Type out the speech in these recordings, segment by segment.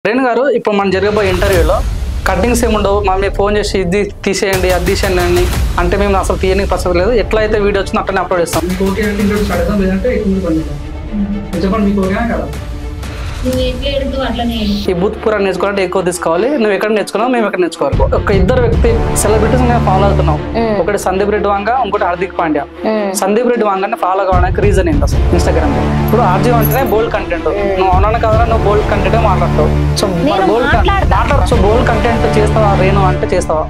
రేణు గారు ఇప్పుడు మనం జరగబోయే ఇంటర్వ్యూలో కట్టింగ్స్ ఏముండవు మమ్మల్ని ఫోన్ చేసి ఇది తీసేయండి అది తీసేయండి అని అంటే మేము అసలు తీయడానికి ప్రసక్తి లేదు. ఎట్లా అయితే వీడియో వచ్చిందో అట్లనే అప్లోడ్ చేస్తాం. మీకు ఓకే అంటే ఇంటర్వ్యూ స్టార్ట్ చేద్దాం, లేదంటే చెప్పండి మీకు ఓకేనా కదా. ఈ బూత్ పూరా నేర్చుకోవాలంటే ఎక్కువ తీసుకోవాలి. నువ్వు ఎక్కడ నేర్చుకున్నావు, మేము ఎక్కడ నేర్చుకోవాలి. ఒక ఇద్దరు వ్యక్తి సెలబ్రిటీస్ ఫాలో అవుతున్నాం. ఒకటి సందీప్ రెడ్డి వాంగా, ఇంకోటి హార్దిక్ పాండ్యా. సందీప్ రెడ్డి వాంగానే ఫాలో కావడానికి రీజన్ ఏంటి అసలు ఇన్స్టాగ్రామ్ లో? ఇప్పుడు ఆర్జీ అంటేనే బోల్డ్ కంటెంట్. నువ్వు అవునా కాదా, నువ్వు బోల్డ్ కంటెంట్ మాట్లాడతావు. సో సో బోల్డ్ కంటెంట్ చేస్తావా రేణు అంటే చేస్తావా?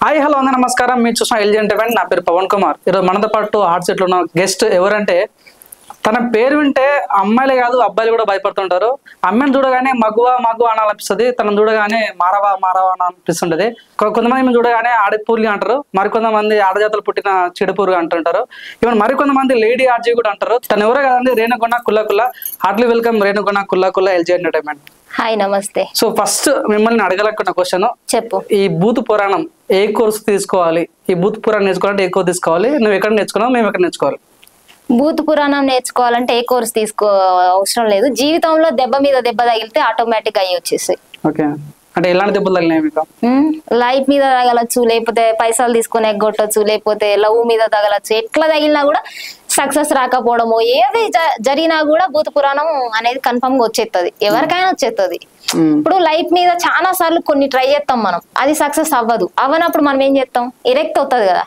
హాయ్ హలో అందరూ నమస్కారం. మీరు చూసిన ఎల్జీ ఎంటర్టైన్మెంట్. నా పేరు పవన్ కుమార్. ఈరోజు మనతో పాటు హాట్ సెట్లో ఉన్న గెస్ట్ ఎవరంటే, తన పేరు వింటే అమ్మాయిలే కాదు అబ్బాయిలు కూడా భయపడుతుంటారు. అమ్మాయిని చూడగానే మగువా మగువ అనాలనిపిస్తుంది, తనను చూడగానే మారవా మారవా అని అనిపిస్తుంటది. కొంతమంది చూడగానే ఆడపూర్లు అంటారు, మరికొంతమంది ఆడజాతలు పుట్టిన చెడుపూరుగా అంటుంటారు. ఈవెన్ మరికొంతమంది లేడీ ఆర్జీ కూడా అంటారు. తను ఎవరో కదండి, రేణుగుణ కుల్లా. Hartley welcome Renuguna Kulla LG entertainment. Hi నమస్తే. సో ఫస్ట్ మిమ్మల్ని అడగలనుకున్న క్వశ్చన్, చెప్పు. ఈ భూత పురాణం ఏ కోర్సు తీసుకోవాలి? ఈ భూత పురాణం నేర్చుకోవాలంటే ఏ కోర్సు తీసుకోవాలి? నువ్వు ఎక్కడ నేర్చుకున్నావు, మేము ఎక్కడ నేర్చుకోవాలి? భూత పురాణం నేర్చుకోవాలంటే ఏ కోర్స్ తీసుకో అవసరం లేదు. జీవితంలో దెబ్బ మీద దెబ్బ తగిలితే ఆటోమేటిక్ అయ్యి వచ్చేసి. ఓకే, అంటే ఎలాంటి దెబ్బలు తగిలినాయి మీకు? లైఫ్ మీద తగలచ్చు, లేకపోతే పైసలు తీసుకొని ఎగ్గొట్టచ్చు, లేకపోతే లవ్ మీద తగలచ్చు. ఎట్లా తగిలినా కూడా సక్సెస్ రాకపోవడము, ఏది జరిగినా కూడా భూత పురాణం అనేది కన్ఫర్మ్ గా వచ్చేస్తుంది, ఎవరికైనా వచ్చేస్తుంది. ఇప్పుడు లైఫ్ మీద చాలా సార్లు కొన్ని ట్రై చేస్తాం మనం, అది సక్సెస్ అవ్వనప్పుడు మనం ఏం చేస్తాం, ఇరెక్ట్ అవుతుంది కదా.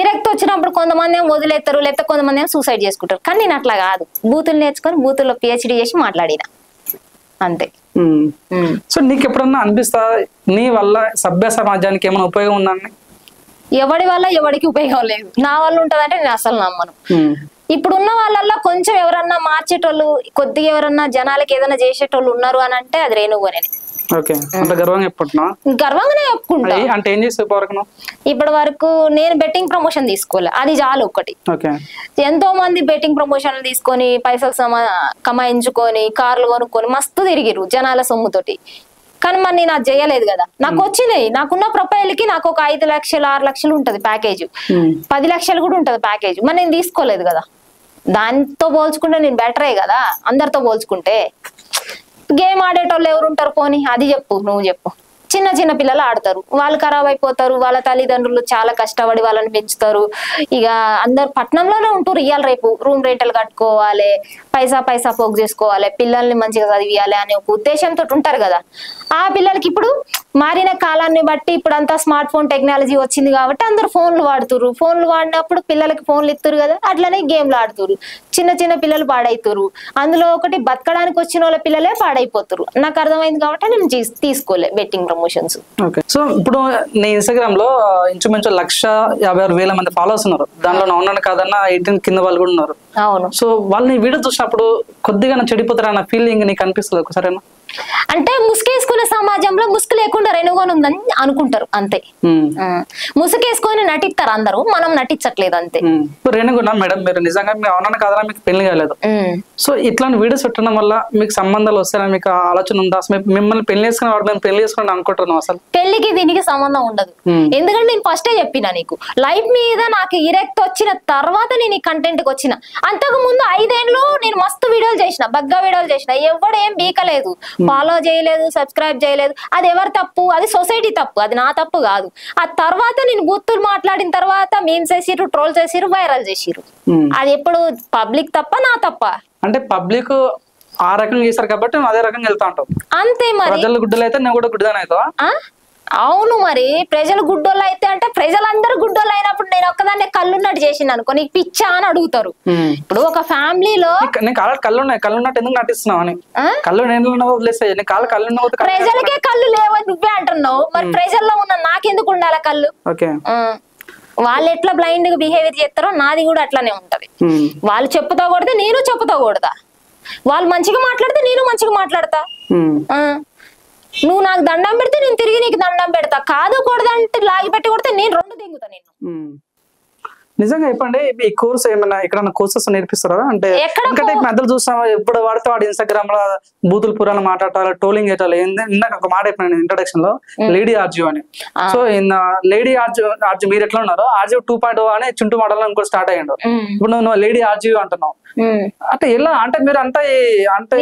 ఇరెక్ట్ వచ్చినప్పుడు కొంతమంది ఏమో వదిలేస్తారు, లేకపోతే కొంతమంది ఏమో సూసైడ్ చేసుకుంటారు. కానీ నేను అట్లా కాదు, బూతులు నేర్చుకొని బూతుల్లో పిహెచ్డి చేసి మాట్లాడిన అంతే. సో నీకు ఎప్పుడన్నా అనిపిస్తా నీ వల్ల సభ్య సమాజానికి ఏమైనా ఉపయోగం ఉందని? ఎవడి వల్ల ఎవరికి ఉపయోగం లేదు. నా వల్ల ఉంటదంటే నేను అసలు నమ్మను. ఇప్పుడు ఉన్న వాళ్ళల్లో కొంచెం ఎవరన్నా మార్చేటోళ్ళు, కొద్దిగా ఎవరన్నా జనాలకి ఏదైనా చేసేటోళ్ళు ఉన్నారు అని అంటే అది రేణుగునే. ఓకే, అంత గర్వంగా చెప్పుకుంటున్నా? గర్వంగానే చెప్పుకుంటా. అంటే ఏం చేస్తే ఇప్పటి వరకు నేను బెట్టింగ్ ప్రమోషన్ తీసుకోలే, అది చాలు ఒకటి. ఓకే, ఎంతో మంది బెట్టింగ్ ప్రమోషన్లు తీసుకొని పైసలు కమాయించుకొని కార్లు కొనుక్కొని మస్తు తిరిగిరు జనాల సొమ్ముతోటి. కానీ మరి నేను అది చేయలేదు కదా. నాకు వచ్చినాయి, నాకున్న ప్రొఫైల్ కి నాకు ఒక 5 లక్షలు 6 లక్షలు ఉంటది ప్యాకేజ్, 10 లక్షలు కూడా ఉంటది ప్యాకేజ్. మరి నేను తీసుకోలేదు కదా. దాంతో పోల్చుకుంటే నేను బెటరే కదా అందరితో పోల్చుకుంటే. గేమ్ ఆడేటోళ్ళు ఎవరు ఉంటారు పోనీ, అది చెప్పు, నువ్వు చెప్పు. చిన్న చిన్న పిల్లలు ఆడతారు, వాళ్ళు ఖరాబ్ అయిపోతారు. వాళ్ళ తల్లిదండ్రులు చాలా కష్టపడి వాళ్ళని పెంచుతారు. ఇక అందరు పట్టణంలోనే ఉంటారు. ఇవాళ రేపు రూమ్ రెంటలు కట్టుకోవాలి, పైసా పోగు చేసుకోవాలి, పిల్లల్ని మంచిగా చదివియాలి అనే ఒక ఉద్దేశంతో ఉంటారు కదా. ఆ పిల్లలకి ఇప్పుడు మారిన కాలాన్ని బట్టి ఇప్పుడు అంతా స్మార్ట్ ఫోన్ టెక్నాలజీ వచ్చింది కాబట్టి అందరు ఫోన్లు వాడుతురు. ఫోన్లు వాడినప్పుడు పిల్లలకి ఫోన్లు ఇస్తారు కదా, అట్లనే గేమ్లు ఆడుతురు. చిన్న చిన్న పిల్లలు పాడైతురు. అందులో ఒకటి బతకడానికి వచ్చిన వాళ్ళ పిల్లలే పాడైపోతారు. నాకు అర్థమైంది కాబట్టి నేను తీసుకోలే బెట్టింగ్ ప్రమోషన్స్. ఓకే, సో ఇప్పుడు నీ ఇన్స్టాగ్రామ్ లో ఇంచుమించు 1,56,000 మంది ఫాలోవర్స్ ఉన్నారు. దానిలో అవునని కాదన్నా 18 కింద వాళ్ళు కూడా ఉన్నారు. అవును. సో వాళ్ళని వీడియో చూసినప్పుడు కొద్దిగా చెడిపోతారన్న ఫీలింగ్ నీకు అనిపిస్తుంది ఒకసారి? అంటే ముసుకేసుకునే సమాజంలో ముసుగు లేకుండా రేణుగుణ ఉందని అనుకుంటారు అంతే. ముసుకేసుకొని నటిస్తారు అందరూ, మనం నటించట్లేదు అంతే. రేణుగుణ మేడం, మీరు నిజంగా మీరు అవునని కాదా మీకు పెళ్లి కాలేదు. సో ఇట్లాంటి వీడియోస్ పెట్టడం వల్ల మీకు సంబంధాలు వస్తాయని మీకు ఆలోచన ఉందా? మిమ్మల్ని పెళ్లి చేసుకుని వాడు మేము పెళ్లి చేసుకుని అనుకుంటున్నాం. అసలు పెళ్లికి దీనికి సంబంధం ఉండదు. ఎందుకంటే నేను ఫస్టే చెప్పినా నీకు, లైఫ్ మీద నాకు ఇరెక్ట్ వచ్చిన తర్వాత నేను ఈ కంటెంట్ కి వచ్చిన. అంతకు ముందు 5 ఏళ్ళు నేను మస్తు వీడియోలు చేసిన, బగ్గా వీడియోలు చేసిన, ఎవడు ఏం బీకలేదు, ఫాలో చేయలేదు, సబ్స్క్రైబ్ చేయలేదు. అది ఎవరి తప్పు? అది సొసైటీ తప్పు, అది నా తప్పు కాదు. ఆ తర్వాత నేను బూతులు మాట్లాడిన తర్వాత మీమ్స్ చేసిర్రు, ట్రోల్ చేసిర్రు, వైరల్ చేసిర్రు. అది ఎప్పుడు పబ్లిక్ తప్ప నా తప్ప? అంటే పబ్లిక్ ఆ రకంగా చేస్తారు కాబట్టి అదే రకంగా వెళ్తా ఉంటావు అంతే. మరి ప్రజలు గుడ్డలు అయితే నువ్వు కూడా గుడ్డదాని అవుతావా? అవును, మరి ప్రజలు గుడ్డోళ్ళు అయితే అంటే ప్రజలందరూ గుడ్డోళ్ళు అయినప్పుడు నేను ఒక్కదాన్నే కళ్ళున్నట్టు చేసిన అనుకో, నీకు పిచ్చా అని అడుగుతారు. ఇప్పుడు ఒక ఫ్యామిలీలో కళ్ళున్నట్టు ఎందుకు నటిస్తున్నావు అని, కళ్ళు వదిలేస్తాయి, ప్రజలకే కళ్ళు లేవని నువ్వే అంటున్నావు. మరి ప్రజల్లో ఉన్న నాకెందుకు ఉండాలి కళ్ళు? వాళ్ళు ఎట్లా బ్లైండ్ గా బిహేవియర్ చేస్తారో నాది కూడా అట్లానే ఉంటది. వాళ్ళు చెప్పుతో కొడితే నేను చెప్పుతో కొడతా, వాళ్ళు మంచిగా మాట్లాడితే నేను మంచిగా మాట్లాడతా. నువ్వు నాకు దండం పెడితే నేను తిరిగి నీకు దండం పెడతా. కాదు కూడదంటే లాగి పెట్టి కొడితే నేను 2 దింగుతా నిన్ను. నిజంగా చెప్పండి, ఈ కోర్స్ ఏమైనా ఎక్కడన్నా కోర్సెస్ నేర్పిస్తారా? అంటే ఎందుకంటే మధ్యలో చూస్తాం ఎప్పుడు వాడితే వాడు ఇన్స్టాగ్రామ్ లో బూతులు పురాలు మాట్లాడాలి, ట్రోలింగ్ చేయాలి. ఇందాక ఒక మాట చెప్పిన ఇంట్రొడక్షన్ లో లేడీ ఆర్జీవ్ అని. సో లేడీ ఆర్జీవ్ మీరు ఎట్లా ఉన్నారో ఆర్జీవ్ 2.0 అని చుంటూ మాటలు ఇంకోటి స్టార్ట్ అయ్యాడు. ఇప్పుడు నువ్వు లేడీ ఆర్జీవ్ అంటున్నావు అంటే ఎలా? అంటే మీరు అంతా అంటే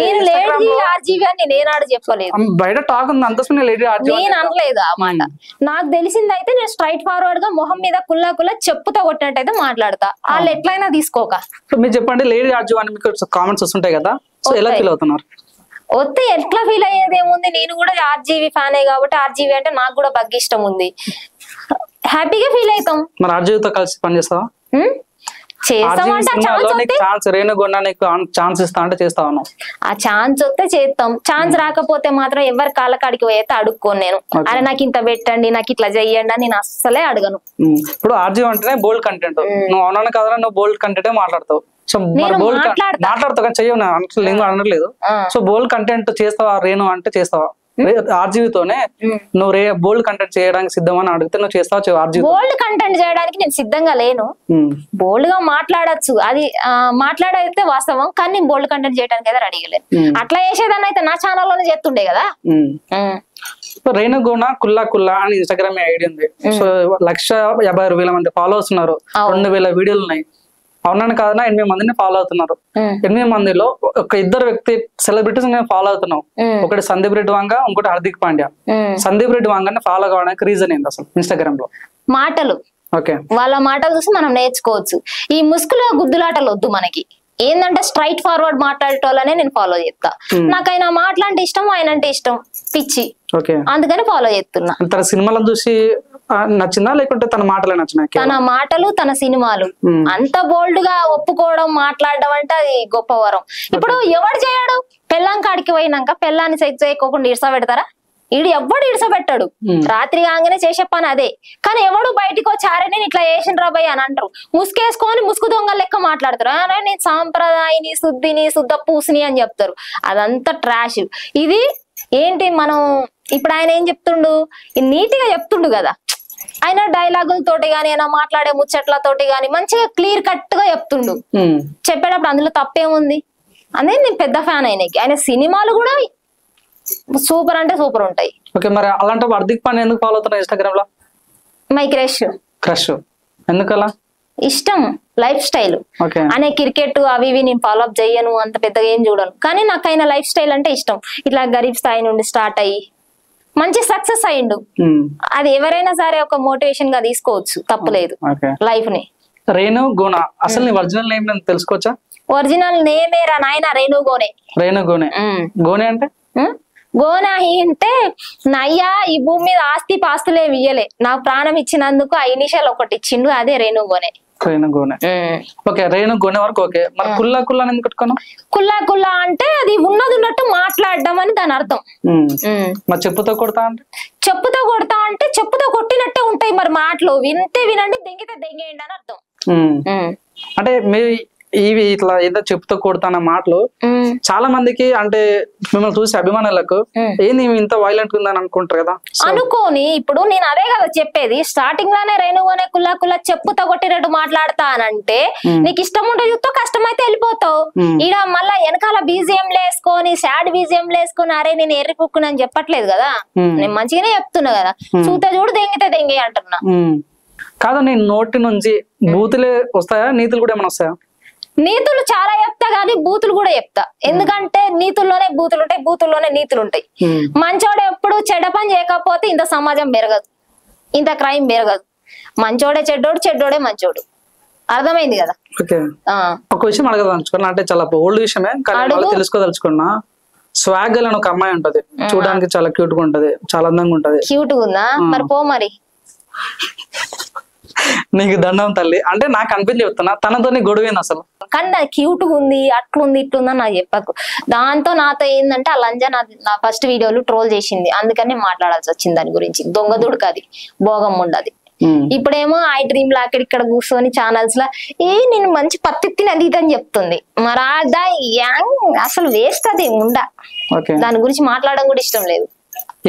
బయట టాక్ ఉంది అంతస్తున్నా లేడీ ఆర్జీవ్ నేను అనలేదు ఆ మాట. నాకు తెలిసింది అయితే నేను స్ట్రైట్ ఫార్వర్డ్ గా మొహం మీద కుల్లా చెప్పుతో కొట్టినట్టయితే మాట్లాడతా, వాళ్ళు ఎట్లయినా తీసుకోక. సో మీరు చెప్పండి, లేడీ ఆర్జీవ్ అని మీకు కామెంట్స్ వస్తుంటాయి కదా, సో ఎలా ఫీల్ అవుతున్నారు? వస్తే ఎట్లా ఫీల్ అయ్యేది ఏముంది, నేను కూడా ఆర్జీవి ఫ్యానే కాబట్టి ఆర్జీవి అంటే నాకు కూడా బాగా ఇష్టం ఉంది, హ్యాపీగా ఫీల్ అవుతాం. మరి ఆర్జీవితో కలిసి పనిచేస్తావా? ఛాన్స్ ఇస్తా అంటే చేస్తాను. ఆ ఛాన్స్ వస్తే చేస్తాం, ఛాన్స్ రాకపోతే మాత్రం ఎవరి కాళ్ళ కాడికి పోయితే అడుక్కోను నేను. అరే నాకు ఇంత పెట్టండి, నాకు ఇట్లా చెయ్యండి అని నేను అస్సలే అడగను. ఇప్పుడు ఆర్జీవ్ అంటేనే బోల్డ్ కంటెంట్, నువ్వు అవునా కదా, నువ్వు బోల్డ్ కంటెంటే మాట్లాడతావు. సో మాట్లాడతావు కానీ చెయ్యవు అనట్లేదు. సో బోల్డ్ కంటెంట్ చేస్తావా రేణు అంటే చేస్తావా? ఆర్జీవితోనే నువ్వు బోల్డ్ కంటెంట్ చేయడానికి సిద్ధమని అడిగితే నువ్వు చేస్తావు? ఆర్జీవి బోల్డ్ కంటెంట్ చేయడానికి నేను సిద్ధంగా లేను. బోల్డ్ గా మాట్లాడచ్చు, అది మాట్లాడైతే వాస్తవం, కానీ నేను బోల్డ్ కంటెంట్ చేయడానికి అయితే రెడీగలేను. అట్లా చేసేదాన్ని అయితే నా ఛానల్లోనే చేస్తుండే కదా. రేణుగుణ కుల్లా అని ఇన్స్టాగ్రామ్ ఐడి ఉంది. సో 1,56,000 మంది ఫాలోవర్స్ ఉన్నారు, 2,000 వీడియోలు ఉన్నాయి. అవునాను కాదన్నా 8 మందిని ఫాలో అవుతున్నారు. 8 మందిలో ఒక ఇద్దరు వ్యక్తి సెలబ్రిటీస్ ఫాలో అవుతున్నావు. ఒకటి సందీప్ రెడ్డి వాంగ, ఇంకోటి హార్దిక్ పాండ్యా. సందీప్ రెడ్డి వాంగని ఫాలో కావడానికి రీజన్ ఏంది అసలు? ఇన్స్టాగ్రామ్ లో మాటలు, వాళ్ళ మాటలు చూసి మనం నేర్చుకోవచ్చు. ఈ ముసుగులో గుద్దులాటలు వద్దు మనకి. ఏంటంటే స్ట్రైట్ ఫార్వర్డ్ మాట్లాడేటోళ్ళనే నేను ఫాలో చేస్తా. నాకు ఆయన మాట్లాంటే ఇష్టం, ఆయన అంటే ఇష్టం, పిచ్చి, అందుకని ఫాలో చేస్తున్నా. తన సినిమాలను చూసి నచ్చిందా లేకుంటే తన మాటలే నచ్చినా? తన మాటలు, తన సినిమాలు. అంత బోల్డ్ గా ఒప్పుకోవడం, మాట్లాడడం అంటే అది గొప్ప వరం. ఇప్పుడు ఎవడు చేయడు? పెళ్ళాం కాడికి పోయినాక పెళ్ళాన్ని సెక్స్ చేయకోకుండా ఇడ్స పెడతారా? ఈడు ఎవ్వడు ఇడ్సబెట్టాడు, రాత్రి కాగానే చేసే పని అదే. కానీ ఎవడు బయటకు వచ్చారే నేను ఇట్లా చేసిన రాబాయి అని అంటారు. ముసుకేసుకొని ముసుగు దొంగ లెక్క మాట్లాడతారు. నేను సాంప్రదాయని, శుద్ధిని, శుద్ధ పూసిని అని చెప్తారు. అదంతా ట్రాష్. ఇది ఏంటి, మనం ఇప్పుడు ఆయన ఏం చెప్తుండు, నీట్గా చెప్తుండు కదా. ఆయన డైలాగులతోటి గాని, ఆయన మాట్లాడే ముచ్చట్లతోటి గాని మంచిగా క్లియర్ కట్ గా చెప్తుండు. చెప్పేటప్పుడు అందులో తప్పేముంది అనేది నేను పెద్ద ఫ్యాన్ ఆయనకి. ఆయన సినిమాలు కూడా సూపర్ అంటే సూపర్ ఉంటాయి. ఓకే, మరి అలాంటి హార్దిక్ పాండ్యా ఎందుకు ఫాలో అవుతున్నా ఇన్స్టాగ్రామ్ లో? మై క్రష్ ఎందుకలా? ఇష్టం, లైఫ్ స్టైల్. అనే క్రికెట్ అవి ఇవి నేను ఫాలో అప్ చెయ్యను, అంత పెద్దగా ఏం చూడను. కానీ నాకు ఆయన లైఫ్ స్టైల్ అంటే ఇష్టం. ఇట్లా గరీబ్ స్థాయి నుండి స్టార్ట్ అయ్యి మంచి సక్సెస్ అయ్యిండు. అది ఎవరైనా సరే ఒక మోటివేషన్ గా తీసుకోవచ్చు, తప్పులేదు లైఫ్ ని. రేణు గోన అసలు నీ ఒరిజినల్ నేమ్ నేను తెలుసుకోవచ్చా? ఒరిజినల్ నేమే రా నాయన, రేణు గోనే. రేణు గోనే. గోనే అంటే గోనాహి అంటే నయ్యా ఈ భూమి మీద ఆస్తి పాస్తులేమి ఇయ్యలే, నాకు ప్రాణం ఇచ్చినందుకు 5 నిమిషాలు ఒకటి ఇచ్చిండు, అదే రేణు గోనే. రేణు గోనే. ఓకే, రేణు గోనే వరకు ఓకే. మరి కుల్లా ఎందుకు పెట్టుకున్నావు? కుల్లా అంటే అది ఉన్నది ఉన్నట్టు మాట్లాడడం అని దాని అర్థం. మరి చెప్పుతో కొడతా అంటే? చెప్పుతో కొట్టినట్టే ఉంటాయి మరి మాటలు. వింటే వినండి, దెంగితే దెంగేయండి అని అర్థం. అంటే మీ ఇవి ఇట్లా ఏదో చెప్పుతో కొడతాన మాటలు చాలా మందికి అంటే మిమ్మల్ని చూసి అభిమానులకు ఏంది ఇంత వైలెంట్ ఉందని అనుకుంటారు కదా. అనుకోని ఇప్పుడు నేను అదే కదా చెప్పేది, స్టార్టింగ్ లోనే రేణుగోనే కుల్లా చెప్పుతో కొట్టినట్టు మాట్లాడతానంటే నీకు ఇష్టం ఉంటే చూస్తావు, కష్టమైతే వెళ్ళిపోతావు. ఈడ మళ్ళా వెనకాల బీజిఎంలు వేసుకొని, సాడ్ బీజిఎంలు వేసుకొని అరే నేను ఎర్రి కుక్కునని చెప్పట్లేదు కదా, నేను మంచిగానే చెప్తున్నా కదా. చూస్తే చూడు, దెంగితే దెంగి అంటున్నా. కాదు, నేను నోటి నుంచి బూతులే వస్తాయా, నీతులు కూడా ఏమైనా వస్తాయా? నీతులు చాలా చెప్తా గానీ బూతులు కూడా చెప్తా. ఎందుకంటే నీతుల్లోనే బూతులు ఉంటాయి, బూతుల్లోనే నీతులు ఉంటాయి. మంచోడు ఎప్పుడు చెడ్డ పని చేయకపోతే ఇంత సమాజం పెరగదు, ఇంత క్రైమ్ పెరగదు. మంచోడే చెడ్డోడు, చెడ్డోడే మంచోడు. అర్థమైంది కదా. ఒక విషయం అడగదలుచుకున్నా, అంటే చాలా ఓల్డ్ విషయమే కానీ తెలుసుకోదలుచుకున్నా. స్వాగ్ అని ఒక అమ్మాయి ఉంటది, చూడడానికి చాలా క్యూట్ గా ఉంటది, చాలా అందంగా ఉంటది. క్యూట్ గా ఉందా? మరి పో మరి. నీకు దండం తల్లి, అంటే నాకు అనిపించి చెప్తున్నా, తనతో గొడవేంది అసలు? కానీ నాకు క్యూట్ గా ఉంది, అట్లుంది ఇట్లుందని నాకు చెప్పకు. దాంతో నాతో ఏంటంటే ఆ లంజా నా ఫస్ట్ వీడియోలు ట్రోల్ చేసింది, అందుకని మాట్లాడాల్సి వచ్చింది దాని గురించి. దొంగ దుడుకు అది, భోగం ఉండదు. ఇప్పుడేమో ఐ డ్రీమ్ లా అక్కడ కూర్చొని ఛానల్స్ లా నేను మంచి పత్తి అది ఇదని చెప్తుంది. మరి అసలు వేస్ట్ అది ఉండ, దాని గురించి మాట్లాడడం కూడా ఇష్టం లేదు.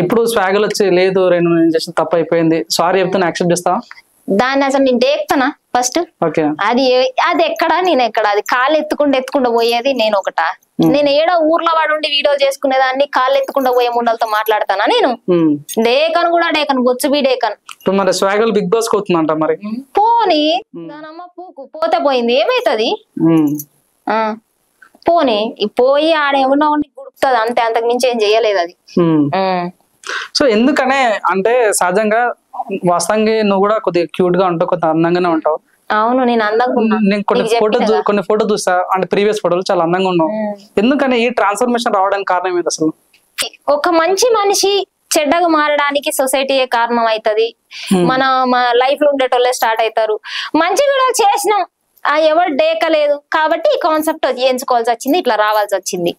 ఇప్పుడు స్వాగలు వచ్చి లేదు, 2 చేసిన తప్పు అయిపోయింది, సారీ చెప్తున్నా, యాక్సెప్ట్ చేస్తావా? దాన్ని అసలు నేను డేక్తానా ఫస్ట్. ఓకే అది అది ఎక్కడా నేను ఎక్కడ, అది కాళ్ళు ఎత్తుకుంటూ పోయేది నేను ఒకటా. నేను ఏడో ఊర్లో వాడుండి వీడియో చేసుకునేదాన్ని కాళ్ళు ఎత్తుకుంటూ పోయే ముండలతో మాట్లాడతానా నేను? డేకన్ కూడా డేకన్, బొచ్చు బి డేకన్. మరి స్వాగల్ బిగ్ బాస్ అవుతుందంట మరి. పోనీ దానమ్మ పూకు పోతే పోయింది, ఏమైతుంది? పోనీ పోయి ఆడేమన్నా గుడుపుతుంది అంతే, అంతకు మించి ఏం చెయ్యలేదు అది. సో ఎందుకనే అంటే సహజంగా వాస్తవంగా నువ్వు కూడా కొద్దిగా క్యూట్ గా ఉంటావు, కొద్దిగా అందంగానే ఉంటావు. అవును నేను అందంగా ఉన్నా. నేను కొన్ని ఫోటో చూసా, అంటే ప్రీవియస్ ఫోటోలు చాలా అందంగా ఉన్నావు. ఎందుకని ఈ ట్రాన్స్ఫర్మేషన్ రావడానికి కారణం ఏంటి అసలు? ఒక మంచి మనిషి చెడ్డగా మారడానికి సొసైటీయే కారణం అవుతుంది. మన లైఫ్ లో ఉండేటోళ్ళే స్టార్ట్ అవుతారు. మంచి కూడా చేసినాం, ఎవరు డేకలేదు కాబట్టి ఈ కాన్సెప్ట్ ఎంచుకోవాల్సి వచ్చింది, ఇట్లా రావాల్సి వచ్చింది.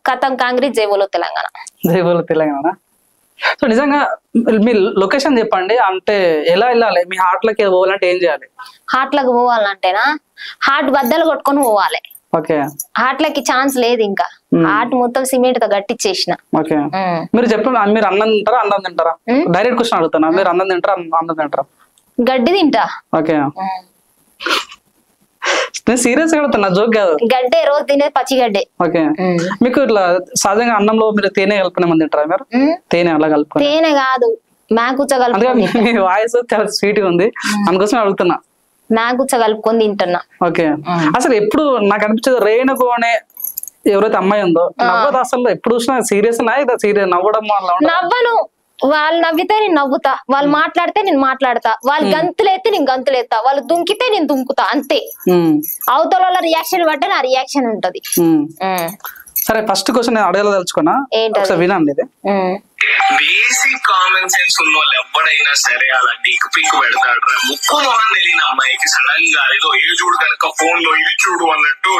కథం కాంగ్రెస్ జైబోలో తెలంగాణ. జైబోలో తెలంగాణ. సో నిజంగా మీ లొకేషన్ చెప్పండి, అంటే ఎలా వెళ్ళాలి? మీ హార్ట్ లకి పోవాలంటే ఏం చేయాలి? హార్ట్ లకు పోవాలంటేనా హార్ట్ బద్దలు కొట్టుకొని పోవాలి. ఓకే హార్ట్ లకి ఛాన్స్ లేదు, ఇంకా హార్ట్ మొత్తం సిమెంట్ తో గట్టిచ్చేసిన. ఓకే మీరు చెప్పండి, మీరు అన్నం తింటారా అన్నం తింటారా? డైరెక్ట్ క్వశ్చన్ అడుగుతానా, మీరు అన్నం తింటారా అన్నం తింటారా? గడ్డి తింటా. ఓకే నేను సీరియస్ గా అడుగుతున్నా, జోక్ కాదు. గడ్డే రోజు తినేది పచ్చిగడ్డే. ఓకే మీకు ఇట్లా సహజంగా అన్నంలో మీరు తేనె కలుపుకునే మంది తింటారా? మీరు తేనె అలా కలుపుకో? తేనె కాదు మ్యాగుచ్చ కలుపుకొని. మీ వాయిస్ చాలా స్వీట్ గా ఉంది, అందుకోసం అడుగుతున్నా. మ్యాగుచ్చ కలుపుకొని తింటున్నా. ఓకే అసలు ఎప్పుడు నాకు అనిపించేది రేణుకు అనే ఎవరైతే అమ్మాయి ఉందో నవ్వదు అసలు, ఎప్పుడు చూసినా సీరియస్ సీరియస్ నవ్వడం వల్ల. నవ్వను, వాళ్ళు నవ్వితే నేను నవ్వుతా, వాళ్ళు మాట్లాడితే నేను మాట్లాడతా, వాళ్ళు గంతులేస్తే నేను గంతులేస్తా, వాళ్ళు దుంకితే నేను దుంకుతా, అంతే. అవతల వాళ్ళ రియాక్షన్ బట్టే నా రియాక్షన్ ఉంటది. సరే ఫస్ట్ క్వశ్చన్ నేను అడగదలుచుకున్నా, ఒకసారి వినండి. ఇది బేసిక్ కామన్ సెన్స్ ఉన్న వాళ్ళు ఎవడైనా సరే అలా పీక్ పెడతాడు. ముక్కు మొహం తెలియని అమ్మాయికి సడన్ గా ఏదో ఏ చూడు కనుక ఫోన్ లో ఇది చూడు అన్నట్టు.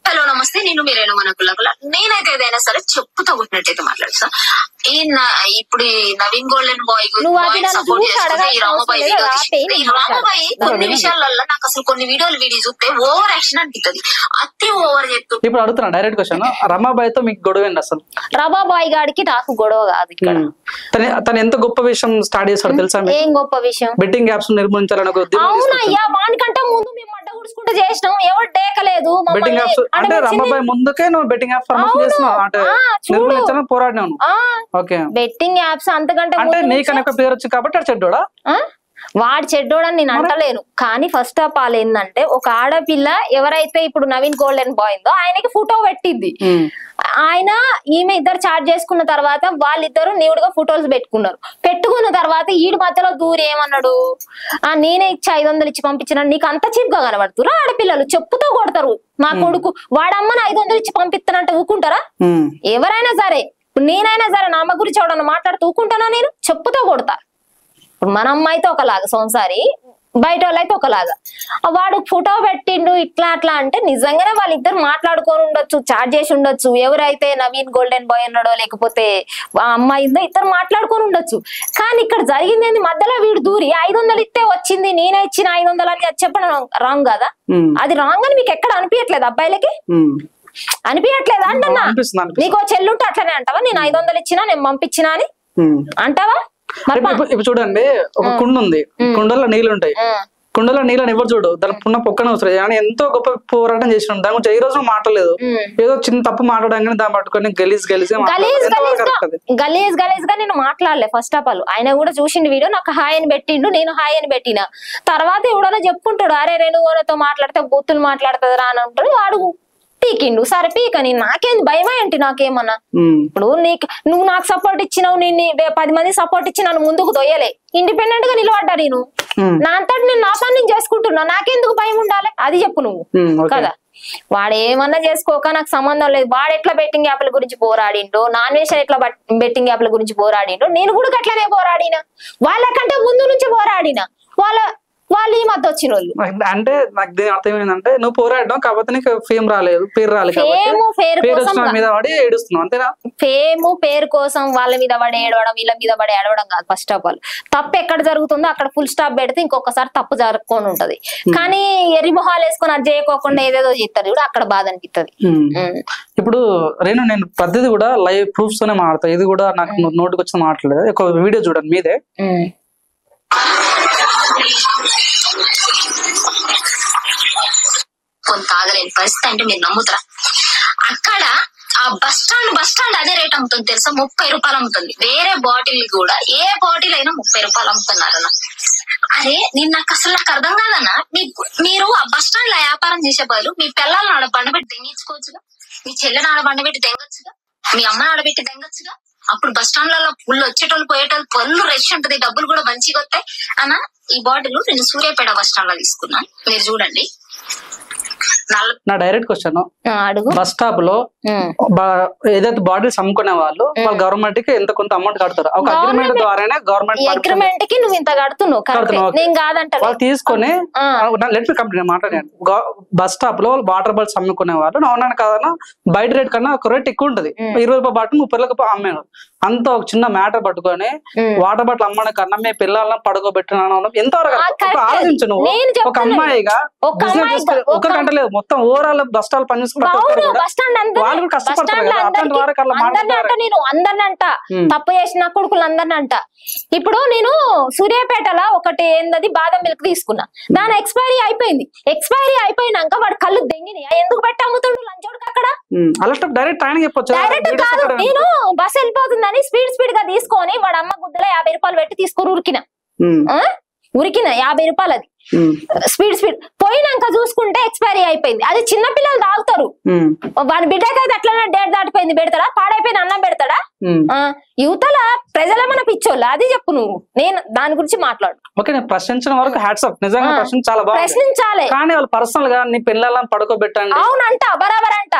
హలో నమస్తే, నేను మీరేను మనకుల. నేనైతే ఏదైనా సరే చెప్పుతో కొట్టినట్టయితే మాట్లాడతా. ఇప్పుడు నవీన్ గోల్డెన్ బాయ్ సపోర్ట్ చేస్తుంటే ఈ రామబాయి కొన్ని విషయాలలో నాకు అసలు కొన్ని వీడియోలు చూస్తే ఓవర్ యాక్షన్ అనిపిస్తుంది, అతి ఓవర్ చెప్తూ. ఇప్పుడు అడుగుతున్నా డైరెక్ట్ క్వశ్చన్, రమాబాయ్ తో మీకు గొడవ ఏంటి అసలు? రమాబాయ్ గాడికి నాకు గొడవ కాదు ఇక్కడ. తను ఎంత గొప్ప విషయం స్టార్ట్ చేస్తాడు తెలుసా? ఏం గొప్ప విషయం? బెట్టింగ్ యాప్స్ నిర్మించాలని. అవునయ్యా, వానికంటే ముందు మేము మడ్డ గుడుచుకుంటూ చేసినాం, ఎవరు డేకలేదు. బెట్టింగ్ యాప్స్ అంటే రమాబాయ్ ముందుకే నువ్వు బెట్టింగ్ యాప్స్ చేస్తున్నావు, అంటే నిర్మించాలని పోరాడినావు. ఓకే బెట్టింగ్ యాప్స్ అంతకంటే అంటే నీకనొక పేరు వచ్చింది కాబట్టి అది చెడ్డోడా? వాడు చెడ్డోడని నేను అంటలేను, కానీ ఫస్ట్ ఆఫ్ ఆల్ ఏంటంటే ఒక ఆడపిల్ల ఎవరైతే ఇప్పుడు నవీన్ గోల్డెన్ బాయ్ ఉందో ఆయనకి ఫోటో పెట్టింది. ఆయన ఈమె ఇద్దరు చాట్ చేసుకున్న తర్వాత వాళ్ళిద్దరు నీవుడుగా ఫోటోలు పెట్టుకున్న తర్వాత ఈడు మధ్యలో దూరి ఏమన్నాడు, నేనే ఇచ్చి 500 ఇచ్చి పంపించిన, నీకు అంత చీప్ గా కనబడుతురా? ఆడపిల్లలు చెప్పుతో కొడతారు. నా కొడుకు వాడమ్మని 500 ఇచ్చి పంపిస్తానంటే ఊకుంటారా? ఎవరైనా సరే, నేనైనా సరే నా అమ్మ గురించి ఎవడన్నా మాట్లాడుతూ ఊకుంటానా? నేను చెప్పుతో కొడతా. ఇప్పుడు మన అమ్మ అయితే ఒకలాగా సంసారి, బయట వాళ్ళు అయితే ఒకలాగా. వాడు ఫోటో పెట్టిండు ఇట్లా అట్లా అంటే నిజంగానే వాళ్ళిద్దరు మాట్లాడుకొని ఉండొచ్చు, చాట్ చేసి ఉండొచ్చు. ఎవరైతే నవీన్ గోల్డెన్ బాయ్ ఉన్నాడో లేకపోతే ఆ అమ్మాయిందో ఇద్దరు మాట్లాడుకొని ఉండొచ్చు. కానీ ఇక్కడ జరిగింది ఏంది, మధ్యలో వీడు దూరి 500 ఇస్తే వచ్చింది, నేనే ఇచ్చిన 500 అని చెప్పడం రాంగ్ కదా? అది రాంగ్ అని మీకు ఎక్కడ అనిపించట్లేదు? అబ్బాయిలకి అనిపించట్లేదా అంటున్నా? నీకో చెల్లుంటే అట్లనే అంటావా? నేను 500 ఇచ్చినా నేను పంపించినా అని అంటావా? ఇప్పుడు చూడండి, ఒక కుండ ఉంది, కుండలో నీళ్ళు ఉంటాయి. కుండలో నీళ్ళని ఎవరు చూడు, దాని పున్న పొక్కన అవసరం. కానీ ఎంతో గొప్ప పోరాటం చేసినాం, దాని గురించి ఈ రోజు మాట్లాడలేదు. ఏదో చిన్న తప్పు మాట్లాడగానే దాన్ని పట్టుకొని గలీజ్ గా నేను మాట్లాడలే. ఫస్ట్ ఆఫ్ ఆల్ ఆయన కూడా చూసిండు వీడియో, నాకు హాయ్ అని పెట్టిండు, నేను హాయ్ అని పెట్టిన తర్వాత ఎవడన్నా చెప్పుకుంటాడు, అరే రేణుతో మాట్లాడితే బూతులు మాట్లాడుతుంది రా అని అంటాడు. వాడు పీకిండు, సరే పీకని నాకేంది భయమా ఏంటి? నాకేమన్నా ఇప్పుడు నువ్వు నాకు సపోర్ట్ ఇచ్చినావు, నేను 10 మంది సపోర్ట్ ఇచ్చి నన్ను ముందుకు దొయ్యలే, ఇండిపెండెంట్ గా నిలబడ్డా నేను. నా అంతటి నేను నా పని నేను చేసుకుంటున్నా, నాకెందుకు భయం ఉండాలి? అది చెప్పు నువ్వు కదా. వాడు ఏమన్నా చేసుకోక నాకు సంబంధం లేదు. వాడు ఎట్లా బెట్టింగ్ యాప్ల గురించి పోరాడిండో, నాన్ వెజ్ ఎట్లా బెట్టింగ్ యాప్ల గురించి పోరాడిండో, నేను కూడా అట్లనే పోరాడినా. వాళ్ళకంటే ముందు నుంచి పోరాడినా. వాళ్ళు ఈ మధ్య వచ్చిన వాళ్ళు అంటే నాకు దీని అర్థం ఏంటంటే, నువ్వు పోరాడడం కాకపోతే నీకు ఫేమ్ రాలేదు, పేరు రాలేదు, ఏడుస్తున్నావు అంతేనా? ఫేమ్ పేరు కోసం వాళ్ళ మీద పడి ఏడవడం, వీళ్ళ మీద పడి ఏడవడం కాదు. ఫస్ట్ ఆఫ్ ఆల్ తప్పు ఎక్కడ జరుగుతుందో అక్కడ ఫుల్ స్టాప్ పెడితే ఇంకొకసారి తప్పు జరుపుకొని ఉంటది. కానీ ఎర్రి మొహాలు వేసుకొని అది చేయకోకుండా ఏదేదో చేస్తారు కూడా, అక్కడ బాధ అనిపిస్తుంది. ఇప్పుడు నేను ప్రతిదీ కూడా లైవ్ ప్రూఫ్స్ తోనే మాట్లాడతా. ఇది కూడా నాకు నోటికి వచ్చిన మాట్లాడలేదు. ఒక వీడియో చూడండి మీదే, కొంత ఆగలేని పరిస్థితి అంటే మీరు నమ్ముతారా? అక్కడ ఆ బస్ స్టాండ్ అదే రేట్ అమ్ముతుంది తెలుసా, 30 రూపాయలు అమ్ముతుంది. వేరే బాటిల్ కూడా ఏ బాటిల్ అయినా 30 రూపాయలు అమ్ముతున్నారన్న. అరే నాకు అర్థం కాదన్నా, మీరు ఆ బస్ స్టాండ్ లో వ్యాపారం చేసే బదులు మీ పిల్లల్ని ఆడ బండబెట్టి దెంగించుకోవచ్చుగా, మీ చెల్లెని ఆడ బండబెట్టి దెంగొచ్చుగా, మీ అమ్మని ఆడబెట్టి దెంగొచ్చుగా. అప్పుడు బస్ స్టాండ్లలో ఫుల్ వచ్చేటోళ్ళు పోయేటోళ్ళు ఫుల్ రష్ ఉంటది, డబ్బులు కూడా మంచిగా వస్తాయి అన్న. ఈ బాటిల్ నేను సూర్యాపేట బస్ స్టాండ్ లో తీసుకున్నా, మీరు చూడండి. నా డైరెక్ట్ క్వశ్చన్, అడుగు. బస్ స్టాప్ లో ఏదైతే బాటిల్స్ అమ్ముకునే వాళ్ళు గవర్నమెంట్ కి ఎంత కొంత అమౌంట్ కడతారు, ఒక అగ్రిమెంట్ ద్వారానే గవర్నమెంట్ అగ్రిమెంట్ కి నువ్వు ఇంత కడుతున్నావు, నేను కాదంట. వాళ్ళు తీసుకొని లెట్ మీ కంప్లీట్ మాట్లాడాను. బస్ స్టాప్ లో వాటర్ బాటిల్స్ అమ్ముకునే వాళ్ళు అవునా కాదన్నా బయట రేట్ కన్నా ఒక రేట్ ఎక్కువ ఉంటది, 20 రూపాయల బాటిల్ 30 రూపాయలు అమ్మాను. అంత ఒక చిన్న మ్యాటర్ పట్టుకొని వాటర్ బాటిల్ అమ్మడం కన్నా మీ పిల్లలను పడుకోబెట్టిన ఎంతవరకు ఆలోచించు. నువ్వు ఒక అమ్మాయిగా బిజినెస్ ఒక గంట లేదు, మొత్తం ఓవరాల్ బస్ స్టాండ్ అందరినంట తప్పు చేసిన కొడుకులు అందరినంట. ఇప్పుడు నేను సూర్యాపేటలో ఒకటి ఏందది బాదం మిల్క్ తీసుకున్నా, దాని ఎక్స్పైరీ అయిపోయింది. ఎక్స్పైరీ అయిపోయినాక వాడు కళ్ళు దెంగిని ఎందుకు పెట్టి అమ్ముతుండు లంచోడికి అక్కడ? డైరెక్ట్ కాదు, నేను బస్ వెళ్ళిపోతుందని స్పీడ్ గా తీసుకొని వాడు అమ్మ గుద్దలో 50 రూపాయలు పెట్టి తీసుకొని ఉరికిన 50 రూపాయలు. అది స్పీడ్ పోయినాక చూసుకుంటే ఎక్స్పైరీ అయిపోయింది. అది చిన్న పిల్లలు తాగుతారు, వాడి బిడ్డకైతే అట్లనే డేట్ దాటిపోయింది పెడతాడా, పాడైపోయిన అన్నం పెడతాడా? యువతల ప్రజలేమన్నా పిచ్చోళ్ళ? అది చెప్పు నువ్వు, నేను దాని గురించి మాట్లాడు. ప్రశ్నించిన వరకు హ్యాట్స్ ఆఫ్, నిజంగా ప్రశ్నించాలి, ప్రశ్నించాలి. కానీ వాళ్ళు పర్సనల్ గా నీ పిల్లలను పడుకోబెట్టండి. అవునంట, బరాబర్ అంట.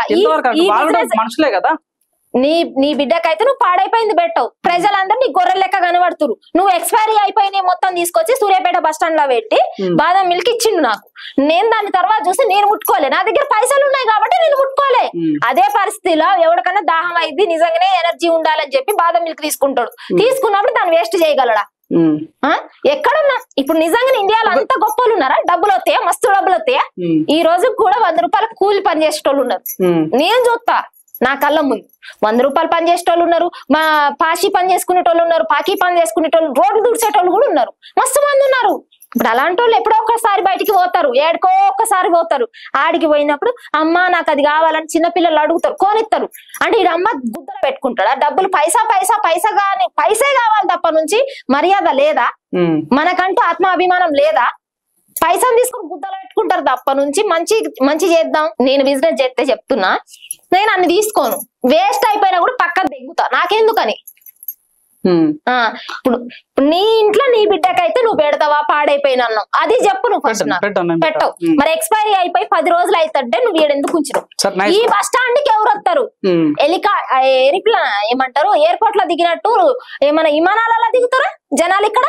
మనుషులే కదా, నీ బిడ్డకైతే నువ్వు పాడైపోయింది పెట్టవు, ప్రజలందరూ నీ గొర్రె లెక్క కనబడుతురు. నువ్వు ఎక్స్పైరీ అయిపోయినాయి మొత్తం తీసుకొచ్చి సూర్యాపేట బస్ స్టాండ్ లో పెట్టి బాదం మిల్క్ ఇచ్చిండు నాకు. నేను దాని తర్వాత చూసి నేను ముట్టుకోలే, నా దగ్గర పైసలు ఉన్నాయి కాబట్టి నేను ముట్టుకోలే. అదే పరిస్థితిలో ఎవరికన్నా దాహం అయింది, నిజంగానే ఎనర్జీ ఉండాలని చెప్పి బాదం మిల్క్ తీసుకుంటాడు. తీసుకున్నప్పుడు దాన్ని వేస్ట్ చేయగలడా? ఎక్కడున్నా ఇప్పుడు నిజంగా ఇండియాలో అంత గొప్పలు ఉన్నారా? డబ్బులు వస్తాయా? మస్తు డబ్బులు వస్తాయా? ఈ రోజు కూడా 100 రూపాయలు కూలి పని చేసేటోళ్ళు ఉన్నారు, నేను చూస్తా నా కళ్ళ ముందు. 100 రూపాయలు పని చేసేటోళ్ళు ఉన్నారు, మా పాషి పని చేసుకునేటోళ్ళు ఉన్నారు, పాకి పని చేసుకునేటోళ్ళు, రోడ్లు దుడిచేటోళ్ళు కూడా ఉన్నారు, మస్తు మంది ఉన్నారు. ఇప్పుడు అలాంటి వాళ్ళు ఎప్పుడో ఒక్కసారి బయటికి పోతారు, ఏడుకో ఒక్కసారి పోతారు. ఆడికి పోయినప్పుడు అమ్మ నాకు అది కావాలని చిన్నపిల్లలు అడుగుతారు, కోనిస్తారు. అంటే ఈ అమ్మ గుద్దలు పెట్టుకుంటాడా? డబ్బులు పైసే కావాలి తప్ప నుంచి మర్యాద లేదా? మనకంటూ ఆత్మాభిమానం లేదా? పైసలు తీసుకుని గుద్దలు పెట్టుకుంటారు తప్ప నుంచి మంచి చేద్దాం. నేను బిజినెస్ చేస్తే చెప్తున్నా, నేను అన్ని తీసుకోను, వేస్ట్ అయిపోయినా కూడా పక్కన దిగుతా, నాకెందుకని. ఇప్పుడు నీ ఇంట్లో నీ బిడ్డకైతే నువ్వు పెడతావా పాడైపోయిన అన్నం? అది చెప్పు నువ్వు ఫస్ట్. పెట్టవు. మరి ఎక్స్పైరీ అయిపోయి 10 రోజులు అవుతుంటే నువ్వు ఏడెందుకు ఉంచినావు? ఈ బస్ స్టాండ్ కి ఎవరు వస్తారు? ఏమంటారు, ఎయిర్పోర్ట్ లో దిగినట్టు ఏమైనా విమానాలలో దిగుతారా జనాలు? ఇక్కడ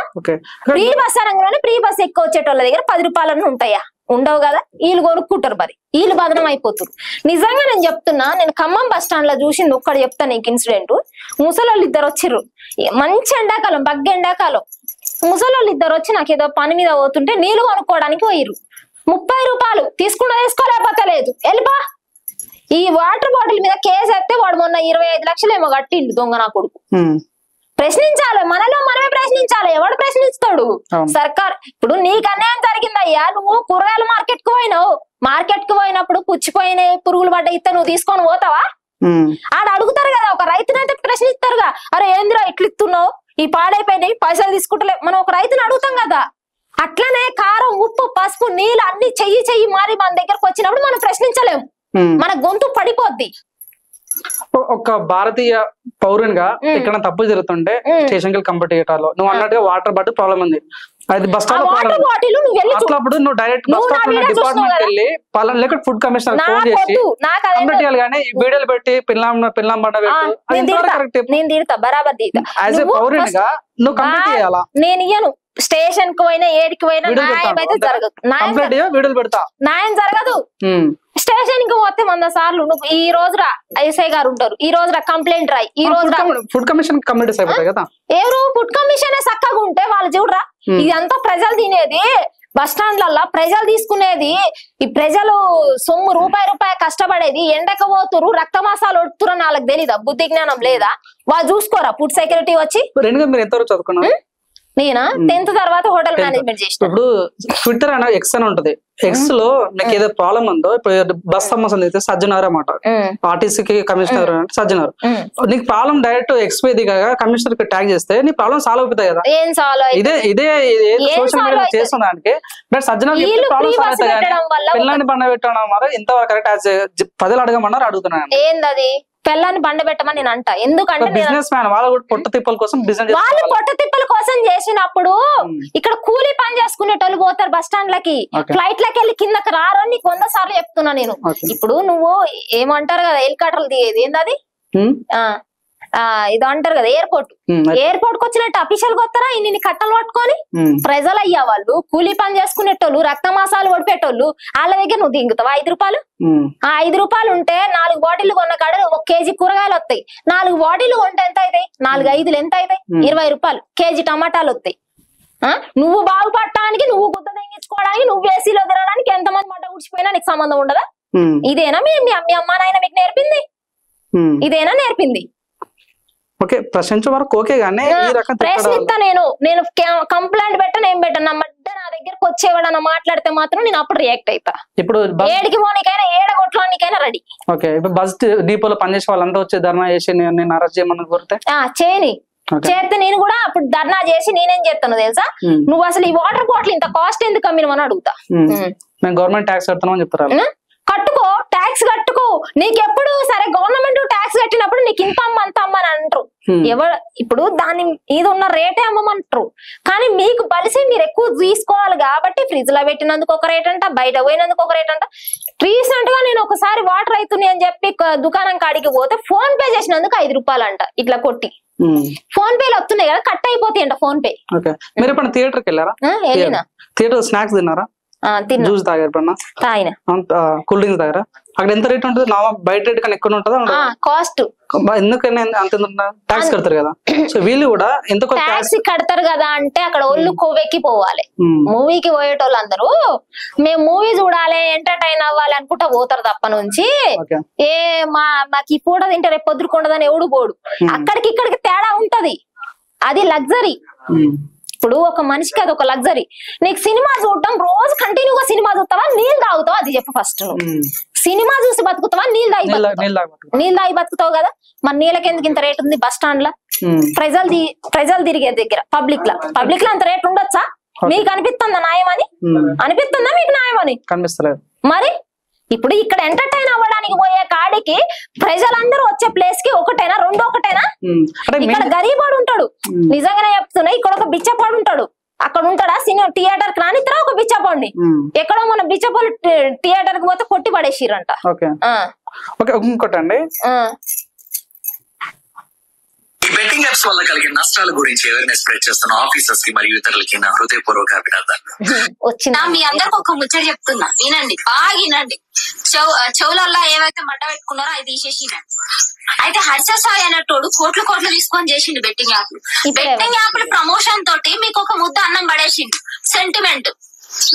ఫ్రీ బస్ అనగానే ఫ్రీ బస్ ఎక్కువ వచ్చేటోళ్ళ దగ్గర 10 రూపాయలన్నీ ఉంటాయా? ఉండవు కదా, వీళ్ళు కొనుక్కుంటారు, మరి వీళ్ళు బదనం అయిపోతారు. నిజంగా నేను చెప్తున్నా, నేను ఖమ్మం బస్ స్టాండ్ లో చూసింది ఒక్కడు చెప్తా నీకు ఇన్సిడెంట్. ముసలోళ్ళు 2 వచ్చిర్రు, మంచి ఎండాకాలం, బగ్గ ఎండాకాలం. ముసలోళ్ళు 2 వచ్చి నాకు ఏదో పని మీద పోతుంటే నీళ్లు కొనుక్కోవడానికి పోయిర్రు. 30 రూపాయలు తీసుకోలేకపోతే లేదు, వెళ్ళిపా. ఈ వాటర్ బాటిల్ మీద కేసు ఎత్తే వాడు మొన్న 25 లక్షలు ఏమో కట్టిండు దొంగ నా కొడుకు. ప్రశ్నించాలి, మనలో మనమే ప్రశ్నించాలి. ఎవడు ప్రశ్నిస్తాడు? సర్కార్. ఇప్పుడు నీకు అన్యాయం జరిగిందయ్యా, నువ్వు కూరగాయల మార్కెట్ కు పోయినావు, మార్కెట్ కు పోయినప్పుడు పుచ్చిపోయిన పురుగులు పడ్డ ఇస్తే నువ్వు తీసుకొని పోతావా? ఆడ అడుగుతారు కదా, ఒక రైతునైతే ప్రశ్నిస్తారుగా, అరే ఏంద్రా ఇట్లు ఇస్తున్నావు, ఈ పాడైపోయినాయి పైసలు తీసుకుంటలే, మనం ఒక రైతుని అడుగుతాం కదా. అట్లనే కారం, ఉప్పు, పసుపు, నీళ్ళు అన్ని చెయ్యి మారి మన దగ్గరకు వచ్చినప్పుడు మనం ప్రశ్నించలేము, మన గొంతు పడిపోద్ది. ఒక భారతీయ పౌరునిగా ఇక్కడ తప్పు జరుగుతుంటే స్టేషన్ కి కంప్లీట్ చేయటాలో నువ్వు అన్నట్టుగా వాటర్ బాటిల్ ప్రాబ్లం ఉంది, అది బస్ స్టాండ్ అప్పుడు నువ్వు డైరెక్ట్ బస్ స్టాప్ డిపార్ట్మెంట్ వెళ్ళి లేకపోతే ఫుడ్ కమిషనర్ ఫోన్ చేసి కంప్లీట్ చేయాలి. కానీ ఈ వీడియోలు పెట్టి పిల్లం బండ యాజ్ ఏ పౌరునిగా నువ్వు కంప్లీట్ చేయాలా? నేను ఇయ్యను. స్టేషన్ కు పోయినా ఏడికి పోయినా న్యాయం అయితే జరగదు, వీడియోలు పెడతా, న్యాయం జరగదు. స్టేషన్ కి పోతే 100 సార్లు నువ్వు ఈ రోజు రా ఐఎస్ఐ గారు ఉంటారు, ఈ రోజు రా కంప్లైంట్ రాయి, ఈ రోజు ఫుడ్ కమిషన్ కంప్లైంట్స్ అయిపోతాయి కదా. ఎవరు ఫుడ్ కమిషన్ చక్కగా ఉంటే వాళ్ళు చూడరా, ఇదంతా ప్రజలు తినేది, బస్ స్టాండ్లల్లో ప్రజలు తీసుకునేది, ఈ ప్రజలు సొమ్ము రూపాయి కష్టపడేది, ఎండకపోతురు రక్తమాసాలు ఒడుతురని వాళ్ళకి తెలీదా? బుద్ధి జ్ఞానం లేదా? వాళ్ళు చూసుకోరా? ఫుడ్ సెక్యూరిటీ వచ్చి మీరు ఎంతవరకు చదువుకున్నారు? నేనా 10th తర్వాత హోటల్ మేనేజ్మెంట్ చేసిన. ఇప్పుడు ట్విట్టర్ అనే ఎక్స్ అని ఉంటది. ఎక్స్ లో నీకు ఏదో ప్రాబ్లం ఉందో, ఇప్పుడు బస్ సమస్య అయితే సజ్జనార్ అన్నమాట, ఆర్టీసీకి కమిషనర్ సజ్జనార్, నీకు ప్రాబ్లం డైరెక్ట్ ఎక్స్ పై దిగా కమిషనర్ కి ట్యాగ్ చేస్తే నీ ప్రాబ్లం సాల్వ్ అవుతాయి కదా. ఏం సాల్వ్ ఇదే సోషల్ మీడియా చేస్తున్న దానికి బట్ సజ్జనార్ ప్రాబ్లం సాల్వ్ అవుతాయి కానీ పిల్లని పండ పెట్టడం మరి ఇంతవరకు కరెక్ట్ ప్రజలు అడగమన్నారు అడుగుతున్నాను. ఏందది పిల్లని బండ పెట్టమని నేను అంట. ఎందుకంటే బిజినెస్ మ్యాన్ వాళ్ళు కూడా పొట్ట తిప్పల కోసం బిజినెస్, వాళ్ళు పొట్ట తిప్పల కోసం చేసినప్పుడు ఇక్కడ కూలీ పని చేసుకునేటోళ్ళు పోతారు బస్ స్టాండ్ లకి, ఫ్లైట్ లకి వెళ్ళి కిందకి రారు అని 100 సార్లు చెప్తున్నా నేను. ఇప్పుడు నువ్వు ఏమంటారు కదా హెలికాప్టర్లు దిగేది ఏందది ఇది అంటారు కదా ఎయిర్పోర్ట్ కు వచ్చినట్టు అఫీషియల్ గా వస్తారా ఇన్ని కట్టలు పట్టుకొని. ప్రజలు అయ్యా వాళ్ళు కూలీ పని చేసుకునేటోళ్ళు, రక్తమాసాలు ఒడిపేటోళ్ళు, వాళ్ళ దగ్గర నువ్వు దిగుతావా 5 రూపాయలు? ఆ 5 రూపాయలు ఉంటే 4 బాటిల్ కొన్న కాడ 1 కేజీ కూరగాయలు వస్తాయి. 4 బాటిల్ కొంటే ఎంత అవుతాయి? 4 5 ఎంత అవుతాయి? 20 రూపాయలు. కేజీ టమాటాలు వస్తాయి. నువ్వు బాగుపడటానికి, నువ్వు గుద్ద తెంగించుకోవడానికి, నువ్వు ఏసీలో తిరగడానికి ఎంతమంది మంట గుడిచిపోయినా నీకు సంబంధం ఉండదా? ఇదేనా మీ అమ్మ నాయన మీకు నేర్పింది? ఇదేనా నేర్పింది? ఓకే ప్రశ్నించే వరకు ఓకే గానీ ఈ రకం ప్రశ్నిస్తా నేను కంప్లైంట్ పెట్టను, ఏం పెట్టను. నా మధ్య నా దగ్గరకు వచ్చేవాడన్నా మాట్లాడితే మాత్రం నేను అప్పుడు రియాక్ట్ అవుతా. ఇప్పుడు ఏడికి పోనీకైనా ఏడగొట్టడానికైనా రెడీ. ఓకే ఇప్పుడు బస్ డిపోలో పనిచేసే వాళ్ళంతా వచ్చి ధర్నా చేసి నేను అరెస్ట్ చేయమని కోరితే చేయని చేస్తే నేను కూడా అప్పుడు ధర్నా చేసి నేనేం చేస్తాను తెలుసా, నువ్వు అసలు ఈ వాటర్ బాటిల్ ఇంత కాస్ట్ ఎందుకు అమ్మినవని అడుగుతా. మేము గవర్నమెంట్ ట్యాక్స్ కడతామని చెప్తారా? కట్టుకో, ట్యాక్స్ కట్టుకో. నీకెప్పుడు సరే గవర్నమెంట్ ట్యాక్స్ కట్టినప్పుడు నీకు ఇంత అమ్మ అంత అమ్మ అని అంటారు. ఇప్పుడు దాని మీద ఉన్న రేటే అమ్మమంటారు. కానీ మీకు బలిసి మీరు ఎక్కువ తీసుకోవాలి కాబట్టి ఫ్రిడ్జ్ లో పెట్టినందుకు ఒక రేట్ అంట, బయట పోయినందుకు ఒక రేట్ అంట. రీసెంట్ గా నేను ఒకసారి వాటర్ అవుతుంది అని చెప్పి దుకాణం కాడికి పోతే ఫోన్ పే చేసినందుకు 5 రూపాయలు అంట. ఇట్లా కొట్టి ఫోన్ పేలు వస్తున్నాయి కదా, కట్ అయిపోతాయి అంట ఫోన్ పే. మీరు ఎప్పుడు థియేటర్కి వెళ్ళారా? వెళ్ళినా. థియేటర్ స్నాక్స్ తిన్నారా? జ్యూస్ తాగారు, కూల్ డ్రింక్స్ తాగారా? అక్కడ ఎంత రేట్ ఉంటుంది? బయట రేట్ కన్నా ఎక్కువ ఉంటుందా? కాస్ట్ ఎందుకని అంత ట్యాక్స్ కడతారు కదా, సో వీళ్ళు కూడా ఎంత ట్యాక్స్ కడతారు కదా అంటే అక్కడ ఒళ్ళు కొవ్వెక్కి పోవాలి. మూవీకి పోయేటోళ్ళు అందరూ మేము మూవీ చూడాలి, ఎంటర్టైన్ అవ్వాలి అనుకుంటా పోతారు తప్ప నుంచి మాకు ఈ పూట తింటే రేపు పొద్దుకుండదని ఎవడు పోడు. అక్కడికి ఇక్కడికి తేడా ఉంటది. అది లగ్జరీ. ఇప్పుడు ఒక మనిషికి అది ఒక లగ్జరీ. నీకు సినిమా చూడటం రోజు కంటిన్యూగా సినిమా చూస్తావా, నీళ్ళు తాగుతావా? అది చెప్పు ఫస్ట్. సినిమా చూసి బతుకుతావా, నీళ్ళు తాగి బతుకుతావు కదా. మరి నీళ్ళకి ఎందుకు ఇంత రేట్ ఉంది? బస్ స్టాండ్ లా ప్రజలు తిరిగే దగ్గర పబ్లిక్ లో అంత రేట్ ఉండొచ్చా? మీకు అనిపిస్తుందా న్యాయమని? అనిపిస్తుందా మీకు న్యాయమని? కనిపిస్తలేదు. మరి ఇప్పుడు ఇక్కడ ఎంటర్టైన్ అవ్వడానికి పోయే కాడికి ప్రజలందరూ వచ్చే ప్లేస్ కి ఒకటేనా, రెండు ఒకటేనా? ఇక్కడ గరీబాడు ఉంటాడు, నిజంగానే చెప్తున్నా. ఇక్కడ ఒక బిచ్చపాడు ఉంటాడు, అక్కడ ఉంటాడా? సినిమా థియేటర్ కి రానిద్దరా ఒక బిచ్చపాడిని? ఎక్కడో మన బిచ్చపాడు థియేటర్ కి పోతే కొట్టి పడేసిరంట. ఇంకోటండి, ఈ బెట్టింగ్ యాప్స్ వల్ల కలిగే నష్టాల గురించి అవేర్నెస్ స్ప్రెడ్ చేస్తున్న ఆఫీసర్స్ కి మరియు ఇతరులకి నా హృదయపూర్వక అభినందనలు. మీ అందరికి ఒక ముచ్చట చెప్తున్నా, వినండి, బాగా వినండి. చెవులల్లా ఏవైతే మంట పెట్టుకున్నారో అది తీసేసి అయితే హర్ష సాయి అనేటోడు కోట్లు తీసుకొని చేసిండు బెట్టింగ్ యాప్లు. బెట్టింగ్ యాప్ల ప్రమోషన్ తోటి మీకు ఒక ముద్ద అన్నం పడేసిండు. సెంటిమెంట్.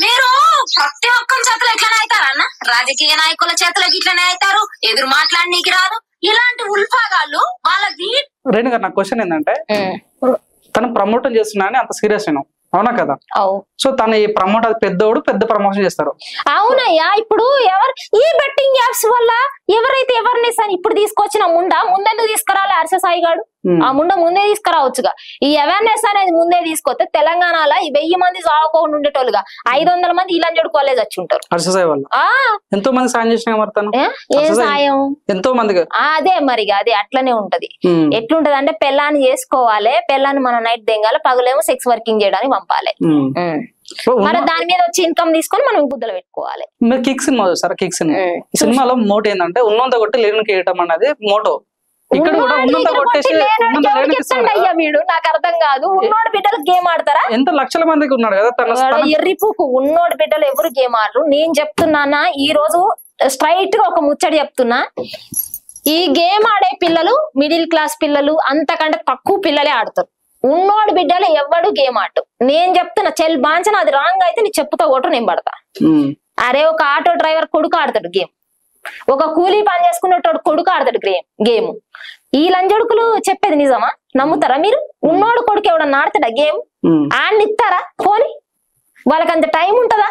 మీరు ప్రతి ఒక్కరి చేతులు ఎట్లనే అవుతారన్న, రాజకీయ నాయకుల చేతులకి ఇట్లనే అవుతారు. ఎదురు మాట్లాడనీకి రాదు. ఇలాంటి ఉల్ఫాగాళ్ళు వాళ్ళకి. రేణు గారు, నా క్వశ్చన్ ఏంటంటే, తను ప్రమోషన్ చేస్తున్నా అని అంత సీరియస్ అయినా, అవునా కదా? సో తను ఈ ప్రమోట్ పెద్ద ప్రమోషన్ చేస్తారు. అవునయ్యా. ఇప్పుడు ఈ బెట్టింగ్ యాప్స్ వల్ల ఎవరైతే అవేర్నెస్ అని ఇప్పుడు తీసుకొచ్చిన ముందెందుకు తీసుకురాలి హర్ష సాయి గారు? ఆ ముందే తీసుకురావచ్చుగా. ఈ అవేర్నెస్ అనేది ముందే తీసుకొస్తే తెలంగాణలో ఈ 1000 మంది చావకుండా ఉండేటోళ్ళుగా 500 మంది ఇలాంటి కాలేజ్ వచ్చి ఉంటారు. హర్ష సాయి వల్ల ఎంతో మంది సాయం చేసిన ఏం సాయం? ఎంతో మంది. అదే మరి అదే అట్లనే ఉంటది. ఎట్లుంటది అంటే పెళ్ళాన్ని చేసుకోవాలి, పెళ్ళాన్ని మన నైట్ దెంగాలి, పగులేమో సెక్స్ వర్కింగ్ చేయడానికి పంపాలి. మరి దాని మీద వచ్చి ఇన్కమ్ తీసుకొని మనం గుద్దలు పెట్టుకోవాలి. మీరు కిక్ సినిమా చూసారా? కిక్ సినిమాలో మోటో ఏంటంటే ఉన్నంత కొట్టి లేనికి వేయటం అనేది మోటో. ఇక్కడ కూడా ఉన్నంత కొట్టేసి వీడు నాకు అర్థం కాదు. ఉన్నోడు బిడ్డలు గేమ్ ఆడతారా? ఎంత లక్షల మందికి ఉన్నాడు కదా ఎర్రిపుకు. ఉన్నోడు బిడ్డలు ఎవరు గేమ్ ఆడరు. నేను చెప్తున్నానా ఈ రోజు స్ట్రైట్ గా ఒక ముచ్చట చెప్తున్నా. ఈ గేమ్ ఆడే పిల్లలు మిడిల్ క్లాస్ పిల్లలు, అంతకంటే తక్కువ పిల్లలే ఆడతారు. ఉన్నోడు బిడ్డలు ఎవడు గేమ్ ఆడు. నేను చెప్తున్నా చెల్ బాంచన, అది రాంగ్ అయితే నీ చెప్పుతో కొట్టు, నేను పడతా. అరే ఒక ఆటో డ్రైవర్ కొడుకు ఆడతాడు గేమ్, ఒక కూలీ పని చేసుకునేటోడు కొడుకు ఆడతాడు గేమ్. ఈ లంజడుకులు చెప్పేది నిజమా? నమ్ముతారా మీరు? ఉన్నోడు కొడుకు ఎవడన్నా ఆడతాడా గేమ్? ఆన్ని ఇస్తారా పోని? వాళ్ళకి అంత టైం ఉంటదా?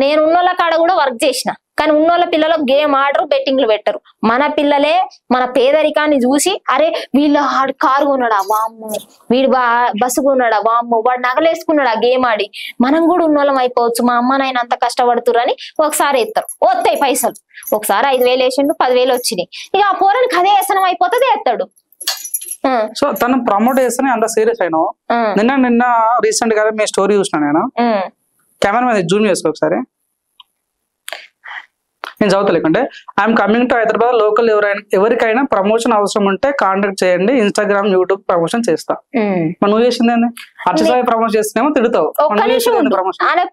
నేను ఉన్నోళ్ళ కాడ కూడా వర్క్ చేసిన, కానీ ఉన్నోళ్ళ పిల్లలు గేమ్ ఆడరు, బెట్టింగ్లు పెట్టరు. మన పిల్లలే మన పేదరికాన్ని చూసి అరే వీళ్ళు కారు కొన్నాడా వామ్ము, వీడు బస్సు కొన్నాడా వామ్ము, వాడు నగలేసుకున్నాడా గేమ్ ఆడి, మనం కూడా ఉన్నోళ్ళం అయిపోవచ్చు, మా అమ్మ నాయన అంత కష్టపడుతురు అని ఒకసారి ఎత్తారు, వస్తాయి పైసలు. ఒకసారి 5,000 వేసిండు, 10,000 వచ్చినాయి. ఇక ఆ పోరానికి అదే వ్యసనం అయిపోతుంది, ఎత్తాడు. సో తను ప్రమోట్ చేస్తేనే అంత సీరియస్ అయినా. నిన్న రీసెంట్ గా మీ స్టోరీ చూసిన నేను. కెమెరా మీద జూమ్ చేసుకో ఒకసారి. నేను చదువుతలేకుంటే I'm coming to Hyderabad local ఎవరికైనా ప్రమోషన్ అవసరం ఉంటే కాంటాక్ట్ చేయండి, ఇన్స్టాగ్రామ్ యూట్యూబ్ ప్రమోషన్ చేస్తా. నువ్వు చేసింది ఏంది? అర్చసాయి ప్రమోషన్ చేస్తేనేమో తిడతావు.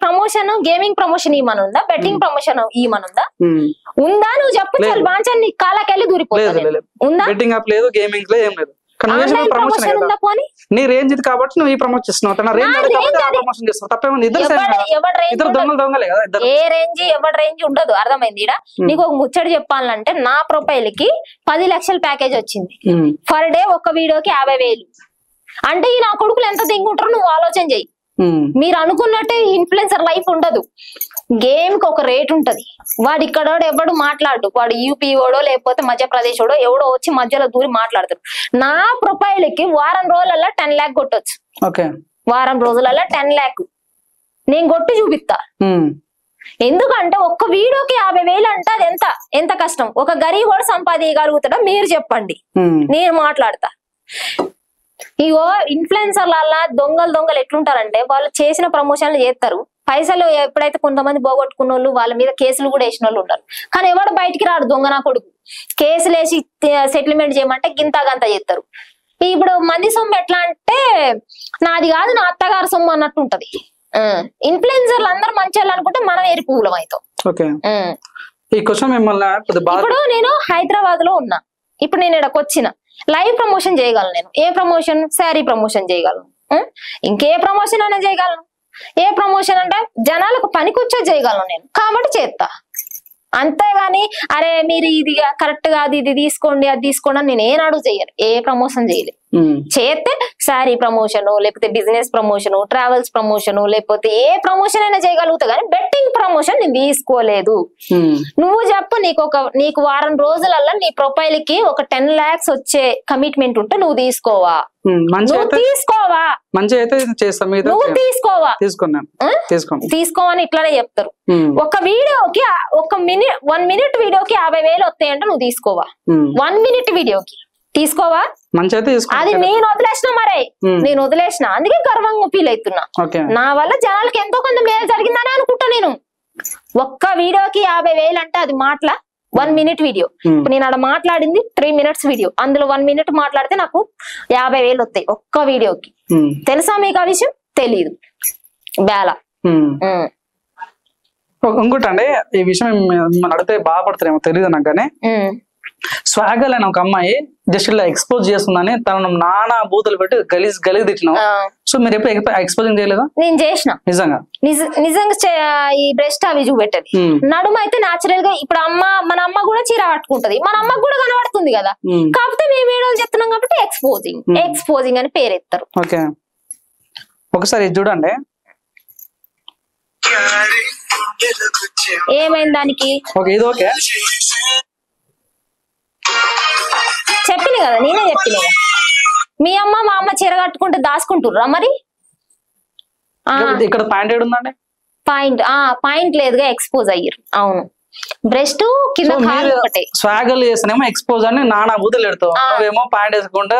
ప్రమోషన్ గేమింగ్ ప్రమోషన్ ఈమనుందా, బెట్టింగ్ ప్రమోషన్ ఈమనుందా? ఉందా? నువ్వు చెప్పు. చాలు బాంచన్ నీ కాళ్ళకెళ్ళి దూరిపోతుంది. ఉందా? బెట్టింగ్ యాప్ లేదు, గేమింగ్ లేదు, ఏం లేదు. నీ రేంజ్ ఇది కాబట్టి నువ్వు ఈ ప్రమోట్ చేస్తున్నావు, తన రేంజ్ ప్రమోషన్ చేస్తున్నావు. తప్పేమంది? ఇద్దరు దొంగలే కదా. ఏ రేంజ్ ఎవరి రేంజ్ ఉండదు, అర్థమైంది. నీకు ఒక ముచ్చట చెప్పాలంటే నా ప్రొఫైల్ కి 10 లక్షల ప్యాకేజ్ వచ్చింది. పర్ డే ఒక వీడియోకి 50,000. అంటే ఈ నా కొడుకులు ఎంత దింగుంటారో నువ్వు ఆలోచన చెయ్యి. మీరు అనుకున్నట్టే ఇన్ఫ్లుయెన్సర్ లైఫ్ ఉండదు. గేమ్ కి ఒక రేట్ ఉంటది. వాడు ఇక్కడ ఎవడు మాట్లాడు, వాడు యూపీ ఓడో లేకపోతే మధ్యప్రదేశ్ ఓడో ఎవడో వచ్చి మధ్యలో దూరి మాట్లాడతారు. నా ప్రొఫైల్ కి వారం రోజులలో 10 lakh కొట్టొచ్చు. వారం రోజులలో 10 lakh నేను కొట్టి చూపిస్తా. ఎందుకంటే ఒక్క వీడియోకి 50,000 అంటే అది ఎంత కష్టం. ఒక గరీబ్ వాడు సంపాదించగలుగుతాడా మీరు చెప్పండి, నేను మాట్లాడతా. ఇగో ఇన్ఫ్లుయెన్సర్ల దొంగలు ఎట్లుంటారంటే వాళ్ళు చేసిన ప్రమోషన్లు చేస్తారు, పైసలు ఎప్పుడైతే కొంతమంది పోగొట్టుకున్న వాళ్ళు వాళ్ళ మీద కేసులు కూడా వేసిన వాళ్ళు ఉంటారు. కానీ ఎవడు బయటికి రాడు దొంగ నా కొడుకు. కేసులు వేసి సెటిల్మెంట్ చేయమంటే గింత చేస్తారు. ఇప్పుడు మంది సొమ్ము ఎట్లా అంటే నాది కాదు నా అత్తగారి సొమ్ము అన్నట్టు ఉంటది. ఇన్ఫ్లుయెన్సర్లు అందరు మంచి వాళ్ళు అనుకుంటే మనం ఎరుపులం అవుతాం. ఇప్పుడు నేను హైదరాబాద్ లో ఉన్నా, ఇప్పుడు నేను ఇక్కడికి వచ్చిన లైవ్ ప్రమోషన్ చేయగలను. నేను ఏ ప్రమోషన్? శారీ ప్రమోషన్ చేయగలను, ఇంకే ప్రమోషన్ అయినా చేయగలను. ఏ ప్రమోషన్ అంటే జనాలకు పనికొచ్చే చేయగలను నేను, కాబట్టి చేస్తా. అంతేగాని అరే మీరు ఇది కరెక్ట్ గా ఇది తీసుకోండి అది తీసుకోండి అని నేను ఏనాడు చెయ్యను. ఏ ప్రమోషన్ చేయలేదు. చేస్తే శారీ ప్రమోషన్ లేకపోతే బిజినెస్ ప్రమోషన్, ట్రావెల్స్ ప్రమోషన్, లేకపోతే ఏ ప్రమోషన్ అయినా చేయగలుగుతా, కానీ బెట్టింగ్ ప్రమోషన్ నేను తీసుకోలేదు. నువ్వు చెప్పు, నీకు వారం రోజులల్లో నీ ప్రొఫైల్ కి ఒక 10 lakhs వచ్చే కమిట్మెంట్ ఉంటే నువ్వు తీసుకోవా? తీసుకోవని ఇట్లానే చెప్తారు. ఒక వీడియోకి 1 minute వీడియోకి 50,000 వస్తాయంటే నువ్వు తీసుకోవా? 1 minute వీడియోకి తీసుకోవా? అది నేను వదిలేసిన, మరే నేను వదిలేసిన, అందుకే గర్వంగా ఫీల్ అవుతున్నా. నా వల్ల జనాలకి ఎంతో కొంత మేలు జరిగిందని అనుకుంటా. నేను ఒక్క వీడియోకి 50,000 అంటే అది మాటల 1 minute వీడియో. నేను అక్కడ మాట్లాడింది 3 minutes వీడియో, అందులో 1 minute మాట్లాడితే నాకు 50,000 వస్తాయి ఒక్క వీడియోకి. తెలుసా మీకు ఆ విషయం? తెలీదు. బేలా ఇంకోటండి, ఈ విషయం అడిగితే బాధపడతారేమో తెలియదు నాకు, కానీ స్వాగల్ అని ఒక అమ్మాయి జస్ట్ ఇలా ఎక్స్పోజ్ చేస్తుందని తనను నానా బూతులు పెట్టి గలీజ్ తిట్టినాం. సో మీరు ఎప్పుడు ఎక్స్పోజింగ్ చేయలేదా? నేను చేసిన. నిజంగా ఈ బ్రెస్ట్ అవి చూపెట్టది. నడుము అయితే నాచురల్ గా ఇప్పుడు మన అమ్మ కూడా చీర కట్టుకుంటది, మన అమ్మకు కూడా కనబడుతుంది కదా. కాకపోతే మేము వీడియోలు చెప్తున్నాం కాబట్టి ఎక్స్పోజింగ్ అని పేరెత్తారు. ఓకే, ఒకసారి చూడండి. ఏమైంది దానికి? ఇది ఓకే చెప్పిన కదా, నేనే చెప్పిన కదా. మీ అమ్మ మా అమ్మ చీర కట్టుకుంటే దాచుకుంటుర్రా మరి? ఇక్కడ పాయింట్ ఏడుందండి? పాయింట్ లేదుగా, ఎక్స్పోజ్ అయ్యారు. అవును, బ్రెస్ట్ కింద స్వాగల్ చేస్తేనేమో ఎక్స్పోజ్ అని నానా బూతులు పెడతావు, నువ్వేమో పాయింట్ వేసుకుంటే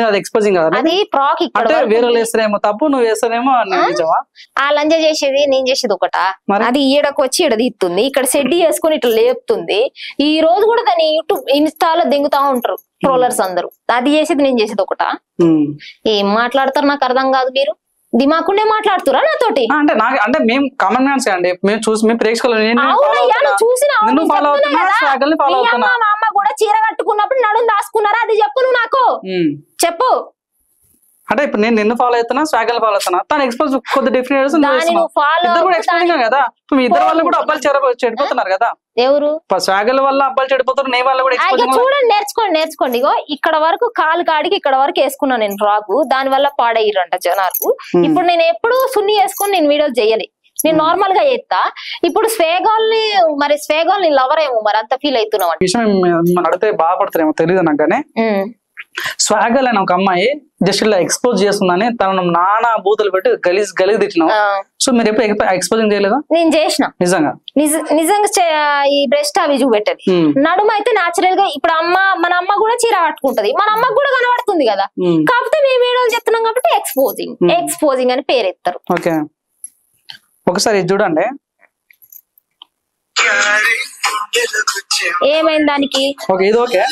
అది ఎక్స్పోజింగ్ కదా. అది ప్రాక్. అంటే వేరే వేస్తేనేమో తప్పు, నువ్వు వేస్తేనేమో నిజమా? ఆ లంజ చేసేది నేను చేసేది ఒకటా? అది ఈడకు వచ్చి ఈడ తీస్తుంది, ఇక్కడ సెడ్డి చేసుకుని ఇట్లా లేపుతుంది. ఈ రోజు కూడా దాన్ని యూట్యూబ్ ఇన్స్టాలో దింగుతా ఉంటారు ట్రోలర్స్ అందరూ. అది చేసేది నేను చేసేది ఒకటా? ఏం మాట్లాడతారు నాకు అర్థం కాదు. మీరు దిమాకుండే మాట్లాడుతురా నాతోటి? అంటే మేము కామన్ మ్యాన్స్ అండి, మేము చూసి మేము ప్రేక్షకులు మా అమ్మ కూడా చీర కట్టుకున్నప్పుడు నడుము దాచుకున్నారా? అది చెప్పు, నువ్వు నాకు చెప్పు. అంటే ఇప్పుడు నేను నిన్ను ఫాలో అవుతున్నా, స్వాగల్ ఫాలో అవుతున్నా, తను ఎక్స్పోజ్ కొద్ది డిఫరెన్స్ కదా. మీ ఇద్దరు వాళ్ళు కూడా అబ్బాయిలు చెడిపోతున్నారు కదా. ఎవరు స్వాగల వల్ల అబ్బాయిలు చెడిపోతారు, నీ వల్ల కూడా చూడండి, నేర్చుకోండి. ఇగో ఇక్కడ వరకు కాలు కాడికి ఇక్కడ వరకు వేసుకున్నా నేను ఫ్రాక్, దాని వల్ల పాడయ్యారంట జనాలు. ఇప్పుడు నేను ఎప్పుడు సున్ని వేసుకొని నేను వీడియోలు చేయలే, నేను నార్మల్ గా చేస్తా. ఇప్పుడు స్వేగాల్ని లవర్ ఏమో మరి అంత ఫీల్ అవుతున్నావు విషయం అడిగితే బాధపడతారేమో తెలియదు నాకు, కానీ స్వాగల్ అని ఒక అమ్మాయి జస్ట్ ఇలా ఎక్స్పోజ్ చేస్తుందని తనను నానా బూతులు పెట్టి గలీజ్ తిట్టినావు. సో మీరు ఎప్పుడు ఎక్స్పోజింగ్ చేయలేదా? నేను చేసిన, నిజంగా ఈ బ్రెస్ట్ అవి చూపెట్టది. నడుమ అయితే నాచురల్ గా ఇప్పుడు మన అమ్మ కూడా చీర కట్టుకుంటది, మన అమ్మకు కూడా కనబడుతుంది కదా. కాకపోతే మేము వీడియోలు చెప్తున్నాం కాబట్టి ఎక్స్పోజింగ్ అని పేరు ఎత్తారు. ఓకే, ఒకసారి చూడండి ఏమైంది దానికి. ఇది ఓకే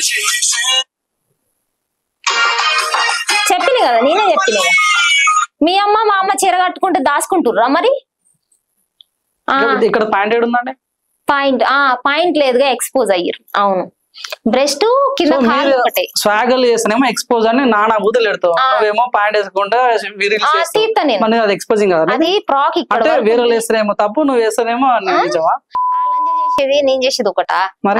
చెప్పిన కదా, నేనే చెప్పిన కదా. మీ అమ్మ మా అమ్మ చీర కట్టుకుంటే దాచుకుంటుర్రా మరి? ఇక్కడ పాయింట్ ఏడు ఉందండి, పాయింట్ లేదుగా, ఎక్స్పోజ్ అయ్యారు. అవును, బ్రెస్ట్ కింద ఒకటే స్వాగల్ చేస్తేనేమో ఎక్స్పోజ్ అని నానా బూతులు పెడతావు, నువ్వేమో పాయింట్ వేసుకుంటా అది ఎక్స్పోజింగ్ కదా. అది ఫ్రాక్ అంటే వేరే వేస్తేనేమో తప్పు, నువ్వు వేస్తేనేమో నిజమా? నేను చేసేది ఒకట,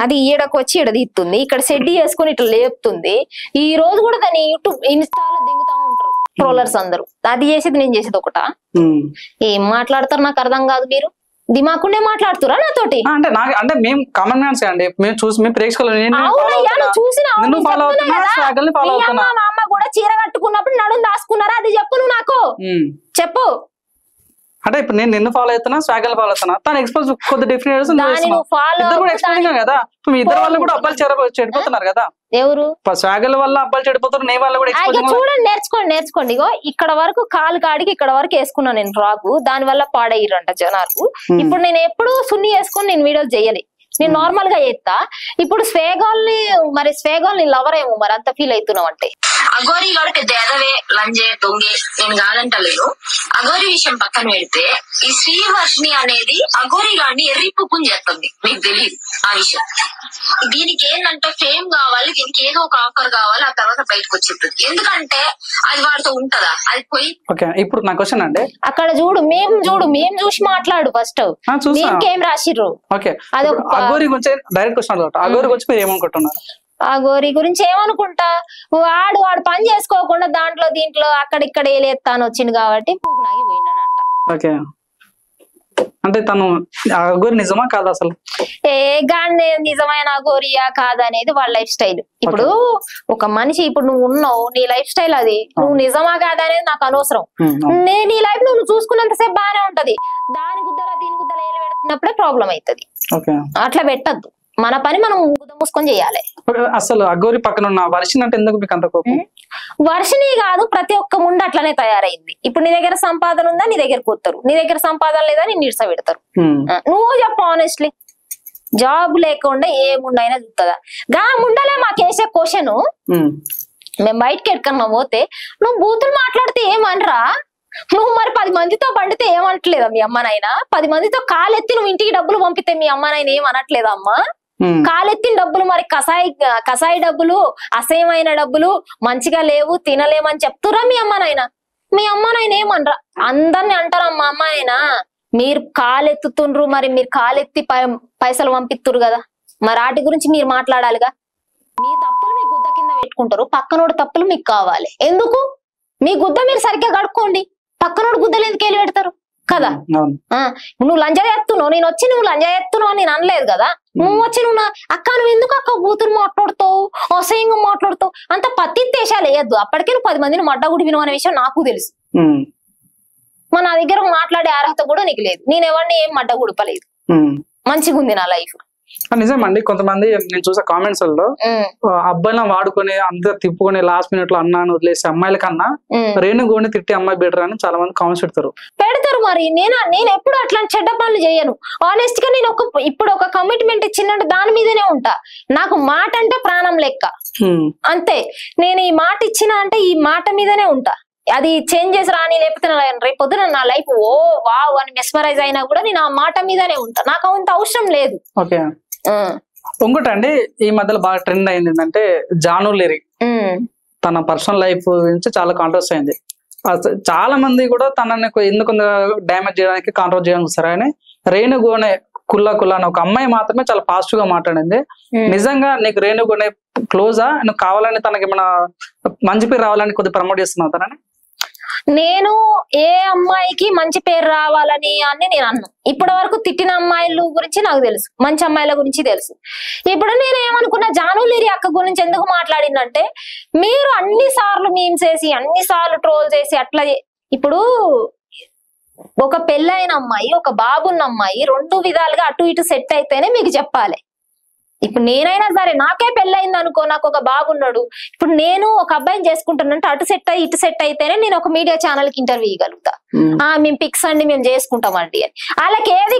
అది ఈడకు వచ్చి ఈడ తీస్తుంది, ఇక్కడ సెడ్డి చేసుకుని ఇట్లా లేపుతుంది. ఈ రోజు కూడా దాన్ని యూట్యూబ్ ఇన్స్టాలో దిగుతా ఉంటారు ట్రోలర్స్ అందరూ. అది చేసేది నేను చేసేది ఒకట. ఏం మాట్లాడతారు నాకు అర్థం కాదు. మీరు దిమాకుండే మాట్లాడుతురా నాతోటి? అంటే మేము కామన్ మ్యాన్స్ అండి, మేము చూసి మేము ప్రేక్షకులు మా అమ్మ కూడా చీర కట్టుకున్నప్పుడు నడుము దాచుకున్నారా? అది చెప్పు, నువ్వు నాకు చెప్పు. అంటే ఇప్పుడు నేను నిన్ను ఫాలో అవుతున్నా, స్వాగల్ ఫాలో అవుతున్నా, తను ఎక్స్పోజ్ కొద్ది డిఫరెంట్ కదా. మీ ఇద్దరు వాళ్ళు కూడా అబ్బాయిలు చెడిపోతున్నారు కదా. ఎవరు స్వాగల్ వల్ల అబ్బాయిలు చెడిపోతారు, నీ వల్ల కూడా చూడండి, నేర్చుకోండి. ఇగో ఇక్కడ వరకు కాలు కాడికి ఇక్కడ వరకు వేసుకున్నా నేను ఫ్రాక్, దాని వల్ల పాడయ్యారంట జనాలు. ఇప్పుడు నేను ఎప్పుడు సున్ని వేసుకొని నేను వీడియోలు చేయలే, నేను నార్మల్ గా చేస్తా. ఇప్పుడు స్వేగాల్ని లవర్ ఏమో మరి అంత ఫీల్ అవుతున్నావు అంటే. అఘోరి గారు పెద్ద ఎదవే, లంజే, దొంగే నేను కాదంటలేదు. అఘోరి విషయం పక్కన పెడితే ఈ శ్రీవర్షిని అనేది అఘోరి గారిని ఎర్రిపుక్కుని చేస్తుంది, మీకు తెలియదు ఆ విషయం. దీనికి ఏంటంటే ఫేమ్ కావాలి, దీనికి ఏదో ఒక ఆఫర్ కావాలి, ఆ తర్వాత బయటకు వచ్చేస్తుంది. ఎందుకంటే అది వాడితో ఉంటదా, అది పోయి. ఇప్పుడు నా క్వశ్చన్ అండి, అక్కడ మేము చూసి మాట్లాడు ఫస్ట్. ఏం రాసిర్రు? అఘోరి గురించి డైరెక్ట్ క్వశ్చన్, అఘోరి గురించి మీరు ఏమనుకుంటున్నారు? ఆ గోరి గురించి ఏమనుకుంటా, వాడు పని చేసుకోకుండా దీంట్లో అక్కడిక్కడ ఏలేస్తాను వచ్చింది కాబట్టి పూకునాగి పోయిండనంట. అంటే తను అఘోరి నిజమా కాదా అసలు? గాని నిజమైన అఘోరియా కాదనేది వాళ్ళ లైఫ్ స్టైల్. ఇప్పుడు ఒక మనిషి, ఇప్పుడు నువ్వు ఉన్నావు, నీ లైఫ్ స్టైల్ అది, నువ్వు నిజమా కాదా అనేది నాకు అనవసరం. నీ లైఫ్ నువ్వు చూసుకున్నంతసేపు బాగానే ఉంటది, దీని గుద్దలు ఏలు పెడుతున్నప్పుడే ప్రాబ్లం అవుతుంది. అట్లా పెట్టద్దు, మన పని మనం గుద్ద మూసుకొని చేయాలి. అసలు అఘోరి పక్కన ఉన్న వర్షిని అంటే ఎందుకు మీకు అంత కోపం? వర్షిని కాదు, ప్రతి ఒక్క ముందు అట్లనే తయారైంది. ఇప్పుడు నీ దగ్గర సంపాదన ఉందా, నీ దగ్గర కూతారు, నీ దగ్గర సంపాదన లేదా నీ నిడిస పెడతారు. నువ్వు చెప్పు ఆనెస్ట్లీ, జాబ్ లేకుండా ఏ ముండైనా చూస్తుందా? గా ముండలే మాకేసే క్వశ్చన్, మేము బయటకి ఎక్కడికన్నా పోతే నువ్వు బూతులు మాట్లాడితే ఏమనరా? నువ్వు మరి 10 మందితో పండితే ఏమనట్లేదా మీ అమ్మనైనా? 10 మందితో కాలెత్తి నువ్వు ఇంటికి డబ్బులు పంపితే మీ అమ్మనైనా ఏమనట్లేదా? అమ్మా కాలెత్తిన డబ్బులు, మరి కసాయి డబ్బులు, అసహ్యమైన డబ్బులు, మంచిగా లేవు, తినలేమని చెప్తురా మీ అమ్మనైనా? మీ అమ్మనైనా ఏమనరా? అందరిని అంటారమ్మా అమ్మాయినా, మీరు కాలెత్తుతుండ్రు, మరి మీరు కాలెత్తి పైసలు పంపిస్తురు కదా, మరి వాటి గురించి మీరు మాట్లాడాలిగా. మీ తప్పులు మీ గుద్ద కింద పెట్టుకుంటారు, పక్కనోడు తప్పులు మీకు కావాలి. ఎందుకు? మీ గుద్ద మీరు సరిగ్గా కడుక్కోండి, పక్కనోడు గుద్దలు ఎందుకు వెళ్ళి పెడతారు కదా. నువ్వు లంజా ఎత్తున్నావు, నేను వచ్చి నువ్వు లంజా ఎత్తున్నావు అని నేను అనలేదు కదా. నువ్వు వచ్చి నువ్వు అక్క, నువ్వు ఎందుకు అక్క బూతులు మాట్లాడుతావు, అసహ్యంగా మాట్లాడుతావు, అంత పత్తి దేశాలు వేయద్దు. అప్పటికే నువ్వు 10 మందిని మడ్డగుడివిను అనే విషయం నాకు తెలుసు. నా దగ్గర మాట్లాడే అర్హత కూడా నీకు లేదు. నేను ఎవరిని ఏం మడ్డగుడిపలేదు, మంచిగా ఉంది నా లైఫ్. నిజమండి, కొంతమంది నేను చూసే కామెంట్స్ లో అబ్బాయిలను వాడుకొని అందరు తిప్పుకొని లాస్ట్ మినిట్ లో అన్నాను వదిలేసి అమ్మాయిల కన్నా రేణుగోని తిట్టి అమ్మాయి బెటర్ అని చాలా మంది కామెంట్స్ పెడతారు. మరి నేను ఎప్పుడు అట్లాంటి చెడ్డ పనులు చేయను. ఆనెస్ట్ గా నేను ఇప్పుడు ఒక కమిట్మెంట్ ఇచ్చినట్టు దాని మీదనే ఉంటా. నాకు మాట అంటే ప్రాణం లెక్క, అంతే. నేను ఈ మాట ఇచ్చిన అంటే ఈ మాట మీదనే ఉంటా. అది చేంజ్ చేసి రాని, లేకపోతే రేపు పొద్దున నా లైఫ్ ఓ వావ్ అని మెస్మరైజ్ అయినా కూడా నేను ఆ మాట మీదనే ఉంటా. నాకు అంత అవసరం లేదు. ఇంకోటండి, ఈ మధ్యలో బాగా ట్రెండ్ అయింది ఏంటంటే జాను లిరి తన పర్సనల్ లైఫ్ గురించి చాలా కాంట్రవర్సీ అయింది. చాలా మంది కూడా తనని ఎందుకు డ్యామేజ్ చేయడానికి కాంట్రవర్సీ చేయడానికి వస్తారు. కానీ రేణుగోనే కుల్లా కుల్లా అని ఒక అమ్మాయి మాత్రమే చాలా పాజిటివ్ గా మాట్లాడింది. నిజంగా నీకు రేణుగునే క్లోజా? నువ్వు కావాలని తనకి ఏమైనా మంచి పేరు రావాలని కొద్దిగా ప్రమోట్ చేస్తున్నావు తనని? నేను ఏ అమ్మాయికి మంచి పేరు రావాలని అని నేను అన్నాను. ఇప్పటి వరకు తిట్టిన అమ్మాయిల గురించి నాకు తెలుసు, మంచి అమ్మాయిల గురించి తెలుసు. ఇప్పుడు నేను ఏమనుకున్నా, జానులీరి అక్క గురించి ఎందుకు మాట్లాడిందంటే, మీరు అన్ని సార్లు మీమ్స్ చేసి అన్ని సార్లు ట్రోల్ చేసి అట్లా ఇప్పుడు ఒక పెళ్ళైన అమ్మాయి ఒక బాబున్న అమ్మాయి రెండు విధాలుగా అటు ఇటు సెట్ అయితేనే మీకు చెప్పాలి. ఇప్పుడు నేనైనా సరే నాకే పెళ్ళయింది అనుకో, నాకు ఒక బాబున్నాడు, ఇప్పుడు నేను ఒక అబ్బాయిని చేసుకుంటానంటే అటు సెట్ అయ్యి ఇటు సెట్ అయితేనే నేను ఒక మీడియా ఛానల్ కి ఇంటర్వ్యూ ఇవ్వగలుగుతా. మేము పిక్స్ అండి మేము చేసుకుంటామండి అని. వాళ్ళకి ఏది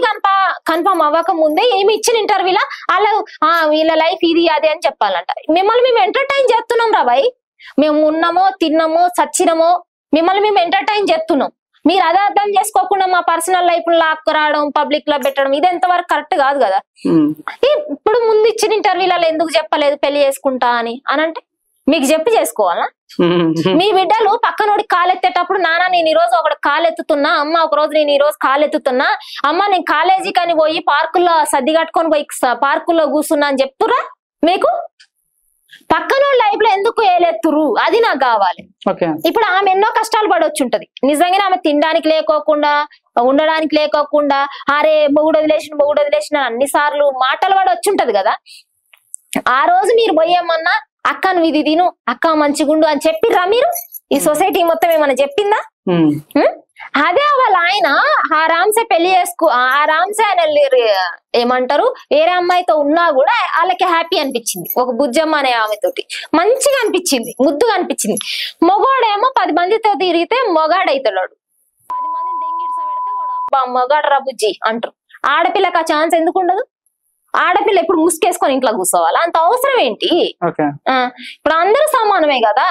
కన్ఫర్మ్ అవ్వక ముందే ఏమి ఇచ్చిన ఇంటర్వ్యూలా వాళ్ళ వీళ్ళ లైఫ్ ఇది అది అని చెప్పాలంట. మిమ్మల్ని మేము ఎంటర్టైన్ చేస్తున్నాం రా భయ్, మేము ఉన్నామో తిన్నామో చచ్చినమో మిమ్మల్ని మేము ఎంటర్టైన్ చేస్తున్నాం. మీరు అదే అర్థం చేసుకోకుండా మా పర్సనల్ లైఫ్ లాక్కురావడం, పబ్లిక్ లో పెట్టడం ఇది ఎంతవరకు కరెక్ట్ కాదు కదా. ఇప్పుడు ముందు ఇచ్చిన ఇంటర్వ్యూలలో ఎందుకు చెప్పలేదు పెళ్లి చేసుకుంటా అని అంటే మీకు చెప్పి చేసుకోవాలా? మీ బిడ్డలు పక్కనోడికి కాలెత్తేటప్పుడు, నాన్న నేను ఈ రోజు ఒకటి కాలెత్తుతున్నా, అమ్మ ఒక రోజు నేను ఈ రోజు కాలెత్తుతున్నా, అమ్మ నేను కాలేజీకి అని పోయి పార్కుల్లో సర్ది కట్టుకొని పోయి పార్కుల్లో కూర్చున్నా అని చెప్తురా? మీకు పక్కన లైఫ్ లో ఎందుకు ఏలెత్తురు? అది నాకు కావాలి. ఇప్పుడు ఆమె ఎన్నో కష్టాలు పడొచ్చుంటది నిజంగానే. ఆమె తినడానికి లేకోకుండా, ఉండడానికి లేకోకుండా, అరే మొగుడు వదిలేసిన అన్ని సార్లు మాటలు పడొచ్చుంటది కదా. ఆ రోజు మీరు పోయేమన్నా అక్క నువ్వు ఇది తిను, అక్క మంచిగుండు అని చెప్పిర్రా మీరు? ఈ సొసైటీ మొత్తం ఏమన్నా చెప్పిందా? అదే వాళ్ళ ఆయన ఆ రామ్సే పెళ్లి ఆ రామ్సే ఆయన ఏమంటారు వేరే అమ్మాయితో ఉన్నా కూడా వాళ్ళకి హ్యాపీ అనిపించింది. ఒక బుజ్జమ్మ అనే ఆమెతోటి మంచిగా అనిపించింది, ముద్దుగా అనిపించింది. మొగాడేమో 10 మందితో తిరిగితే మొగాడైతున్నాడు, 10 మందిని దెంగిడ్స పెడితే అబ్బా మొగాడు రా బుజ్జి అంటారు. ఆడపిల్లకి ఆ ఛాన్స్ ఎందుకు ఉండదు? ఆడపిల్ల ఎప్పుడు ముసుకేసుకొని ఇంట్లో కూర్చోవాలా? అంత అవసరం ఏంటి? ఇప్పుడు అందరూ సమానమే కదా.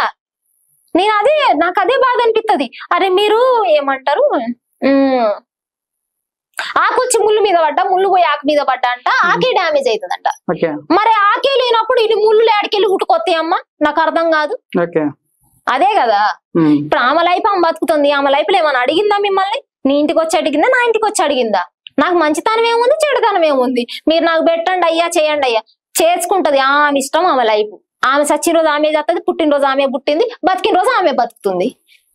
నాకు అదే బాధ అనిపిస్తుంది. అరే మీరు ఏమంటారు, ఆకొచ్చి ముళ్ళు మీద పడ్డా, ముళ్ళు పోయి ఆకు మీద పడ్డా అంట, ఆకే డ్యామేజ్ అవుతుందంట. మరి ఆకే లేనప్పుడు ఇన్ని ముళ్ళు ఆడికెళ్ళి ఉట్టుకొస్తాయి అమ్మ? నాకు అర్థం కాదు. అదే కదా. ఇప్పుడు ఆమె లైఫ్ ఆమె బతుకుతుంది. ఆమె లైఫ్ లో ఏమన్నా అడిగిందా మిమ్మల్ని? నీ ఇంటికి వచ్చి అడిగిందా, నా ఇంటికి వచ్చి అడిగిందా? నాకు మంచితనం ఏముంది, చెడుతనం ఏముంది? మీరు నాకు పెట్టండి అయ్యా, చేయండి అయ్యా, చేసుకుంటది. ఆమె ఇష్టం, ఆమె లైఫ్. ఆమె సచ్చిన రోజు ఆమె చేస్తుంది, పుట్టినరోజు ఆమె పుట్టింది, బతికిన రోజు ఆమె బతుకుతుంది,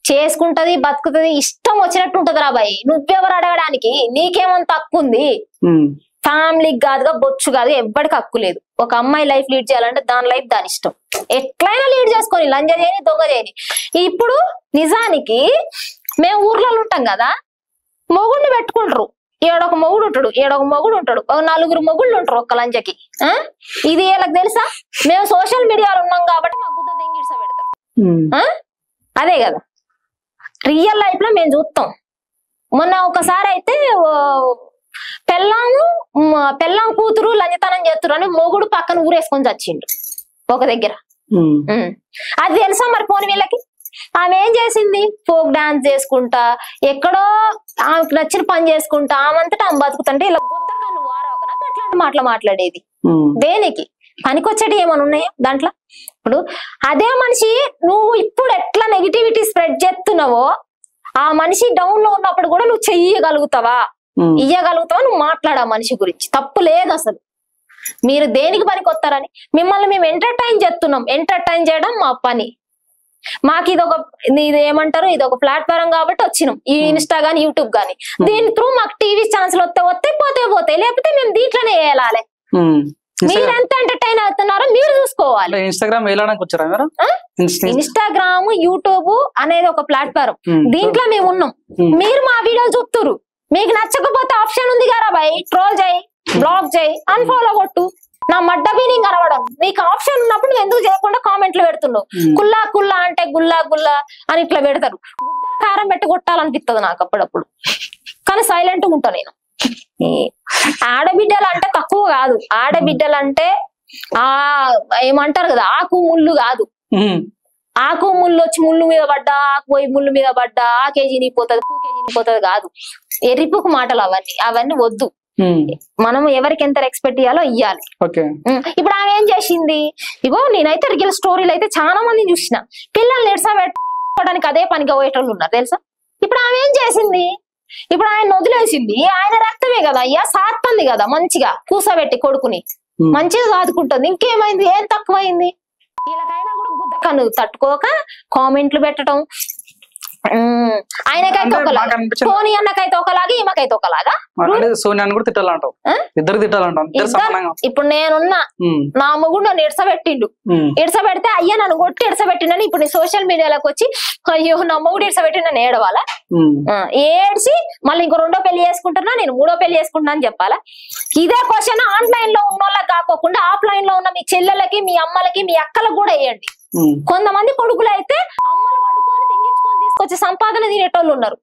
చేసుకుంటది, బతుకుతుంది, ఇష్టం వచ్చినట్టు ఉంటది రా బాయ్. నువ్వెవరు అడగడానికి? నీకేమంత హక్కు ఉంది? ఫ్యామిలీకి కాదుగా, బొచ్చు కాదు, ఎవ్వడికి హక్కు లేదు. ఒక అమ్మాయి లైఫ్ లీడ్ చేయాలంటే దాని లైఫ్ దాని ఇష్టం, ఎట్లయినా లీడ్ చేసుకొని, లంజ చేయని దొంగ చేయని. ఇప్పుడు నిజానికి మేము ఊర్లలో ఉంటాం కదా, మొగుడిని పెట్టుకుంటారు, ఏడొక మొగుడు ఉంటాడు, ఏడొక మొగుడు ఉంటాడు, 4 మొగుళ్ళు ఉంటారు ఒక్క లంచకి. ఇది వీళ్ళకి తెలుసా? మేము సోషల్ మీడియాలో ఉన్నాం కాబట్టి మా గుద్ద దెంగిడ్స పెడతాం. అదే కదా రియల్ లైఫ్ లో మేము చూస్తాం. మొన్న ఒకసారి అయితే పెళ్ళాం కూతురు లంచతనం చేస్తురు అని మొగుడు పక్కన ఊరేసుకొని చచ్చిండు ఒక దగ్గర. అది తెలుసా మరి పోని వీళ్ళకి? ఆమె ఏం చేసింది? ఫోక్ డాన్స్ చేసుకుంటా, ఎక్కడో ఆమెకు నచ్చిన పని చేసుకుంటా, ఆమంతటా ఆమె బతుకుతుంటే ఇలా కొత్త కన్ను వారాకనా అట్లాంటి మాటలు మాట్లాడేది దేనికి? పనికొచ్చేటి ఏమైనా ఉన్నాయా దాంట్లో? ఇప్పుడు అదే మనిషి నువ్వు ఇప్పుడు ఎట్లా నెగిటివిటీ స్ప్రెడ్ చేస్తున్నావో, ఆ మనిషి డౌన్ లో ఉన్నప్పుడు కూడా నువ్వు ఇయ్యగలుగుతావా? నువ్వు మాట్లాడా మనిషి గురించి, తప్పు లేదు అసలు. మీరు దేనికి పనికొస్తారని మిమ్మల్ని మేము ఎంటర్టైన్ చేస్తున్నాం. ఎంటర్టైన్ చేయడం మా పని. మాకు ఇది ఏమంటారు, ఇది ఒక ప్లాట్ఫారం కాబట్టి వచ్చినాం, ఈ ఇన్స్టా గానీ యూట్యూబ్ గానీ. దీని త్రూ మాకు టీవీ ఛాన్సులు వస్తే పోతాయి, లేకపోతే మేము దీంట్లోనే వేయాలి. మీరు ఎంత ఎంటర్టైన్ అవుతున్నారో మీరు చూసుకోవాలి. ఇన్స్టాగ్రామ్, యూట్యూబ్ అనేది ఒక ప్లాట్ఫారం, దీంట్లో మేము ఉన్నాం. మీరు మా వీడియోలు చూస్తున్నారు, మీకు నచ్చకపోతే ఆప్షన్ ఉంది కదా బాయ్, ట్రోల్ చేయి, బ్లాక్ చేయి, అన్ఫాలో కొట్టు. నా మడ్డ మీనింగ్ కనవడం నీకు ఆప్షన్ ఉన్నప్పుడు నువ్వు ఎందుకు చేయకుండా కామెంట్లు పెడుతున్నావు? కుల్లా కుల్లా అంటే గుల్లా గుల్లా అని ఇట్లా పెడతారు. కారం పెట్టి కొట్టాలనిపిస్తుంది నాకు అప్పుడప్పుడు, కానీ సైలెంట్ గా ఉంటా నేను. ఆడబిడ్డలు అంటే తక్కువ కాదు, ఆడబిడ్డలు అంటే ఏమంటారు కదా, ఆకు ముళ్ళు కాదు. ఆకు ముళ్ళు వచ్చి ముళ్ళు మీద పడ్డా, ఆకు పోయి ముళ్ళు మీద పడ్డా, ఆ కేజీ నిపోతుంది, 2 కేజీ నిపోతుంది కాదు. ఎర్రిపుకు మాటలు అవన్నీ వద్దు. మనం ఎవరికి ఎంత రెస్పెక్ట్ ఇవ్వాలో ఇవ్వాలి. ఇప్పుడు ఆమె ఏం చేసింది? ఇగో నేనైతే రియల్ స్టోరీలు అయితే చాలా మందిని చూసిన, పిల్లల్ని నిరసపెట్టుకోవడానికి అదే పనిగా పోయేటోళ్ళు ఉన్నారు తెలుసా. ఇప్పుడు ఆమె ఏం చేసింది? ఇప్పుడు ఆయన వదిలేసింది, ఆయన రక్తమే కదా అయ్యా, సాత్తంది కదా మంచిగా కూసబెట్టి కొడుకుని మంచిగా సాదుకుంటుంది, ఇంకేమైంది, ఏం తక్కువైంది? వీళ్ళకైనా కూడా గుద్దకన్ను తట్టుకోక కామెంట్లు పెట్టడం. ఆయనకైతే ఒకలాగా, సోని అన్నకైతే ఒకలాగా, ఈమెకైతే ఒకలాగా. సోనియాని కూడా తిట్టాలంటావు, ఇద్దరు తిట్టాలంటావు. ఇప్పుడు నేనున్నా, నా మొగుడు నన్ను ఇడ్సబెట్టిండు, ఇడ్సబెడితే అయ్యా నన్ను కొట్టి ఇడ్సబెట్టిండని ఇప్పుడు నీ సోషల్ మీడియాలోకి వచ్చి అయ్యో నా మొగుడు ఇడ్సబెట్టిండని ఏడవాలా? ఏడ్చి మళ్ళీ ఇంకో 2వ పెళ్లి చేసుకుంటున్నా, నేను 3వ పెళ్లి చేసుకుంటున్నా అని చెప్పాలా? ఇదే క్వశ్చన్ ఆన్లైన్ లో ఉన్న వాళ్ళకి కాకోకుండా ఆఫ్లైన్ లో ఉన్న మీ చెల్లెలకి, మీ అమ్మలకి, మీ అక్కలకు కూడా వేయండి. కొంతమంది కొడుకులు అయితే అమ్మలు పడుకొని తెంగించుకొని తీసుకొచ్చి సంపాదన తినేటోళ్ళు ఉన్నారు.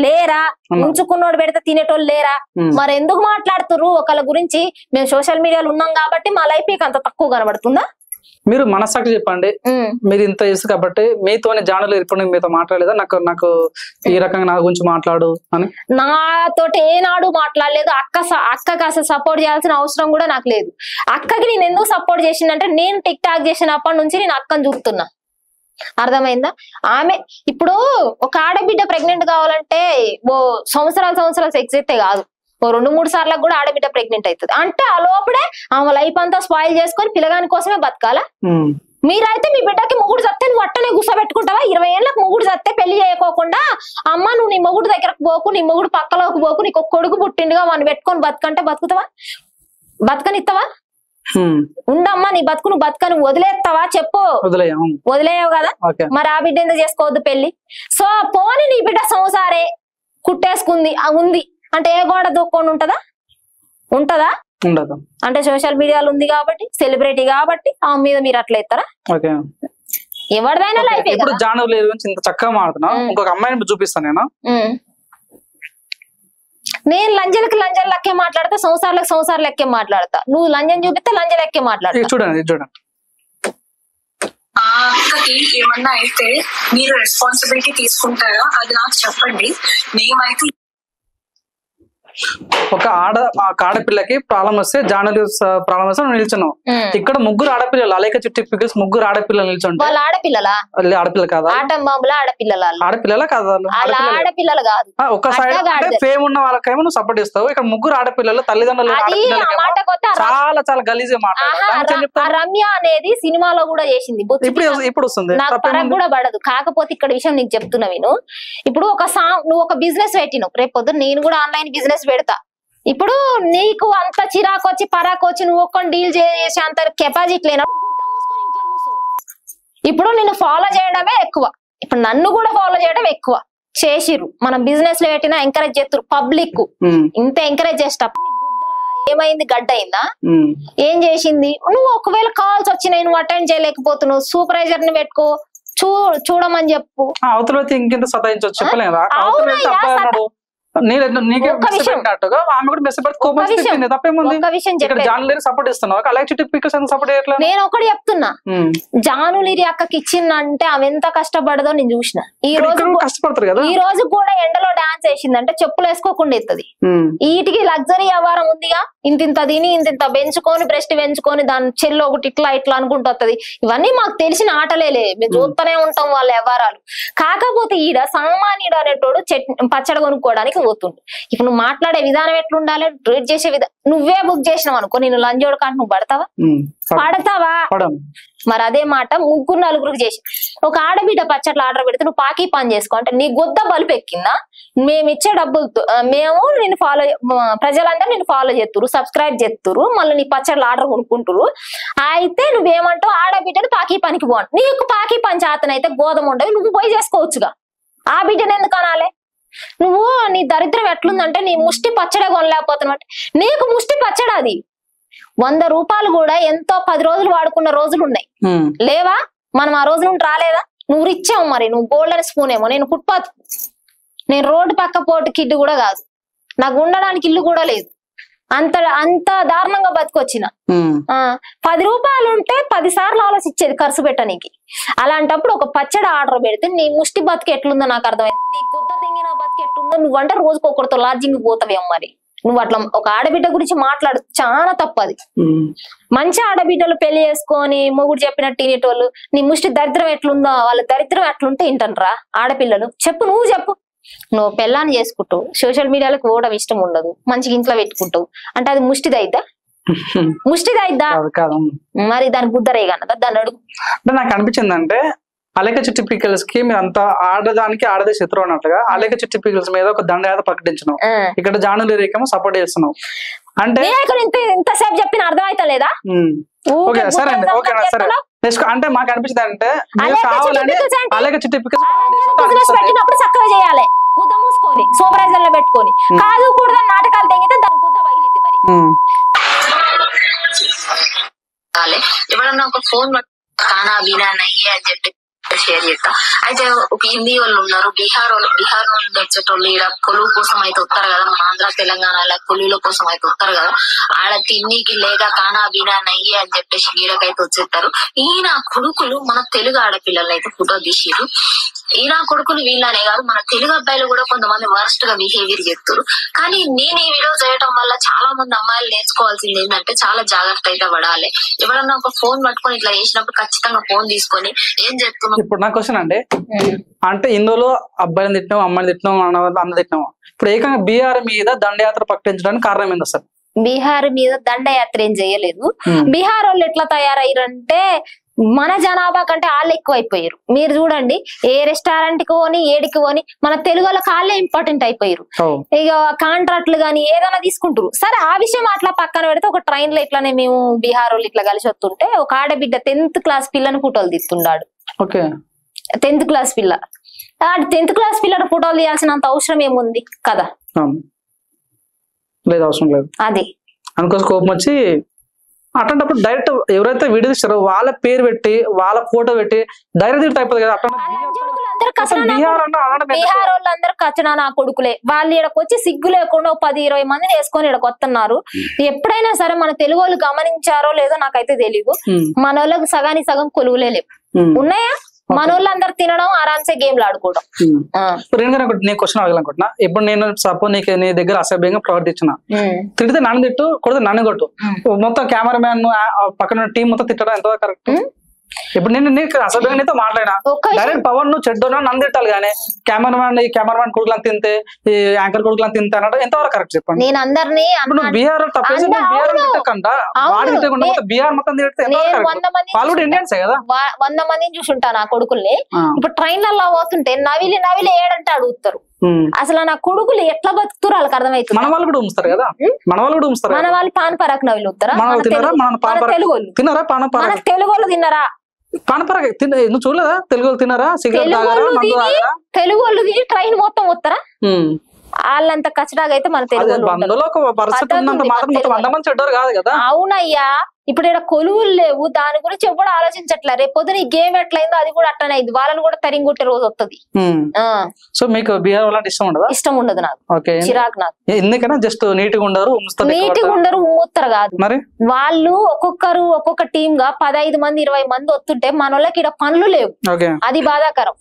లేరా ఉంచుకున్నోడు పెడితే తినేటోళ్ళు లేరా? మరి ఎందుకు మాట్లాడుతుర్రు ఒకళ్ళ గురించి? మేము సోషల్ మీడియాలో ఉన్నాం కాబట్టి మా లైఫ్ మీకు అంత తక్కువ కనబడుతుందా? మీరు మనస్సాక్షి చెప్పండి, మీరు ఇంత చేసు కాబట్టి మీతోనే జానులు ఇప్పుడు మీతో మాట్లాడలేదా? నాకు ఈ రకంగా నా గురించి మాట్లాడు అని. నాతోటి ఏనాడు మాట్లాడలేదు. అక్కకి అసలు సపోర్ట్ చేయాల్సిన అవసరం కూడా నాకు లేదు. అక్కకి నేను ఎందుకు సపోర్ట్ చేసిందంటే, నేను టిక్ టాక్ చేసినప్పటి నుంచి నేను అక్కని చూస్తున్నా, అర్థమైందా? ఆమె ఇప్పుడు ఒక ఆడబిడ్డ ప్రెగ్నెంట్ కావాలంటే సంవత్సరాలు సెక్స్ అయితే కాదు, 2-3 సార్లకు కూడా ఆడబిడ్డ ప్రెగ్నెంట్ అవుతుంది. అంటే ఆ లోపడే ఆమె లైఫ్ అంతా స్పాయిల్ చేసుకొని పిల్లగాని కోసమే బతకాలా? మీరైతే మీ బిడ్డకి మొగుడు చస్తే నువ్వు అట్టనే గుసబెట్టుకుంటావా? 20 ఏళ్ళకి మొగుడు చస్తే పెళ్లి చేయకోకుండా అమ్మ నువ్వు నీ మొగుడు దగ్గరకు పోకు, నీ మొగుడు పక్కలోకి పోకు, నీకు ఒక కొడుకు పుట్టిండుగా వాడిని పెట్టుకొని బతుకంటే బతుకుతావా? బతకనిస్తావా? ఉండమ్మా నీ బతుకు, నువ్వు బతుకని వదిలేస్తావా చెప్పు? వదిలేయవు కదా, మరి ఆ బిడ్డ ఎందుకు చేసుకోవద్దు పెళ్లి? సో పోని నీ బిడ్డ సంసారే కుట్టేసుకుంది ఉంది అంటే ఏ గోడ దూక్కొని ఉంటదా? అంటే సోషల్ మీడియాలో ఉంది కాబట్టి, సెలబ్రిటీ కాబట్టి ఆమె మీద మీరు అట్లా ఎత్తారా? ఎవరిదైనా లైఫ్. ఇప్పుడు జానవి గురించి ఇంత చక్కగా మాట్లాడుతున్నావు, ఇంకొక అమ్మాయిని చూపిస్తాను నేను లంజలకి లంజల లెక్కే మాట్లాడతా, సంసారాలకు లెక్కే మాట్లాడతా. నువ్వు లంజం చూపిస్తే లంజ లెక్కే మాట్లాడతా. చూడండి ఆ అక్కకి ఏమన్నా అయితే మీరు రెస్పాన్సిబిలిటీ తీసుకుంటారా? అది నాకు చెప్పండి. మేమైతే ఒక ఆడపిల్లకి ప్రాబ్లం వస్తే జానవి ప్రాబ్లం వస్తే నిల్చున్నావు. ఇక్కడ 3 ఆడపిల్లలు, అలేక చుట్టి పిగిల్స్ 3 ఆడపిల్లలు నిల్చుంటే వాళ్ళ ఆడపిల్ల కాదా? ఆడపిల్లలా కాదా? ఆడపిల్లలు కాదు. ఒక సైడ్ అంటే ఫేమ్ ఉన్న వాళ్ళకేమో నువ్వు సపోర్ట్ ఇస్తావు, ఇక్కడ 3 ఆడపిల్లలు తల్లిదండ్రులు చాలా చాలా గలీజే మాట్లాడు. రమ్య అనేది సినిమాలో కూడా చేసింది, ఇప్పుడు వస్తుంది, నాకు పరకు కూడా పడదు. కాకపోతే ఇక్కడ విషయం నీకు చెప్తున్నా విను. ఇప్పుడు నువ్వు ఒక బిజినెస్ పెట్టినావు, రేపు పొద్దున్న నేను కూడా ఆన్లైన్ బిజినెస్ పెడతా. ఇప్పుడు నీకు అంత చిరాకు వచ్చి పరాకు వచ్చి నువ్వు ఒక్కని డీల్ చేసే అంత కెపాసిటీ లేనప్పుడు ఇప్పుడు నిన్ను ఫాలో చేయడమే ఎక్కువ, ఇప్పుడు నన్ను కూడా ఫాలో చేయడం ఎక్కువ చేసిర్రు. మనం బిజినెస్ లో పెట్టినా ఎంకరేజ్ చేస్తారు పబ్లిక్. ఇంత ఎంకరేజ్ చేసేటప్పుడు ఏమైంది? గడ్డ అయిందా? ఏం చేసింది? నువ్వు ఒకవేళ కాల్స్ వచ్చినాయి నువ్వు అటెండ్ చేయలేకపోతున్నావు, సూపర్వైజర్ ని పెట్టుకో, చూడమని చెప్పు. అవతల ఇంకెంత సతాయించవచ్చు చెప్పలేదా? నేను ఒకటి చెప్తున్నా, జానులిరి అక్కకి ఇచ్చిందంటే ఆమె ఎంత కష్టపడదో నేను చూసిన. ఈ రోజు కూడా ఎండలో డాన్స్ వేసిందంటే చెప్పులు వేసుకోకుండా ఎత్తది. వీటికి లగ్జరీ వ్యవహారం ఉందిగా, ఇంతింత తిని ఇంతింత పెంచుకొని బ్రెస్ట్ పెంచుకొని దాని చెల్లు ఒకటి ఇట్లా అనుకుంటూ వస్తుంది. ఇవన్నీ మాకు తెలిసిన ఆటలేలే, మేము చూస్తూనే ఉంటాం వాళ్ళ వ్యవహారాలు. కాకపోతే ఈడ సామాన్యుడు అనేటోడు పచ్చడి కొనుక్కోవడానికి పోతుండు. ఇప్పుడు నువ్వు మాట్లాడే విధానం ఎట్లుండాలి, ట్రీట్ చేసే విధానం. నువ్వే బుక్ చేసినావు అనుకో, నేను లంజోడు కాంటే నువ్వు పడతావా? మరి అదే మాట 3-4 చేసి ఒక ఆడబిడ్డ పచ్చట్లు ఆర్డర్ పెడితే నువ్వు పాకీ పని చేసుకో అంటే నీ గొద్ద బలుపు ఎక్కిందా? మేము ఇచ్చే డబ్బులతో నేను ఫాలో, ప్రజలందరూ నేను ఫాలో చేస్తురు, సబ్స్క్రైబ్ చేస్తురు, మళ్ళీ నీ పచ్చళ్ళు ఆర్డర్ కొనుక్కుంటారు. అయితే నువ్వేమంటావు? ఆడబిడ్డని పాకీ పనికి పోండి. నీకు పాకీ పని చేతనైతే గోధుమ ఉండవు, నువ్వు పోయి చేసుకోవచ్చుగా. ఆ బిడ్డను ఎందుకు అనాలి? నువ్వు నీ దరిద్రం ఎట్లుందంటే నీ ముష్టి పచ్చడే కొనలేకపోతున్నావు. నీకు ముష్టి పచ్చడి అది 100 రూపాయలు కూడా ఎంతో 10 రోజులు వాడుకున్న రోజులు ఉన్నాయి లేవా? మనం ఆ రోజు నుండి రాలేదా? నువ్వు రిచ్చావు, మరి నువ్వు గోల్డెన్ స్పూన్ ఏమో, నేను ఫుట్పాత్, నేను రోడ్డు పక్క పోటు కిడ్డు కూడా కాదు, నాకు ఉండడానికి ఇల్లు కూడా లేదు. అంత దారుణంగా బతికొచ్చిన. 10 రూపాయలు ఉంటే 10 సార్లు ఆలోచించేది ఖర్చు పెట్టడానికి. అలాంటప్పుడు ఒక పచ్చడి ఆర్డర్ పెడితే నీ ముష్టి బతికి ఎట్లుందో నాకు అర్థమైంది. నీ గుద్ద తెంగిన బతికి ఎట్లుందో నువ్వంటే రోజుకు ఒకరితో లాడ్జింగ్ పోతావేమో. మరి నువ్వు అట్లా ఒక ఆడబిడ్డ గురించి మాట్లాడు, చాలా తప్పది. మంచి ఆడబిడ్డలు పెళ్లి చేసుకొని మొగుడు చెప్పినట్టు తినేటోళ్ళు నీ ముష్టి దరిద్రం ఎట్లుందో, వాళ్ళ దరిద్రం ఎట్లుంటే వింటారా ఆడపిల్లలు? చెప్పు, నువ్వు చెప్పు. నువ్వు పెళ్ళాన్ని చేసుకుంటావు, సోషల్ మీడియాలకు పోవడం ఇష్టం ఉండదు, మంచిగా ఇంట్లో పెట్టుకుంటావు అంటే అది ముష్టిది అయిద్దా? ముష్టిది అయిద్దా? మరి దాని బుద్ధరే కన్నదా? దాన్ని అడుగు. అంటే నాకు అనిపించింది అంటే అలేక చిట్టి పికిల్స్ కి మీరు అంత ఆడదానికి ఆడదే శత్రువు అన్నట్టుగా అలేక చిట్టి పికిల్స్ మీద ఒక దండయాత్ర ప్రకటించినావు, ఇక్కడ జాను లిరికేమో సపోర్ట్ చేస్తున్నావు అంటే ఇంతసేపు చెప్పిన అర్థం అయితే లేదా? ఓకే సరే అండి, ఓకే సరే. అంటే మాకు అనిపించింది అంటే మీరు కావాలని అలేక చిట్టి పికిల్స్ పెట్టినప్పుడు చక్కగా చేయాలి, గుద్ద మూసుకొని సూపర్వైజర్ లో పెట్టుకొని. కాదు కూడా నాటకాలు తెగితే దాని గుద్ద పగిలింది. మరి ఎవరన్నా ఒక ఫోన్ కానా బీనా నయ్యి అని చెప్పి షేర్ చేస్తా. అయితే ఒక హిందీ వాళ్ళు ఉన్నారు, బీహార్ నుండి వచ్చేటోళ్ళు ఈడ కొలువు కోసం అయితే వస్తారు కదా, మన ఆంధ్ర తెలంగాణ కొలువుల కోసం అయితే వస్తారు కదా, ఆడ తిన్నీకి లేక కానా బీనా నయ్యి అని చెప్పేసి ఈడకైతే వచ్చేస్తారు. ఈయన కొడుకులు మన తెలుగు ఆడపిల్లలు అయితే ఫోటో తీసిరు. ఈయన కొడుకులు వీళ్ళనే కాదు, మన తెలుగు అబ్బాయిలు కూడా కొంతమంది వర్స్ట్ గా బిహేవియర్ చేస్తారు. కానీ నేను ఈ వీడియో చేయడం వల్ల చాలా మంది అమ్మాయిలు నేర్చుకోవాల్సింది ఏంటంటే చాలా జాగ్రత్త అయితే పడాలి. ఎవరన్నా ఒక ఫోన్ పట్టుకొని ఇట్లా చేసినప్పుడు ఖచ్చితంగా ఫోన్ తీసుకొని ఏం చెప్తున్నాం. ఇప్పుడు నా క్వశ్చన్ అండి, అంటే ఇందులో అబ్బాయిని తిట్టినాం అమ్మాయిని తిట్టినాం అన్న తిట్టినాం, ఇప్పుడు ఏకంగా బీహార్ మీద దండయాత్ర ప్రకటించడానికి కారణం ఏంది అసలు? బీహార్ మీద దండయాత్ర ఏం చేయలేదు. బీహార్ వాళ్ళు ఎట్లా తయారయ్యారంటే మన జనాభా కంటే వాళ్ళు ఎక్కువైపోయారు. మీరు చూడండి, ఏ రెస్టారెంట్ కి పోని ఏడికి పోని మన తెలుగు వాళ్ళకి వాళ్ళే ఇంపార్టెంట్ అయిపోయారు. ఇక కాంట్రాక్ట్లు గాని ఏదైనా తీసుకుంటారు. సరే ఆ విషయం అట్లా పక్కన పెడితే ఒక ట్రైన్ లో ఇట్లానే మేము బీహార్ వాళ్ళు ఇట్లా కలిసి వస్తుంటే ఒక ఆడబిడ్డ 10th క్లాస్ పిల్లని ఫోటోలు తీస్తున్నాడు. 10th క్లాస్ పిల్ల, 10th క్లాస్ పిల్లని ఫోటోలు తీయాల్సినంత అవసరం ఏముంది కదా? లేదు, అవసరం లేదు. అది అనుకోసం కోపం వచ్చి అట్లాంటప్పుడు డైరెక్ట్ ఎవరైతే వీడియో తీస్తారో వాళ్ళ పేరు పెట్టి వాళ్ళ ఫోటో పెట్టి డైరెక్ట్ తిట్టి అయిపోతుంది కదా. బీహార్ వాళ్ళందరూ కచ్చనా నా కొడుకులే. వాళ్ళు ఇక్కడికి వచ్చి సిగ్గు లేకుండా 10-20 మందిని వేసుకొని ఇక్కడికి వస్తున్నారు. ఎప్పుడైనా సరే మన తెలుగు వాళ్ళు గమనించారో లేదో నాకైతే తెలీదు, మన వాళ్ళకి సగానికి సగం కొలువులే లేవు. ఉన్నాయా? మన వాళ్ళందరూ తినడం, ఆరామ్సే గేమ్లు ఆడుకోవడం. నేను క్వశ్చన్ అడగాలనుకుంటున్నా. ఇప్పుడు నేను సపోజ్ నీ దగ్గర అసభ్యంగా ప్రవర్తించిన, తిడితే నన్ను తిట్టు, కొడితే నన్ను కొట్టు, మొత్తం కెమెరామ్యాన్ పక్కన టీం మొత్తం తిట్టడం ఎంతవరకు కరెక్ట్? ఇప్పుడు నేను అసభ్యంగా నీతో మాట్లాడినా డైరెక్ట్ పవన్ నువ్వు చెడ్డోనా నన్ను తిట్టాలి, కానీ కెమెరామ్యాన్ కొడుకులను తింటే ఈ యాంకర్ కొడుకులను తింటే అనడం ఎంతవరకు కరెక్ట్ చెప్పండి? నేను అందరినీ బీహార్ తప్పేసి బీహార్ తిట్టకుండా వాడి తిట్టకుండా బీహార్ మొత్తం తిడితే వాళ్ళు కూడా ఇండియన్సే కదా. 100 మందిని చూసుంటా నా కొడుకుల్ని. ఇప్పుడు ట్రైన్లలో పోతుంటే నవిలి నవిలి ఏడంటే అడుగుతారు. అసలు నా కొడుకులు ఎట్లా బతుకుతారు వాళ్ళకి అర్థమవుతుంది. మన వాళ్ళు కూడా ఉంచుతారు కదా, మన వాళ్ళు కూడా ఉంచుతారు. మన వాళ్ళు పాన్ పరాక్ నవిలు వస్తారా? తెలుగు వాళ్ళు తిన్నారా? తెలుగు వాళ్ళు తిన్నారా? పానపరాక్ నువ్వు చూడలేదా? తెలుగు వాళ్ళు తిన్నారా? తెలుగు వాళ్ళు తిని ట్రైన్ మొత్తం వస్తారా? వాళ్ళంత కచ్చడాగా అయితే మన తెలుగు. అవునయ్యా, ఇప్పుడు ఇక్కడ కొలువులు లేవు, దాని గురించి ఎవరు ఆలోచించట్లే. రేపు పొద్దున ఈ గేమ్ ఎట్లయిందో అది కూడా అట్లనే అయింది. వాళ్ళని కూడా తరింగుట్టే రోజు వస్తుంది. సో మీకు బీహార్ వాళ్ళంటే ఇష్టం ఉండదా? ఇష్టం ఉండదు నాకు, చిరాకు నాకు. ఎందుకన్నా జస్ట్ నీట్ గా ఉండరు, ఉమ్ముత్తరు కాదు. మరి వాళ్ళు ఒక్కొక్కరు ఒక్కొక్క టీమ్ గా 15 మంది 20 మంది వస్తుంటే మన వాళ్ళకి ఇక్కడ పనులు లేవు. అది బాధాకరం.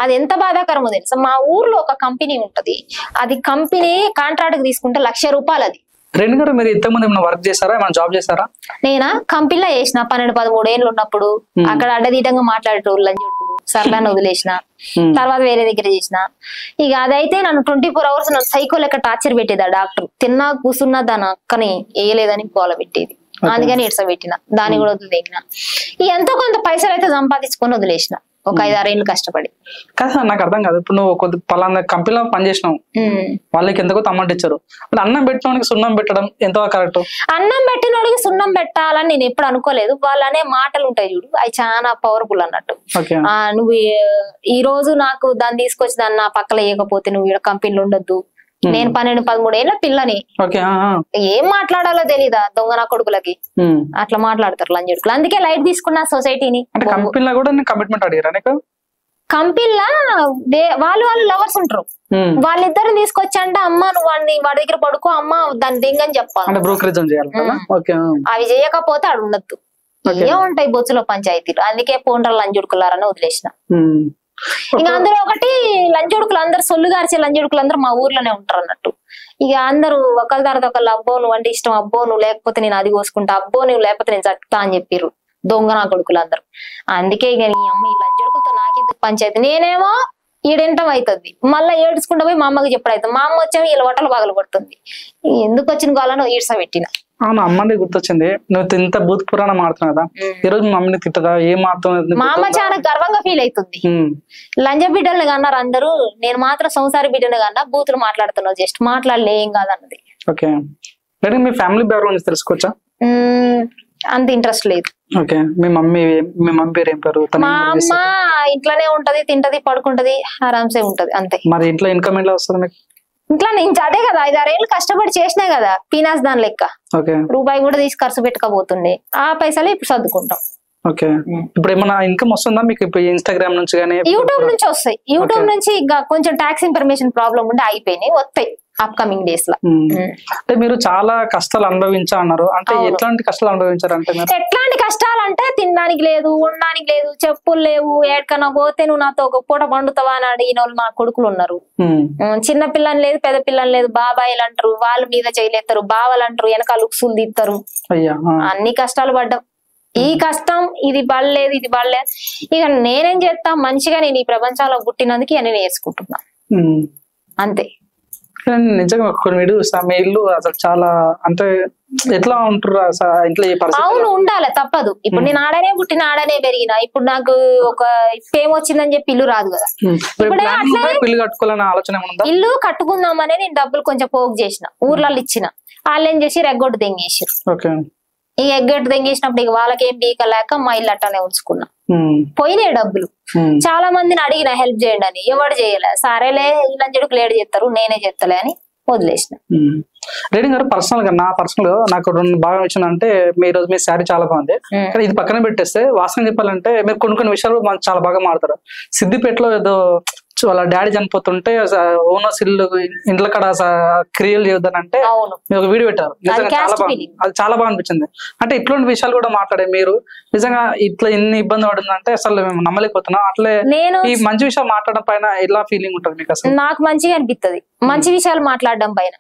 అది ఎంత బాధాకరమో తెలుసా? మా ఊర్లో ఒక కంపెనీ ఉంటది, అది కంపెనీ కాంట్రాక్ట్ తీసుకుంటే ₹1,00,000. అది రెండు గారు మీరు ఇంతకుముందు ఏమైనా వర్క్ చేశారా, ఏమైనా జాబ్ చేశారా? నేనా కంపెనీలో చేసిన 12-13 ఏళ్ళు ఉన్నప్పుడు. అక్కడ అడ్డదీటంగా మాట్లాడేటోళ్ళు లంజోడుకులు, సర్లాన్ని వదిలేసిన. తర్వాత వేరే దగ్గర చేసిన. ఇక అదైతే నన్ను 24 hours నన్ను సైకో లెక్క టార్చర్ పెట్టేది ఆ డాక్టర్. తిన్నా కూర్చున్నా దాని అక్కని వేయలేదని గోల పెట్టేది. అందుకని ఇడ్స పెట్టిన, దాన్ని కూడా వదిలేసిన. ఎంతో కొంత పైసలు అయితే సంపాదించుకొని వదిలేసిన ఒక 5-6 ఏళ్ళు కష్టపడి. కదా నాకు అర్థం కాదు. ఇప్పుడు నువ్వు కొద్ది పలానా కంపెనీలో పనిచేసినావు, వాళ్ళకి ఎంతకో అమౌంట్ ఇచ్చారు, అన్నం పెట్టినోడికి సున్నం పెట్టడం ఎంతవరకు కరెక్ట్? అన్నం పెట్టినోడికి సున్నం పెట్టాలని నేను ఎప్పుడు అనుకోలేదు. వాళ్ళనే మాటలు ఉంటాయి చూడు, అవి చాలా పవర్ఫుల్ అన్నట్టు. నువ్వు ఈ రోజు నాకు దాన్ని తీసుకొచ్చి దాన్ని నా పక్కన వేయకపోతే నువ్వు ఇక్కడ కంపెనీలో ఉండొద్దు. నేను 12-13 ఏళ్ళ పిల్లని, ఏం మాట్లాడాలో తెలీదా దొంగ నా కొడుకులకి? అట్లా మాట్లాడతారు లంజుడుకులు. అందుకే లైట్ తీసుకున్నా సొసైటీని. కంపెనీలా వాళ్ళు లవర్స్ ఉంటారు, వాళ్ళిద్దరు తీసుకొచ్చంటే అమ్మ నువ్వు వాడి దగ్గర పడుకో, అమ్మ దాన్ని దింగని చెప్పాలి. అవి చేయకపోతే ఆడు ఉండద్దు. ఏముంటాయి బొచ్చులో పంచాయతీలు. అందుకే పోండ్ర లంజుడుకులారని వదిలేసిన. ఇంకా అందరూ ఒకటి లంజోడుకులు అందరు సొల్లు గారిచే లంజోడుకులు అందరూ మా ఊర్లోనే ఉంటారు అన్నట్టు. ఇక అందరూ ఒకళ్ళ తర్వాత ఒకళ్ళు అబ్బో నువ్వు అంటే ఇష్టం, అబ్బో నువ్వు లేకపోతే నేను అది కోసుకుంటా, అబ్బో నువ్వు లేకపోతే నేను చట్టా అని చెప్పిర్రు దొంగ నా కొడుకులు అందరూ. అందుకే ఇక నీ అమ్మ ఈ లంజోడుకులతో నాకెందుకు పంచాయతీ. నేనేమో ఈడెంటం అవుతుంది, మళ్ళీ ఏడ్చుకుంటూ పోయి మా అమ్మకి చెప్పడం అవుతుంది. మా అమ్మ వచ్చాము వీళ్ళ బట్టలు పగలు కొడుతుంది. ఎందుకు వచ్చిన కావాలని ఈడ్స పెట్టిన. అవును, అమ్మని గుర్తొచ్చింది. నువ్వు ఇంత భూత పురాణం మాడుతున్నావు కదా, ఈ రోజు మమ్మీని తిట్టదా? ఏం మారుతుంది? మా అమ్మ చాలా గర్వంగా ఫీల్ అవుతుంది. లంజ బిడ్డల్ని కన్నారు అందరూ, నేను మాత్రం సంసారి బిడ్డని కన్నా బూతులు మాట్లాడుతున్నావు, జస్ట్ మాట్లాడలే ఏం కాదన్నది. ఓకే, మీ ఫ్యామిలీ బ్యాక్గ్రౌండ్ తెలుసుకోవచ్చా? అంత ఇంట్రెస్ట్ లేదు. ఓకే, మీ మమ్మీ పేరు ఏం పేరు? మా అమ్మ ఇంట్లోనే ఉంటది, తింటది, పడుకుంటది, ఆరాంసే ఉంటది అంతే. మరి ఇంట్లో ఇన్కమ్ ఎట్లా వస్తుంది మీకు? ఇంట్లో నేను అదే కదా 5-6 ఏళ్ళు కష్టపడి చేసినా కదా పీనాస్ దాని లెక్క. రూపాయి కూడా తీసి ఖర్చు పెట్టుకోబోతుండే, ఆ పైసలు ఇప్పుడు సర్దుకుంటాం. ఓకే, ఇప్పుడు ఏమన్నా ఇన్కమ్ వస్తుందా మీకు? ఇప్పుడు ఇన్స్టాగ్రామ్ నుంచి కానీ యూట్యూబ్ నుంచి వస్తాయి. యూట్యూబ్ నుంచి ఇంకా కొంచెం ట్యాక్స్ ఇన్ఫర్మేషన్ ప్రాబ్లం ఉంటే అయిపోయినాయి, వస్తాయి అప్కమింగ్ డేస్ లో. అంటే మీరు చాలా కష్టాలు అనుభవించా అన్నారు, అంటే ఎట్లాంటి కష్టాలు అనుభవించారంటే? ఎట్లాంటి కష్టాలు అంటే తినడానికి లేదు, ఉండడానికి లేదు, చెప్పులు లేవు, ఎక్కడికన్నా పోతే నువ్వు నాతో ఒక పూట పండుతావా అని అడిగిన వాళ్ళు మా కొడుకులు ఉన్నారు. చిన్న పిల్లని లేదు, పెద్ద పిల్లని లేదు, బాబాయిలు అంటారు, వాళ్ళ మీద చేయలేస్తారు, బావలు అంటారు, వెనకాల ఉక్సులు తీస్తారు. అన్ని కష్టాలు పడ్డాం. ఈ కష్టం ఇది పడలేదు, ఇది పడలేదు. ఇక నేనేం చేస్తా, మంచిగా నేను ఈ ప్రపంచంలో పుట్టినందుకు నేను నేర్చుకుంటున్నా అంతే. నిజంగా కొన్ని వీడియోస్ మీ ఇల్లు అసలు చాలా అంటే ఎట్లా ఉంటారు ఇంట్లో? అవును, ఉండాలి, తప్పదు. ఇప్పుడు నేను ఆడనే పుట్టిన, ఆడనే పెరిగిన. ఇప్పుడు నాకు ఒక ఫేమ్ వచ్చిందని చెప్పి ఇల్లు రాదు కదా. ఇల్లు కట్టుకుందామనే నేను డబ్బులు కొంచెం పోగు చేసిన, ఊర్లలో ఇచ్చిన. వాళ్ళు ఏం చేసి రెగ్గొట్టు తెంగేసారు. ఈ ఎగ్గొట్టు తెంగేసినప్పుడు ఇక వాళ్ళకేం బీకలేక మా ఇల్లు అట్టనే ఉంచుకున్నా. పోయినాయి డబ్బులు. చాలా మందిని అడిగిన హెల్ప్ చేయండి అని, ఎవరు చేయలే. సరేలే ఇలా చెడుకు లేట్ చేస్తారు, నేనే చేస్తలే అని వదిలేసిన. రేడింగ్ గారు, పర్సనల్ గా నాకు 2 బాగా వచ్చిందంటే, ఈ రోజు మీ శారీ చాలా బాగుంది. కానీ ఇది పక్కన పెట్టేస్తే వాసన చెప్పాలంటే మీరు కొన్ని విషయాలు మనకు చాలా బాగా మారుతారు. సిద్దిపేటలో ఏదో వాళ్ళ డాడీ చనిపోతుంటే ఓనర్స్ ఇల్లు ఇంట్లో కడ క్రియలు చేయొద్దని అంటే మీరు ఒక వీడియో పెట్టారు. నిజంగా చాలా బాగుంది, అది చాలా బాగా అనిపించింది. అంటే ఇట్లాంటి విషయాలు కూడా మాట్లాడే మీరు నిజంగా ఇట్లా ఎన్ని ఇబ్బంది పడిందంటే అసలు మేము నమ్మలేకపోతున్నాం. అట్లే ఈ మంచి విషయాలు మాట్లాడడం పైన ఎలా ఫీలింగ్ ఉంటుంది మీకు? అసలు నాకు మంచిగా అనిపిస్తుంది మంచి విషయాలు మాట్లాడడం పైన.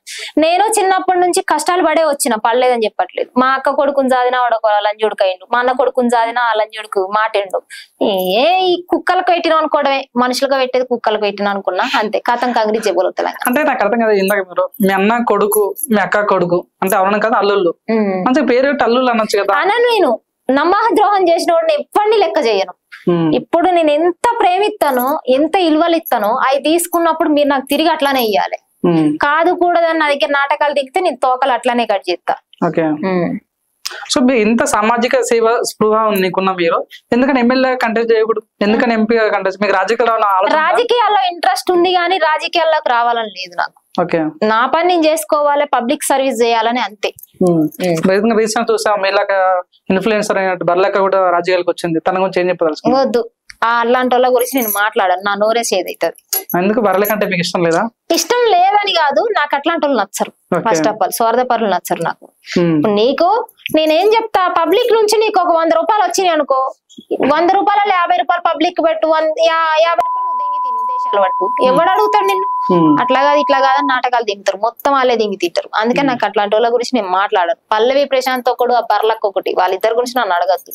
నేను చిన్నప్పటి నుంచి కష్టాలు పడే వచ్చిన, పడలేదని చెప్పట్లేదు. మా అక్క కొడుకుని జాదినా వాడు లంజుడికి అయిండు, మా అన్న కొడుకుని జాదినా ఆ లంజుడికి మాటిండు. ఈ కుక్కలకు పెట్టిన అనుకోవడమే, మనుషులుగా పెట్టేది కుక్కలకు పెట్టిన అనుకున్నా అంతే. కథం కంగ్రీ చెబుతాను. అంటే నాకు అర్థం కదా, ఇందాక మీరు మీ అన్న కొడుకు మీ అక్క కొడుకు అంటే అవును కదా, అల్లుళ్ళు మంచిగా పేరు పెట్టి అల్లుళ్ళు అనొచ్చు కదా. అనను, నేను నమ్మక ద్రోహం చేసిన వాడిని ఎప్పటిని లెక్క చేయను. ఇప్పుడు నేను ఎంత ప్రేమిస్తానో, ఎంత ఇలువలు ఇస్తానో, అవి తీసుకున్నప్పుడు మీరు నాకు తిరిగి అట్లానే ఇయ్యాలి. కాదు కూడదని నా దగ్గర నాటకాలు దిగితే నేను తోకలు అట్లానే కట్ చేస్తా. సో మీరు ఇంత సామాజిక సేవ స్పృహ నీకున్న మీరు ఎందుకని ఎమ్మెల్యే కంటెస్ట్ చేయకూడదు? ఎందుకని ఎంపీ కంటెస్ట్? మీకు రాజకీయాల్లో ఇంట్రెస్ట్ ఉంది కానీ రాజకీయాల్లోకి రావాలని లేదు నాకు. నా పని నేను చేసుకోవాలి, పబ్లిక్ సర్వీస్ చేయాలని అంతే. రీసెంట్ చూసా మీలాగా ఇన్ఫ్లుయెన్సర్ అయినట్టు బర్లక్క కూడా రాజకీయాలకు వచ్చింది, తన గురించి ఏం చెప్పదలుచుకో? వద్దు, అలాంటి వాళ్ళ గురించి నేను మాట్లాడాను, నా నోరేసి ఏదైతుంది. ఎందుకు బర్లక్క అంటే మీకు ఇష్టం లేదా? ఇష్టం లేదని కాదు, నాకు అట్లాంటి వాళ్ళు నచ్చరు. ఫస్ట్ ఆఫ్ ఆల్ స్వార్థపరులు నచ్చరు నాకు. నీకు నేనేం చెప్తా, పబ్లిక్ నుంచి నీకు ఒక 100 రూపాయలు వచ్చినాయి అనుకో, 100 రూపాయలు 50 రూపాయలు పబ్లిక్ పెట్టు, 50 రూపాయలు దింగి తిను దేశాలు పట్టు. ఎవడు అడుగుతాడు నిన్ను? అట్లా కాదు ఇట్లా కాదని నాటకాలు దింగుతారు, మొత్తం వాళ్ళే దింగి తింటారు. అందుకే నాకు అట్లాంటి వాళ్ళ గురించి నేను మాట్లాడను. పల్లవి ప్రశాంత్ ఒకడు, ఆ బర్లక్ ఒకటి, వాళ్ళిద్దరి గురించి నన్ను అడగద్దు.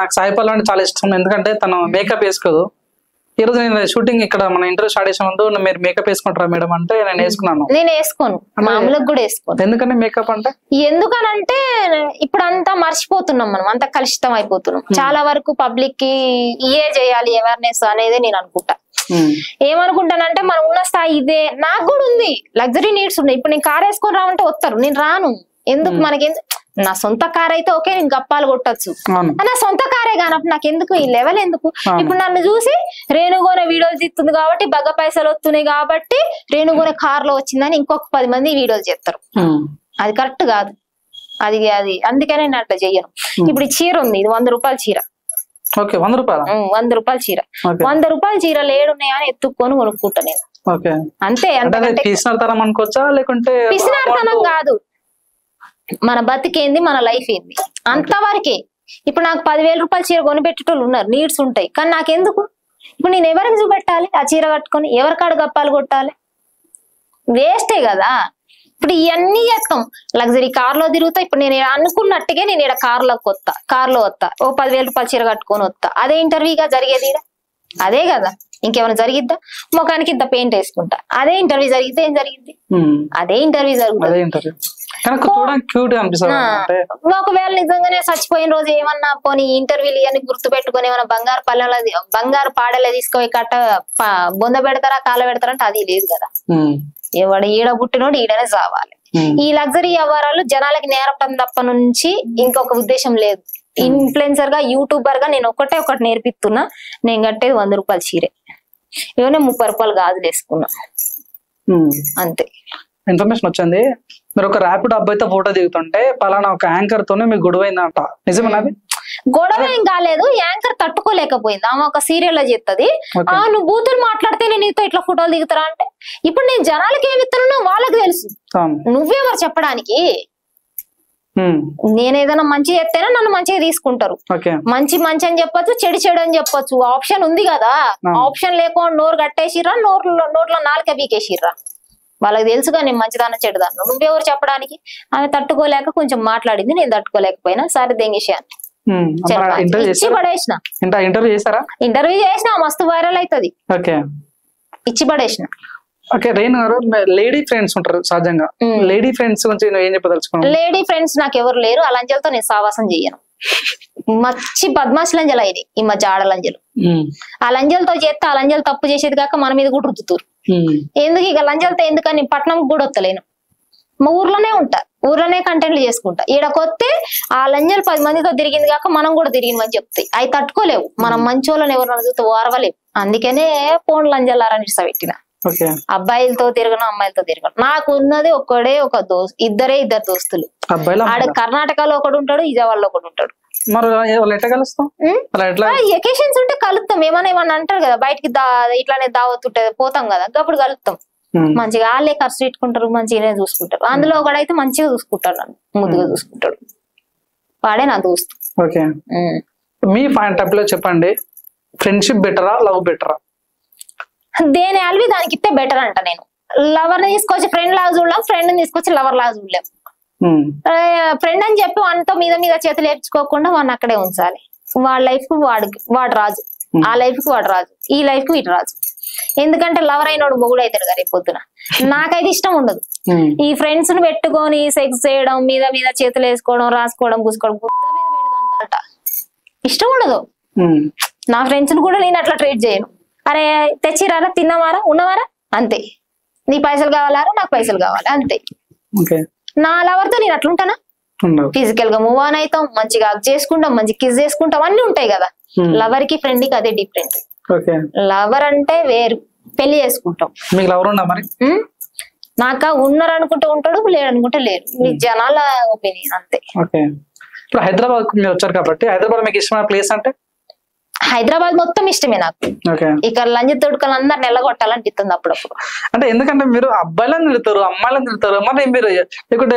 నాకు సాయి పల్లవి అంటే చాలా ఇష్టం, ఎందుకంటే తను మేకప్ వేసుకోదు. ఈ రోజు నేను షూటింగ్ ఇక్కడ మన ఇంటర్వ్యూ స్టార్ట్ చేసే ముందు మీరు మేకప్ వేసుకుంటారా మేడం అంటే నేను వేసుకున్నాను. నేను వేసుకోను, మామూలుగా కూడా వేసుకోను. ఎందుకంటే మేకప్ అంటే ఎందుకనంటే ఇప్పుడు అంతా మర్చిపోతున్నాం, మనం అంతా కలుషితం అయిపోతున్నాం. చాలా వరకు పబ్లిక్ కి ఇయే చేయాలి అవేర్నెస్ అనేది నేను అనుకుంటా. ఏమనుకుంటానంటే మనం ఉన్న స్థాయి ఇదే, నాకు కూడా ఉంది, లగ్జరీ నీడ్స్ ఉన్నాయి. ఇప్పుడు నేను కార్ వేసుకొని రావంటే వస్తారు, నేను రాను. ఎందుకు? మనకి నా సొంత కార్ అయితే ఓకే, నేను గప్పాలు కొట్టచ్చు. నా సొంత కారే కానప్పుడు నాకు ఎందుకు ఈ లెవెల్ ఎందుకు? ఇప్పుడు నన్ను చూసి రేణుగోన వీడియోలు తీస్తుంది కాబట్టి, బగ్గ పైసలు వస్తున్నాయి కాబట్టి రేణుగోన కార్ లో వచ్చిందని ఇంకొక 10 మంది వీడియోలు చేస్తారు. అది కరెక్ట్ కాదు. అది అందుకనే నేను అట్లా చెయ్యను. ఇప్పుడు ఈ చీర ఉంది, ఇది 100 రూపాయల చీర. 100 రూపాయల చీర 100 రూపాయల చీరలు ఏడున్నాయా అని ఎత్తుక్కొని కొనుక్కుంటా నేను అంతే. పిసినార్తనం కాదు, మన బతికేంది, మన లైఫ్ ఏంది అంతవరకే. ఇప్పుడు నాకు 10,000 రూపాయల చీర కొనిపెట్టేటోళ్ళు ఉన్నారు, నీడ్స్ ఉంటాయి. కానీ నాకెందుకు? ఇప్పుడు నేను ఎవరికి చూపెట్టాలి ఆ చీర కట్టుకొని? ఎవరికాడు గప్పాలు కొట్టాలి? వేస్టే కదా. ఇప్పుడు ఇవన్నీ చేస్తాం, లగ్జరీ కార్ లో తిరుగుతా. ఇప్పుడు నేను అనుకున్నట్టుగా నేను ఇక్కడ కార్ లో వస్తా, ఓ 10,000 రూపాయల చీర కట్టుకొని వస్తా. అదే ఇంటర్వ్యూగా జరిగేది, అదే కదా. ఇంకేమైనా జరిగిద్దా? ముఖానికి ఇంత పెయింట్ వేసుకుంటా. అదే ఇంటర్వ్యూ జరిగితే ఏం జరిగింది? అదే ఇంటర్వ్యూ జరుగుతుంది. ఒకవేళ నిజంగానే చచ్చిపోయిన రోజు ఏమన్నా పోనీ ఇంటర్వ్యూలు ఇవన్నీ గుర్తు పెట్టుకుని ఏమన్నా బంగారు పాడలే తీసుకొని బొంద పెడతారా కాళ్ళ పెడతారా అంటే అది లేదు కదా. ఎవడు ఈడ పుట్టినోడు ఈడనే చావాలి. ఈ లగ్జరీ వ్యవహారాలు జనాలకి నేర్పడం తప్ప నుంచి ఇంకొక ఉద్దేశం లేదు. ఇన్ఫ్లుయెన్సర్ గా యూట్యూబర్ గా నేను ఒకటి నేర్పిస్తున్నా. నేను కట్టేది 100 రూపాయలు చీరే, ఇవన్నీ 30 రూపాయలు గాజులు వేసుకున్నా అంతే. ఇన్ఫర్మేషన్ వచ్చింది, మీరు ఒక ర్యాపిడ్ అబ్బాయితో ఫోటో దిగుతుంటే పలానా ఒక యాంకర్ తోనే మీకు గొడవ అయిందంట, నిజమేనా? గొడవ ఏం కాలేదు, యాంకర్ తట్టుకోలేకపోయింది. ఆమె ఒక సీరియల్ లో చెప్తుంది, నువ్వు బూతులు మాట్లాడితే నేను నీతో ఇట్లా ఫోటోలు దిగుతారా అంటే, ఇప్పుడు నేను జనాలకి ఏమి ఇస్తానో వాళ్ళకి తెలుసు, నువ్వెవరు చెప్పడానికి? నేను ఏదైనా మంచి చెప్తేనే నన్ను మంచిగా తీసుకుంటారు. మంచి అని చెప్పొచ్చు, చెడు అని చెప్పొచ్చు. ఆప్షన్ ఉంది కదా. ఆప్షన్ లేకుండా నోరు కట్టేసిర్రా, నోట్లో నాలుక బీకేసిర్రా. వాళ్ళకి తెలుసుగా నేను మంచిదాన్న చెడుదాన్న, నువ్వెవరు చెప్పడానికి? ఆమె తట్టుకోలేక కొంచెం మాట్లాడింది, నేను తట్టుకోలేకపోయినా సరే దెంగేసాను, ఇచ్చి పడేసిన. ఇంటర్వ్యూ చేసిన మస్తు వైరల్ అవుతుంది, ఇచ్చి పడేసిన. ఓకే, రేణు గారు, లేడీ ఫ్రెండ్స్ ఉంటారు సహజంగా, లేడీ ఫ్రెండ్స్ గురించి ఏం చెప్పదలుచుకున్నాను? లేడీ ఫ్రెండ్స్ నాకు ఎవరు లేరు. ఆ లంజలతో నేను సావాసం చెయ్యను. మచ్చి బద్మాషి లంజల ఇది ఈ మధ్య ఆడలంజలు. ఆ లంజలతో చేస్తే ఆ లంజలు తప్పు చేసేది కాక మన మీద కూడా రుద్దుతారు. ఎందుకు ఇక లంజలతో ఎందుకని పట్నం కూడా వస్తలేను, మా ఊర్లోనే ఉంటా, ఊర్లోనే కంటెంట్లు చేసుకుంటా. ఈడకొస్తే ఆ లంజలు 10 మందితో తిరిగింది కాక మనం కూడా తిరిగిందని చెప్తాయి. అవి తట్టుకోలేవు, మనం మంచోళ్ళని ఎవరు చూస్తే ఓర్వలేవు. అందుకనే ఫోన్ లంజలారని పెట్టిన. అబ్బాయిలతో తిరగను, అమ్మాయిలతో తిరగను. నాకు ఉన్నది ఒక ఇద్దరు దోస్తులు. ఆడ కర్ణాటకలో ఒకడు ఉంటాడు, విజయవాడలో ఒకడు ఉంటాడు. ఎకేషన్స్ ఉంటే కలుస్తాం. ఏమన్నా అంటారు కదా, బయటికి ఇట్లానే దావతుంటది పోతాం కదా, అప్పుడు కలుస్తాం. మంచిగా వాళ్ళే ఖర్చు పెట్టుకుంటారు, మంచిగానే చూసుకుంటారు. అందులో ఒకడైతే మంచిగా చూసుకుంటాడు, నన్ను ముద్దుగా చూసుకుంటాడు. వాడే నా దోస్తు. మీ పాయింట్ ఆఫ్ లో చెప్పండి, ఫ్రెండ్షిప్ బెటరా, లవ్ బెటరా? దేని అల్వి దానికి ఇస్తే బెటర్ అంట. నేను లవర్ ని తీసుకొచ్చి ఫ్రెండ్ లాగా చూడలేం, ఫ్రెండ్ ని తీసుకొచ్చి లవర్ లాగా చూడలేం. ఫ్రెండ్ అని చెప్పి వానితో మీద చేతులు లేపుకోకుండా వాడిని అక్కడే ఉంచాలి. వాడి లైఫ్ కు వాడు రాజు, ఆ లైఫ్ కు వాడు రాజు, ఈ లైఫ్ కు వీటి రాజు. ఎందుకంటే లవర్ అయినోడు మొగుడు అవుతాడు కదా రేపు పొద్దున. నాకైతే ఇష్టం ఉండదు ఈ ఫ్రెండ్స్ ను పెట్టుకొని సెక్స్ చేయడం, మీద చేతులు వేసుకోవడం, రాసుకోవడం, పూసుకోవడం, గుద్ద మీద పెడుతుంట ఇష్టం ఉండదు. నా ఫ్రెండ్స్ ను కూడా నేను అట్లా ట్రీట్ చేయను. అరే తెచ్చిరారా, తిన్నవారా, ఉన్నవారా, అంతే. నీ పైసలు కావాలారా, నాకు పైసలు కావాలి, అంతే. నా లవర్ తో నేను అట్లుంటానా? ఫిజికల్ గా మూవ్ ఆన్ అవుతాం, మంచిగా హగ్ చేసుకుంటాం, మంచిగా కిస్ చేసుకుంటాం, అన్ని ఉంటాయి కదా. లవర్ కి ఫ్రెండ్ కి అదే డిఫరెంట్. లవర్ అంటే వేరు, పెళ్లి చేసుకుంటాం. నాక ఉన్నారు అనుకుంటే ఉంటాడు, లేడు అనుకుంటే లేరు. మీ జనాల ఒపీనియన్ అంతే. ఇప్పుడు హైదరాబాద్ వచ్చారు కాబట్టి హైదరాబాద్ మీకు ఇష్టమైన ప్లేస్ అంటే? హైదరాబాద్ మొత్తం ఇష్టమే నాకు. ఇక్కడ లంజ తొడుకలు అందరు నెలగొట్టాలనిపిస్తుంది అప్పుడప్పుడు. అంటే ఎందుకంటే మీరు అబ్బాయిలను తిడతారు, అమ్మాయిలను తిడతారు, మరి మీరు ఇక్కడ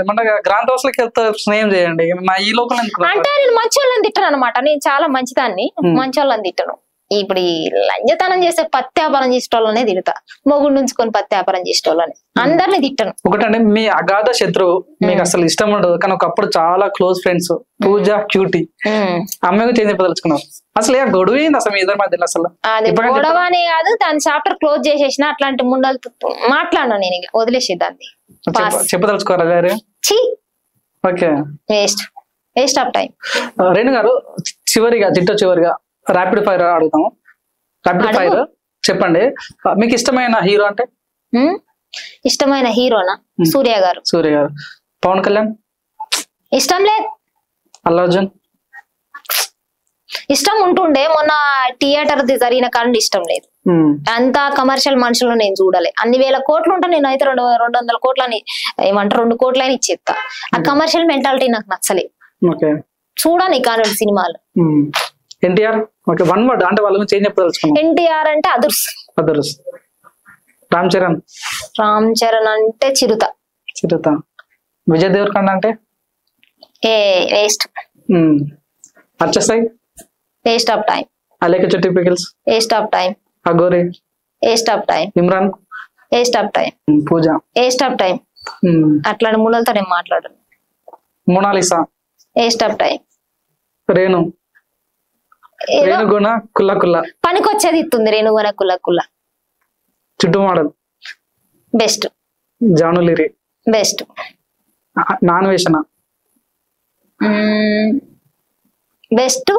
ఏమన్నా గ్రాంథోస్లకి వెళ్తారు, స్నేహం చేయండి. మా ఈ లోకల్ అంటే నేను మంచి వాళ్ళని తిట్టాను అనమాట. నేను చాలా మంచిదాన్ని, మంచి వాళ్ళని తిట్టను. ఇప్పుడు ఈ లంజతనం చేసే పత్తి వ్యాపారం చేసేటోళ్ళనే తిడతా, మొగుడు నుంచుకొని పత్తి వ్యాపారం చేసేటోళ్ళని, అందరిని తిట్టను. ఒకటండి, మీ అగాధ శత్రువు, మీకు అసలు ఇష్టం ఉండదు కానీ ఒకప్పుడు చాలా క్లోజ్ ఫ్రెండ్స్, పూజ క్యూటీ, అమ్మాయి చేంజ్ చెప్పదలుచుకున్నారు. అసలు ఏ గొడవ ఏంది అసలు మీ ఇద్దరి మధ్యలో? అసలు గొడవ అనే కాదు, దాని చాప్టర్ క్లోజ్ చేసేసిన. అట్లాంటి ముండలు మాట్లాడను నేను, ఇక వదిలేసేదాన్ని. చెప్పదలుచుకోరా గారు? Okay, waste of time. Renu గారు, చివరిగా ర్యాపిడ్ ఫైర్ అడుగుతాము. ర్యాపిడ్ ఫైర్ చెప్పండి, మీకు ఇష్టమైన హీరో అంటే? ఇష్టమైన హీరోనా? సూర్య గారు. పవన్ కళ్యాణ్ ఇష్టం లేదు. అల్లు అర్జున్ ఇష్టం ఉంటుండే, మొన్న థియేటర్ జరిగిన కారణం ఇష్టం లేదు. అంత కమర్షియల్ మనుషులు నేను చూడలే. అన్ని వేల కోట్లు ఉంటా, నేను అయితే 200 కోట్లని ఏమంటారు 2 కోట్లని ఇచ్చేస్తా. ఆ కమర్షియల్ మెంటాలిటీ నాకు నచ్చలేదు. చూడని కానీ సినిమాలు. ఎన్టీఆర్, వన్ వర్డ్ అంటే వాళ్ళ గురించి ఏం చెప్పదలుచుకున్నాం? ఎన్టీఆర్ అంటే అదుర్స్. రామ్ చరణ్ అంటే చిరుత. విజయ్ దేవరకొండ అంటే waste. Achchasai waste of time. Alekhya Chitti pickles waste of time. Aghori waste of time. Imran waste of time. Pooja waste of time. అట్లాంటి ముండలతో నేను మాట్లాడను. Monalisa waste of time. Renu ఏదో రేణుగుణ కుల్ల కుల్ల పనికొచ్చేది ఇస్తుంది రేణుగుణ కుల్ల కుల్ల. చుట్టూ మోడల్ బెస్ట్ జానులిరి బెస్ట్. నాన్ వేషణ బెస్ట్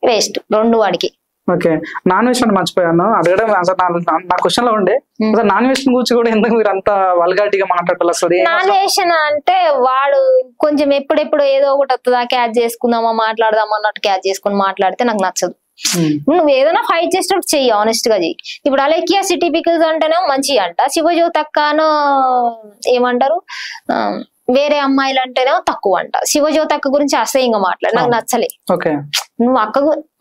వేస్ట్ రెండు వాడికి. ఓకే నాన్ వెజ్ అంటే మర్చిపోయాను అడగడం. అసలు నా క్వశ్చన్ లో ఉండే అసలు నాన్ వెజ్ గురించి కూడా ఎందుకు మీరు అంత వల్గాటిగా మాట్లాడాలి అసలు? నాన్ వేషన్ అంటే వాడు కొంచెం ఎప్పుడెప్పుడు ఏదో ఒకటి వస్తుందా క్యాచ్ చేసుకుందామా మాట్లాడదామా అన్నట్టు క్యాచ్ చేసుకుని మాట్లాడితే నాకు నచ్చదు. నువ్వు ఏదైనా ఫైట్ చేసినట్టు చెయ్యి, ఆనెస్ట్ గా చెయ్యి. ఇప్పుడు అలేకియా సిటీ పికిల్స్ అంటేనే మంచి అంట, శివజ్యోతి అక్కను ఏమంటారు వేరే అమ్మాయిలు అంటేనే తక్కువ అంట. శివజ్యోతి అక్క గురించి అసహ్యంగా మాట్లాడు, నాకు నచ్చలే. నువ్వు అక్క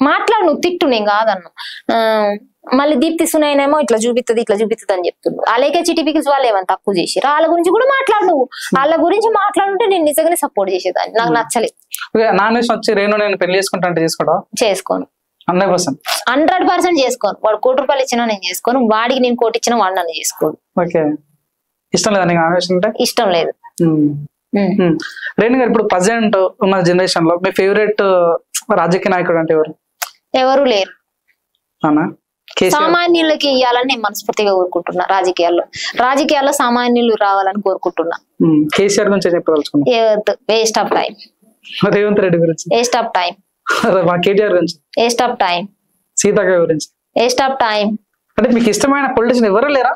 మాట్లాడు, నువ్వు తిట్టు, నేను కాదన్ను. మళ్ళీ దీప్తి సునైనేమో ఇట్లా చూపిస్తుంది అని చెప్తున్నావు. అలాగే చిటిపికిల్స్ వాళ్ళు ఏమైనా తక్కువ చేసిరు, వాళ్ళ గురించి కూడా మాట్లాడు. నువ్వు వాళ్ళ గురించి మాట్లాడుంటే నేను నిజంగానే సపోర్ట్ చేసేదాన్ని. నాకు నచ్చలే. నాన్ వెజ్ వచ్చి రేణు నేను పెళ్లి చేసుకుంటా అంటే చేసుకోను 100% చేసుకోను. వాడు ₹1 ఇచ్చినా నేను చేసుకోను, వాడికి నేను 1 ఇచ్చినా వాడు నన్ను చేసుకోడు. ఇష్టం లేదా నీకు నాన్ వెజ్ అంటే? ఇష్టం లేదు. రేణు గారు ఇప్పుడు ప్రజెంట్ ఉన్న జనరేషన్ లో మీ ఫేవరెట్ రాజకీయ నాయకుడు అంటే ఎవరు లేరు. సామాన్యులకి ఇవ్వాలని నేను మనస్ఫూర్తిగా కోరుకుంటున్నా. రాజకీయాల్లో సామాన్యులు రావాలని కోరుకుంటున్నా. కేసీఆర్ గురించి చెప్పదలుచుకున్నా. Waste of time. Revanth Reddy గురించి వేస్ట్ ఆఫ్ టైం. కేటీఆర్ గురించి వేస్ట్ ఆఫ్ టైం. సీతాక గురించి వేస్ట్ ఆఫ్ టైం. అంటే మీకు ఇష్టమైన పొలిటీషియన్ ఎవరు లేరా?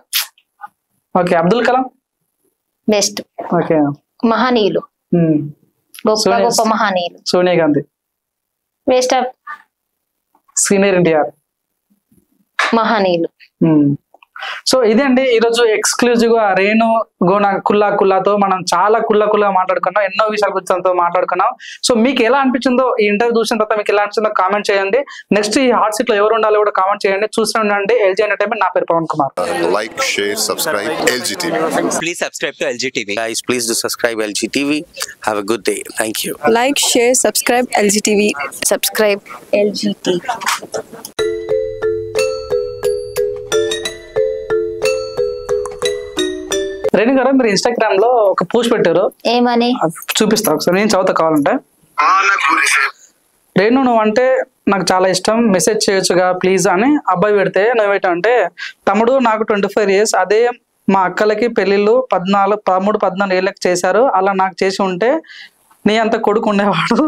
Okay Abdul Kalam best. Okay మహనీయులు, గొప్ప మహనీయులు. Sonia Gandhi waste of. Senior NTR మహనీయులు. సో ఇదే అండి ఈరోజు ఎక్స్క్లూజివ్ గా రేణు గోన కుల్లాతో మనం చాలా కుల్లా మాట్లాడుకున్నాం, ఎన్నో విషయాల గురించి మాట్లాడుకున్నాం. సో మీకు ఎలా అనిపించిందో ఈ ఇంటర్వ్యూ చూసిన తర్వాత మీకు ఎలా అనిపించిందో కామెంట్ చేయండి. నెక్స్ట్ ఈ హాట్ సీట్ లో ఎవరు ఉండాలో కూడా కామెంట్ చేయండి. చూస్తూ ఉండండి LG ఎంటర్టైన్మెంట్. నా పేరు Pawan Kumar. Like, share, subscribe LG TV. Please subscribe to LG TV. Guys, please do subscribe LG TV. Have a good day. Thank you. Like, share, subscribe LG TV. Subscribe LG TV. Renu గారు మీరు Instagram లో ఒక post పెట్టారు, ఏమని చూపిస్తా ఒకసారి, నేను చదువుతా కావాలంటే. రేణు నువ్వు అంటే నాకు చాలా ఇష్టం, మెసేజ్ చేయొచ్చుగా ప్లీజ్ అని అబ్బాయి పెడితే నువ్వేంటంటే, తమ్ముడు నాకు 25 years, అదే మా అక్కలకి పెళ్లిళ్ళు 13-14 ఏళ్ళకి చేశారు, అలా నాకు చేసి ఉంటే నీ అంత కొడుకు ఉండేవాడు.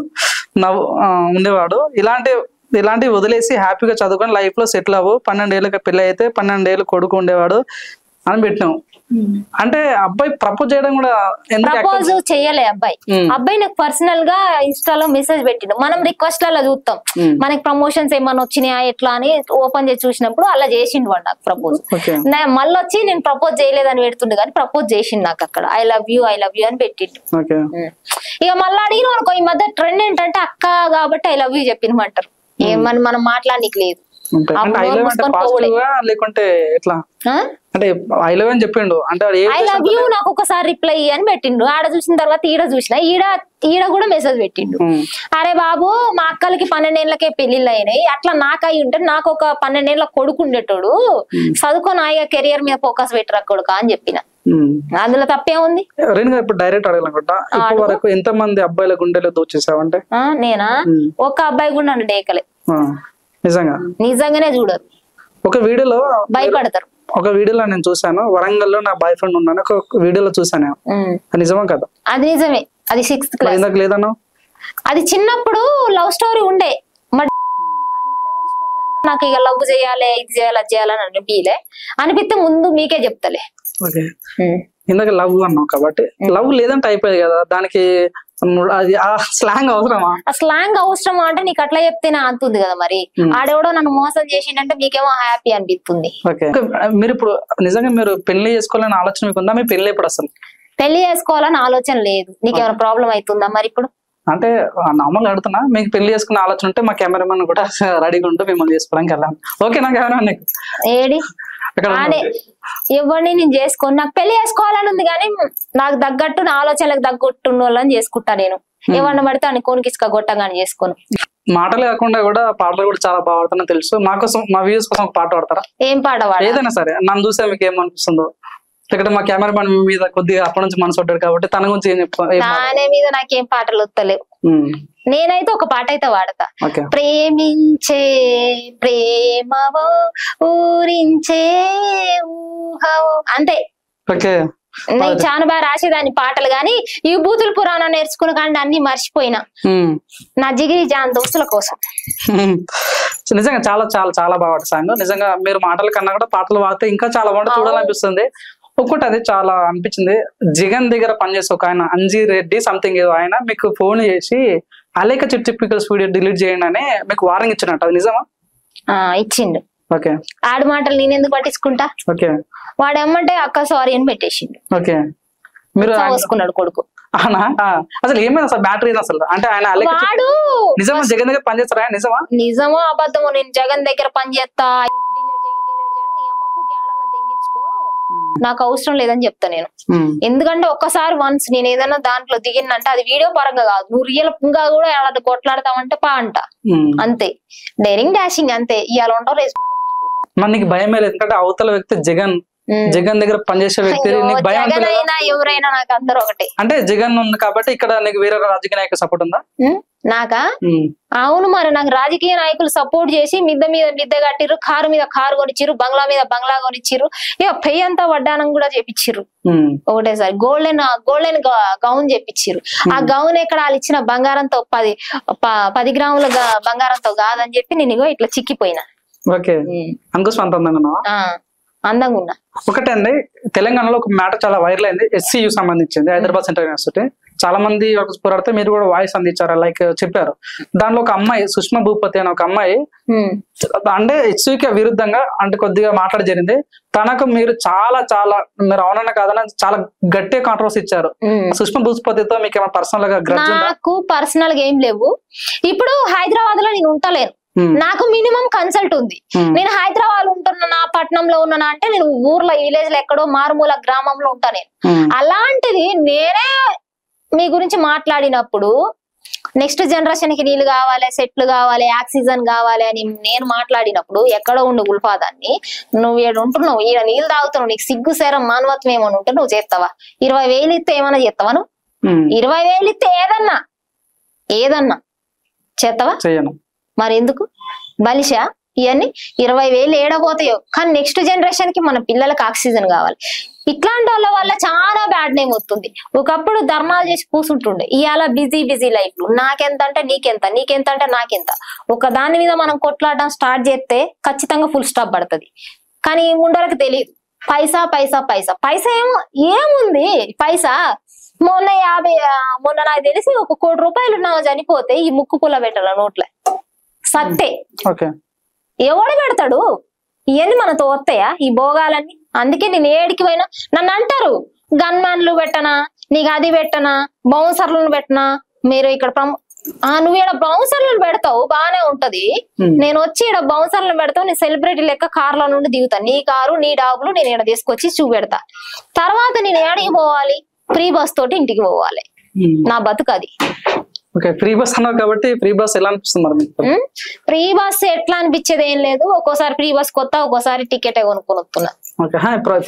ఇలాంటివి వదిలేసి హ్యాపీగా చదువుకొని లైఫ్ లో సెటిల్ అవ్వు. 12 ఏళ్ళకి పెళ్లి అయితే 12 ఏళ్ళు కొడుకు ఉండేవాడు అని పెట్టినావు. అంటే అబ్బాయి ప్రపోజ్ చేయడం కూడా ప్రపోజ్ చేయలే అబ్బాయి నాకు పర్సనల్ గా ఇన్స్టాలో మెసేజ్ పెట్టిండు. మనం రిక్వెస్ట్ లలో చూస్తాం, మనకి ప్రమోషన్స్ ఏమన్నా వచ్చినాయా ఎట్లా అని ఓపెన్ చేసి చూసినప్పుడు అలా చేసిండు వాడు నాకు ప్రపోజ్. మళ్ళీ వచ్చి నేను ప్రపోజ్ చేయలేదని పెడుతుండే కానీ ప్రపోజ్ చేసిండు నాకు అక్కడ. ఐ లవ్ యూ అని పెట్టిండు. ఇక మళ్ళీ అడిగిన అనుకో, ఈ మధ్య ట్రెండ్ ఏంటంటే అక్క కాబట్టి ఐ లవ్ యూ చెప్పినమంటారు. ఏమని మనం మాట్లాడనీకి లేదు. లేకుంటే ఎట్లా అంటే ఐ లవ్ అని చెప్పిండు అంటే ఐ లవ్ యూ నాకు ఒకసారి రిప్లై అని పెట్టిండు. ఆడ చూసిన తర్వాత ఈడ చూసిన, ఈడ కూడా మెసేజ్ పెట్టిండు. అరే బాబు మా అక్కలకి 12 ఏళ్ళకే పెళ్లిళ్ళు అయినాయి, అట్లా నాకు అయి ఉంటే నాకు ఒక 12 ఏళ్ళ కొడుకు ఉండేటోడు, చదువుకొని ఆయన కెరియర్ మీద ఫోకస్ పెట్టరా కొడుక అని చెప్పిన. అందులో తప్పేముంది? ఇప్పుడు డైరెక్ట్ అడగాలనుకుంటా, ఇప్పటి వరకు ఎంత మంది అబ్బాయిల గుండెలో దోచేసావంటే? నేనా ఒక అబ్బాయి కూడా నన్ను డేకలే. నిజంగానే చూడరు, ఒక వీడియోలో భయపడతారు. ఒక వీడియోలో నేను చూసాను, వరంగల్ లో నా బాయ్ ఫ్రెండ్ ఉన్నాను, ఒక వీడియోలో చూసాను. నిజమా కదా? అది నిజమే. అది 6th క్లాస్. లేదన్నా అది చిన్నప్పుడు లవ్ స్టోరీ ఉండే. నాకు ఇక లవ్ చేయాలి, ఇది చేయాలి, అది చేయాలని అనిపిస్తే ముందు మీకే చెప్తలే. ఇందాక లవ్ అన్నావు కాబట్టి లవ్ లేదంటే అయిపోయింది కదా, దానికి అది ఆ స్లాంగ్ అవసరమా? ఆ స్లాంగ్ అవసరమా అంటే నీకు అట్లా చెప్తేనే అంతుంది కదా. మరి ఆడెవడో నన్ను మోసం చేసిండంటే మీకేమో హ్యాపీ అనిపిస్తుంది. మీరు ఇప్పుడు నిజంగా మీరు పెళ్లి చేసుకోవాలని ఆలోచన మీకు ఉందా? మీ పెళ్లి ఎప్పుడు అసలు? పెళ్లి చేసుకోవాలని ఆలోచన లేదు. నీకేమైనా ప్రాబ్లం అవుతుందా మరి ఇప్పుడు? అంటే నార్మల్గా అడుగుతున్నా, మీకు పెళ్లి చేసుకునే ఆలోచన ఉంటే మా కెమెరామెన్ కూడా రెడీగా ఉంటూ మిమ్మల్ని చేసుకోవడానికి వెళ్ళాను. ఓకేనా కెమెరా? ఏడి ఎవరిని నేను చేసుకోను. నాకు పెళ్లి చేసుకోవాలని ఉంది కానీ నాకు తగ్గట్టు నా ఆలోచనలకు తగ్గట్టు ఉన్న వాళ్ళని చేసుకుంటా. నేను ఎవరిని పడితే అని కోనికి ఇసుక గొట్టంగానే చేసుకోను. మాటలు కాకుండా కూడా పాటలు కూడా చాలా బాగా పాడుతున్నా తెలుసు. మా కోసం, మా వ్యూస్ కోసం ఒక పాట పాడతారా? ఏం పాట పాడాలి? ఏదైనా సరే. నన్ను చూస్తే మీకు ఏమనిపిస్తుందో, ఇక్కడ మా కెమెరామెన్ మీద కొద్దిగా అప్పటి నుంచి మనసు పడ్డాడు కాబట్టి తన గురించి ఏం చెప్తాను. దాని మీద నాకేం పాటలు వస్తలేవు. నేనైతే ఒక పాట అయితే వాడతా. ఓకే ప్రేమించే ప్రేమవో ఊరించే ఊహవో అంతే. ఓకే నేను చాలా బాగా రాసేదాన్ని పాటలు, గాని ఈ బూతుల పురాణం నేర్చుకున్న కానీ అన్ని మర్చిపోయినా నా జిగిరి జాన్ దోస్తుల కోసం. నిజంగా చాలా చాలా చాలా బాగా సాంగ్. నిజంగా మీరు మాటల కన్నా కూడా పాటలు పాడితే ఇంకా చాలా బాగుంటుంది, చూడాలనిపిస్తుంది. ఒక్కటి అది చాలా అనిపించింది. జగన్ దగ్గర పనిచేసే ఒక ఆయన అంజీ రెడ్డి సంథింగ్ ఏదో ఆయన మీకు ఫోన్ చేసి అలేక చిట్టిపికల్స్ వీడియో డిలీట్ చేయండి అని మీకు వార్నింగ్ ఇచ్చినట్టు, అది నిజమా? ఇచ్చిండు. ఓకే ఆడు మాటలు నేను ఎందుకు పట్టించుకుంటా? ఓకే వాడు ఏమంటే అక్క సారీ అని పెట్టేసిండు. ఓకే మీరు పోసుకున్నాడు కొడుకు. అసలు ఏమైంది అసలు బ్యాటరీ అసలు అంటే ఆయన వాడు నిజమా జగన్ దగ్గర పనిచేస్తారా? నిజమా నిజమో అబద్ధమో నేను జగన్ దగ్గర పనిచేస్తా నాకు అవసరం లేదని చెప్తా నేను. ఎందుకంటే ఒక్కసారి వన్స్ నేను ఏదైనా దాంట్లో దిగిందంటే అది వీడియో పరంగా కాదు, నువ్వు రియల్ గా కూడా అలా కొట్లాడతావంటే పా అంట అంతే. డైరింగ్ డాషింగ్ అంతే. ఇవాళ ఉంటావు రేసు మరి నీకు భయమే లేదు, ఎందుకంటే అవతల వ్యక్తి జగన్ దగ్గర పనిచేసే వ్యక్తి ఎవరైనా నాకు అందరూ ఒకటే. అంటే జగన్ ఉంది కాబట్టి ఇక్కడ నీకు వేరే రాజకీయ నాయకులు సపోర్ట్ ఉందా? నాకా? అవును, మరి నాకు రాజకీయ నాయకులు సపోర్ట్ చేసి మిద్దె మీద మిద్దె కట్టిర్రు, కారు మీద కారు కొనిచ్చిర్రు, బంగ్లా మీద బంగ్లా కొనిచ్చిర్రు, ఇక పెయ్యి అంతా వడ్డానం కూడా చేపిచ్చిర్రు ఒకటేసారి. గోల్డెన్ గౌన్ చేపిచ్చిర్రు. ఆ గౌన్ ఎక్కడ వాళ్ళు ఇచ్చిన బంగారంతో 10 గ్రాముల బంగారంతో కాదని చెప్పి నేను ఇగో ఇట్లా చిక్కిపోయినా. ఓకే అందుకోసం అంత అందంగా ఉన్నా. ఒకటే అండి, తెలంగాణలో ఒక మ్యాటర్ చాలా వైరల్ అయింది, SCU సంబంధించింది, హైదరాబాద్ సెంట్రల్ యూనివర్సిటీ. చాలా మంది పోరాడితే మీరు కూడా వాయిస్ అందించారు, లైక్ చెప్పారు. దానిలో ఒక అమ్మాయి సుష్మా భూపతి అనే ఒక అమ్మాయి అంటే HCUకి విరుద్ధంగా అంటే కొద్దిగా మాట్లాడి జరిగింది. తనకు మీరు చాలా చాలా మీరు అవునన్నా కాదన్నా చాలా గట్టిగా కాంట్రవర్సీ ఇచ్చారు. సుష్మా భూపతితో మీకు ఏమైనా పర్సనల్ గా గ్రడ్జ్ ఉందా? నాకు పర్సనల్ గా ఏం లేవు. ఇప్పుడు హైదరాబాద్ లో నేను ఉంటలేను, నాకు మినిమం కన్సల్ట్ ఉంది. నేను హైదరాబాద్ ఉంటున్నా, పట్నంలో ఉన్నానా అంటే నేను ఊర్లో విలేజ్ లో ఎక్కడో మారుమూల గ్రామంలో ఉంటా నేను. అలాంటిది నేనే మీ గురించి మాట్లాడినప్పుడు నెక్స్ట్ జనరేషన్ కి నీళ్లు కావాలి, సెట్లు కావాలి, ఆక్సిజన్ కావాలి అని నేను మాట్లాడినప్పుడు ఎక్కడో ఉండు గుల్ఫాదాన్ని నువ్వు ఈడ ఉంటున్నావు, ఈడ నీళ్ళు తాగుతున్నావు, నీకు సిగ్గు సేరం మానవత్వం ఏమని ఉంటే నువ్వు చేస్తావా? 20,000 ఇస్తే ఏమన్నా చేస్తావా? నువ్వు 20,000 ఇస్తే ఏదన్నా చేస్తావా? మరి ఎందుకు బలిషా ఇవన్నీ? 20,000 ఏడబోతాయో, కానీ నెక్స్ట్ జనరేషన్ కి మన పిల్లలకి ఆక్సిజన్ కావాలి. ఇట్లాంటి వాళ్ళ వల్ల చాలా బ్యాడ్ నేమ్ వస్తుంది. ఒకప్పుడు ధర్నాలు చేసి కూర్చుంటుండే, ఇవాళ బిజీ లైఫ్. నాకెంత అంటే నీకెంత, నీకెంత అంటే నాకెంత. ఒక దాని మీద మనం కొట్లాడడం స్టార్ట్ చేస్తే ఖచ్చితంగా ఫుల్ స్టాప్ పడుతుంది. కానీ ముండలకు తెలియదు పైసా పైసా పైసా పైసా ఏముంది పైసా. మొన్న నాకు తెలిసి 1 కోటి రూపాయలు ఉన్నావు చనిపోతే ఈ ముక్కు పుల్ల పెట్టాల నోట్లే సత్తే. ఎవడు పెడతాడు? ఇవన్నీ మనతో వస్తాయా ఈ భోగాలన్నీ? అందుకే నేను ఏడికి పోయినా నన్ను అంటారు గన్మ్యాన్లు పెట్టనా, నీకు అది పెట్టనా, బౌన్సర్లను పెట్టనా, మీరు ఇక్కడ నువ్వు ఇక్కడ బౌన్సర్లను పెడతావు బానే ఉంటది, నేను వచ్చి ఇక్కడ బౌన్సర్లను పెడతావు, నేను సెలబ్రిటీ లెక్క కార్లో నుండి దిగుతా, నీ కారు నీ డాబులు నేను ఇక్కడ తీసుకొచ్చి చూపెడతా. తర్వాత నేను ఏడికి పోవాలి? ఫ్రీ బస్ తోటి ఇంటికి పోవాలి. నా బతుకు అది. ఫ్రీ బస్ అన్నావు కాబట్టి ఫ్రీ బస్ ఎలా అనిపిస్తుంది? ఫ్రీ బస్ ఎట్లా అనిపించేది ఏం లేదు. ఒక్కోసారి ఫ్రీ బస్ కొత్త, ఒక్కోసారి టికెట్ కొనుక్కొని వస్తున్నా.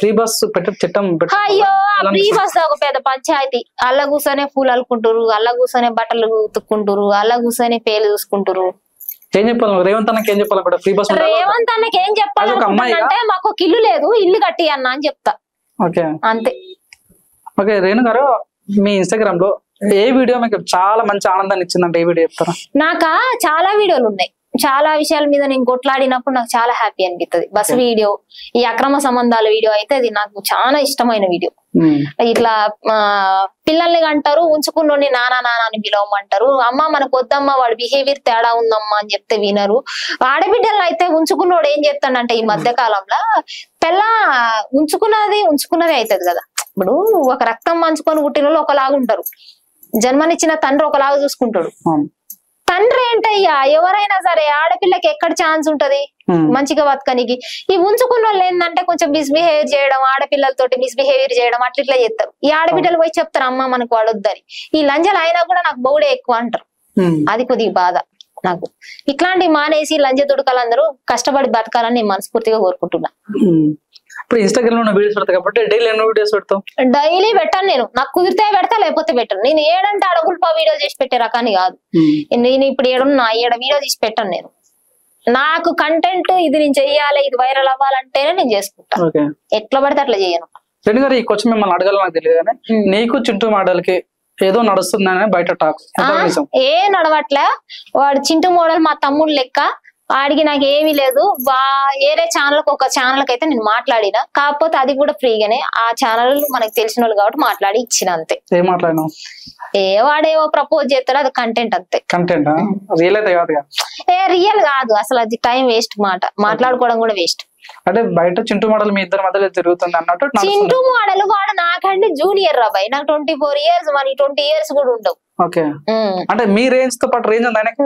ఫ్రీ బస్ చట్టం అయ్యో ఫ్రీ బస్ ఒక పెద్ద పంచాయతీ. అల్ల కూర్చొనే పూలు అల్లుకుంటారు, అల్ల కూర్చొనే బట్టలు ఉతుక్కుంటారు, అల్ల కూర్చొనే పేలు చూసుకుంటారు. ఏం చెప్పాలి రేవంత్ అన్నకి? ఏం చెప్పాలి కూడా ఫ్రీ బస్? రేవంత్ అన్నకి ఏం చెప్పాలంటే మాకు ఒక ఇల్లు లేదు, ఇల్లు కట్టి అన్న అని చెప్తా అంతే. ఓకే రేణు గారు, మీ ఇన్స్టాగ్రామ్ లో ఏ వీడియో మీకు చాలా మంచి ఆనందాన్ని ఇచ్చిందంటే ఏ వీడియో చెప్తారా? నాకా చాలా వీడియోలు ఉన్నాయి. చాలా విషయాల మీద నేను కొట్లాడినప్పుడు నాకు చాలా హ్యాపీ అనిపిస్తుంది. బస్ వీడియో, ఈ అక్రమ సంబంధాల వీడియో అయితే అది నాకు చాలా ఇష్టమైన వీడియో. ఇట్లా పిల్లల్ని అంటారు ఉంచుకున్నోని నానా అని పిలవమంటారు. అమ్మ మనకు వద్దమ్మా వాడు బిహేవియర్ తేడా ఉందమ్మా అని చెప్తే వినరు. ఆడబిడ్డలు అయితే ఉంచుకున్నోడు ఏం చెప్తాడంటే ఈ మధ్య కాలంలో పిల్ల ఉంచుకున్నది అవుతుంది కదా. ఇప్పుడు ఒక రక్తం పంచుకొని పుట్టిన వాళ్ళు ఒకలాగుంటారు, జన్మనిచ్చిన తండ్రి ఒకలాగా చూసుకుంటాడు. తండ్రి ఏంటయ్యా ఎవరైనా సరే ఆడపిల్లకి ఎక్కడ ఛాన్స్ ఉంటది మంచిగా బతకనికి? ఈ ఉంచుకున్న వాళ్ళు ఏంటంటే కొంచెం మిస్బిహేవియర్ చేయడం, ఆడపిల్లలతోటి మిస్బిహేవియర్ చేయడం అట్లా చేస్తారు. ఈ ఆడపిల్లలు పోయి చెప్తారు అమ్మ మనకు వాడొద్దని. ఈ లంజలు అయినా కూడా నాకు బౌడే ఎక్కువ అంటారు. అది కొద్దిగా బాధ. నాకు. ఇట్లాంటి మానేసి లంజ దుడకలందరూ కష్టపడి బతకాలని నేను మనస్ఫూర్తిగా కోరుకుంటున్నా. ఇప్పుడు ఇన్స్టాగ్రామ్ లో వీడియోస్ పెడతా కాబట్టి డైలీ ఎన్నో వీడియోస్ పెడతావు? డైలీ పెట్టాను నేను, నాకు కుదిరితే పెడతా లేకపోతే పెట్టను. నేను ఏడంటే అడగుల్పా వీడియో చేసి పెట్టే రకాన్ని కాదు. నేను ఇప్పుడు ఏడున్నా వీడియో చేసి పెట్టాను నేను. నాకు కంటెంట్ ఇది నేను చెయ్యాలి, ఇది వైరల్ అవ్వాలంటేనే నేను చేసుకుంటా, ఎట్లా పడితే అట్లా చేయను. రెండు గారు ఈ క్వశ్చన్ మిమ్మల్ని అడగాలి నాకు తెలియదు కానీ నీకు చింటూ మోడల్కి ఏదో నడుస్తుందని బయట టాక్. ఏ నడవట్లే, వాడు చింటూ మోడల్ మా తమ్ముడు లెక్క, వాడికి నాకు ఏమీ లేదు. వేరే ఒక ఛానల్ కి అయితే నేను మాట్లాడినా, కాకపోతే అది కూడా ఫ్రీగానే. ఆ ఛానల్ మనకు తెలిసిన వాళ్ళు కాబట్టి మాట్లాడి ఇచ్చిన అంతే. ఏం మాట్లాడినావు? వాడేవో ప్రపోజ్ చేస్తాడు, అది కంటెంట్ అంతే. కంటెంట్ రియల్ అయితే కాదు, రియల్ కాదు అసలు, అది టైం వేస్ట్. మాట్లాడుకోవడం కూడా వేస్ట్. అంటే బయట చింటూ మోడల్ మీ ఇద్దరి మధ్యలో తిరుగుతుంది అన్నట్టు. చింటూ మోడల్ వాడు నాకంటే జూనియర్ రాబాయ్, నాకు 24 years, మరి 20 years కూడా ఉండవు. ఓకే, అంటే మీ రేంజ్ తో పాటు రేంజ్ ఉంది ఆయనకి.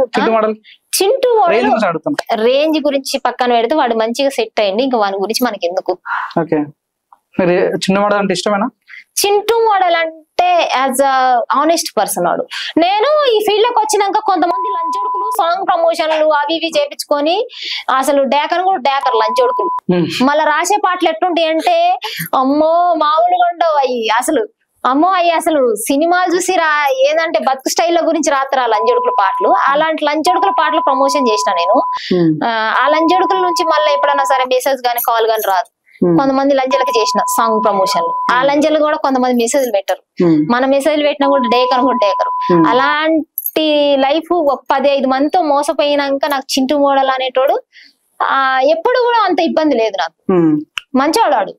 చింటూ మోడల్ రేంజ్ గురించి పక్కన పెడితే వాడు మంచిగా సెట్ అయ్యింది, ఇంకా వాడి గురించి మనకి ఎందుకు. ఓకే, మీరు చింటూ మోడల్ అంటే ఇష్టమేనా? చింటూ మోడల్ అంటే యాజ్ అ ఆనెస్ట్ పర్సన్ వాడు. నేను ఈ ఫీల్డ్ లోకి వచ్చినాక కొంతమంది లంచొడుకులు సాంగ్ ప్రమోషన్లు అవి ఇవి చేపించుకొని అసలు డేకర్ కూడా డేకర్ లంచొడుకులు మళ్ళీ రాసే పాటలు ఎట్లుంటాయి అంటే అమ్మో మామూలుగా ఉండవు అయ్యి. అసలు సినిమాలు చూసి ఏదంటే బతుకు స్టైల్ గురించి రాత్రా లంచొడుకుల పాటలు. అలాంటి లంచొడుకుల పాటలు ప్రమోషన్ చేసిన నేను. ఆ లంచొడుకుల నుంచి మళ్ళీ ఎప్పుడైనా సరే మెసేజ్ గానీ కాల్ గానీ రాదు. కొంతమంది లంజలకు చేసిన సాంగ్ ప్రమోషన్, ఆ లంజలు కూడా కొంతమంది మెసేజ్లు పెట్టరు. మన మెసేజ్లు పెట్టినా కూడా డేకరు. అలాంటి లైఫ్ 15 మందితో మోసపోయినాక నాకు చింటూ మోడల్ అనేటోడు ఎప్పుడు కూడా అంత ఇబ్బంది లేదు నాకు. మంచివాడు,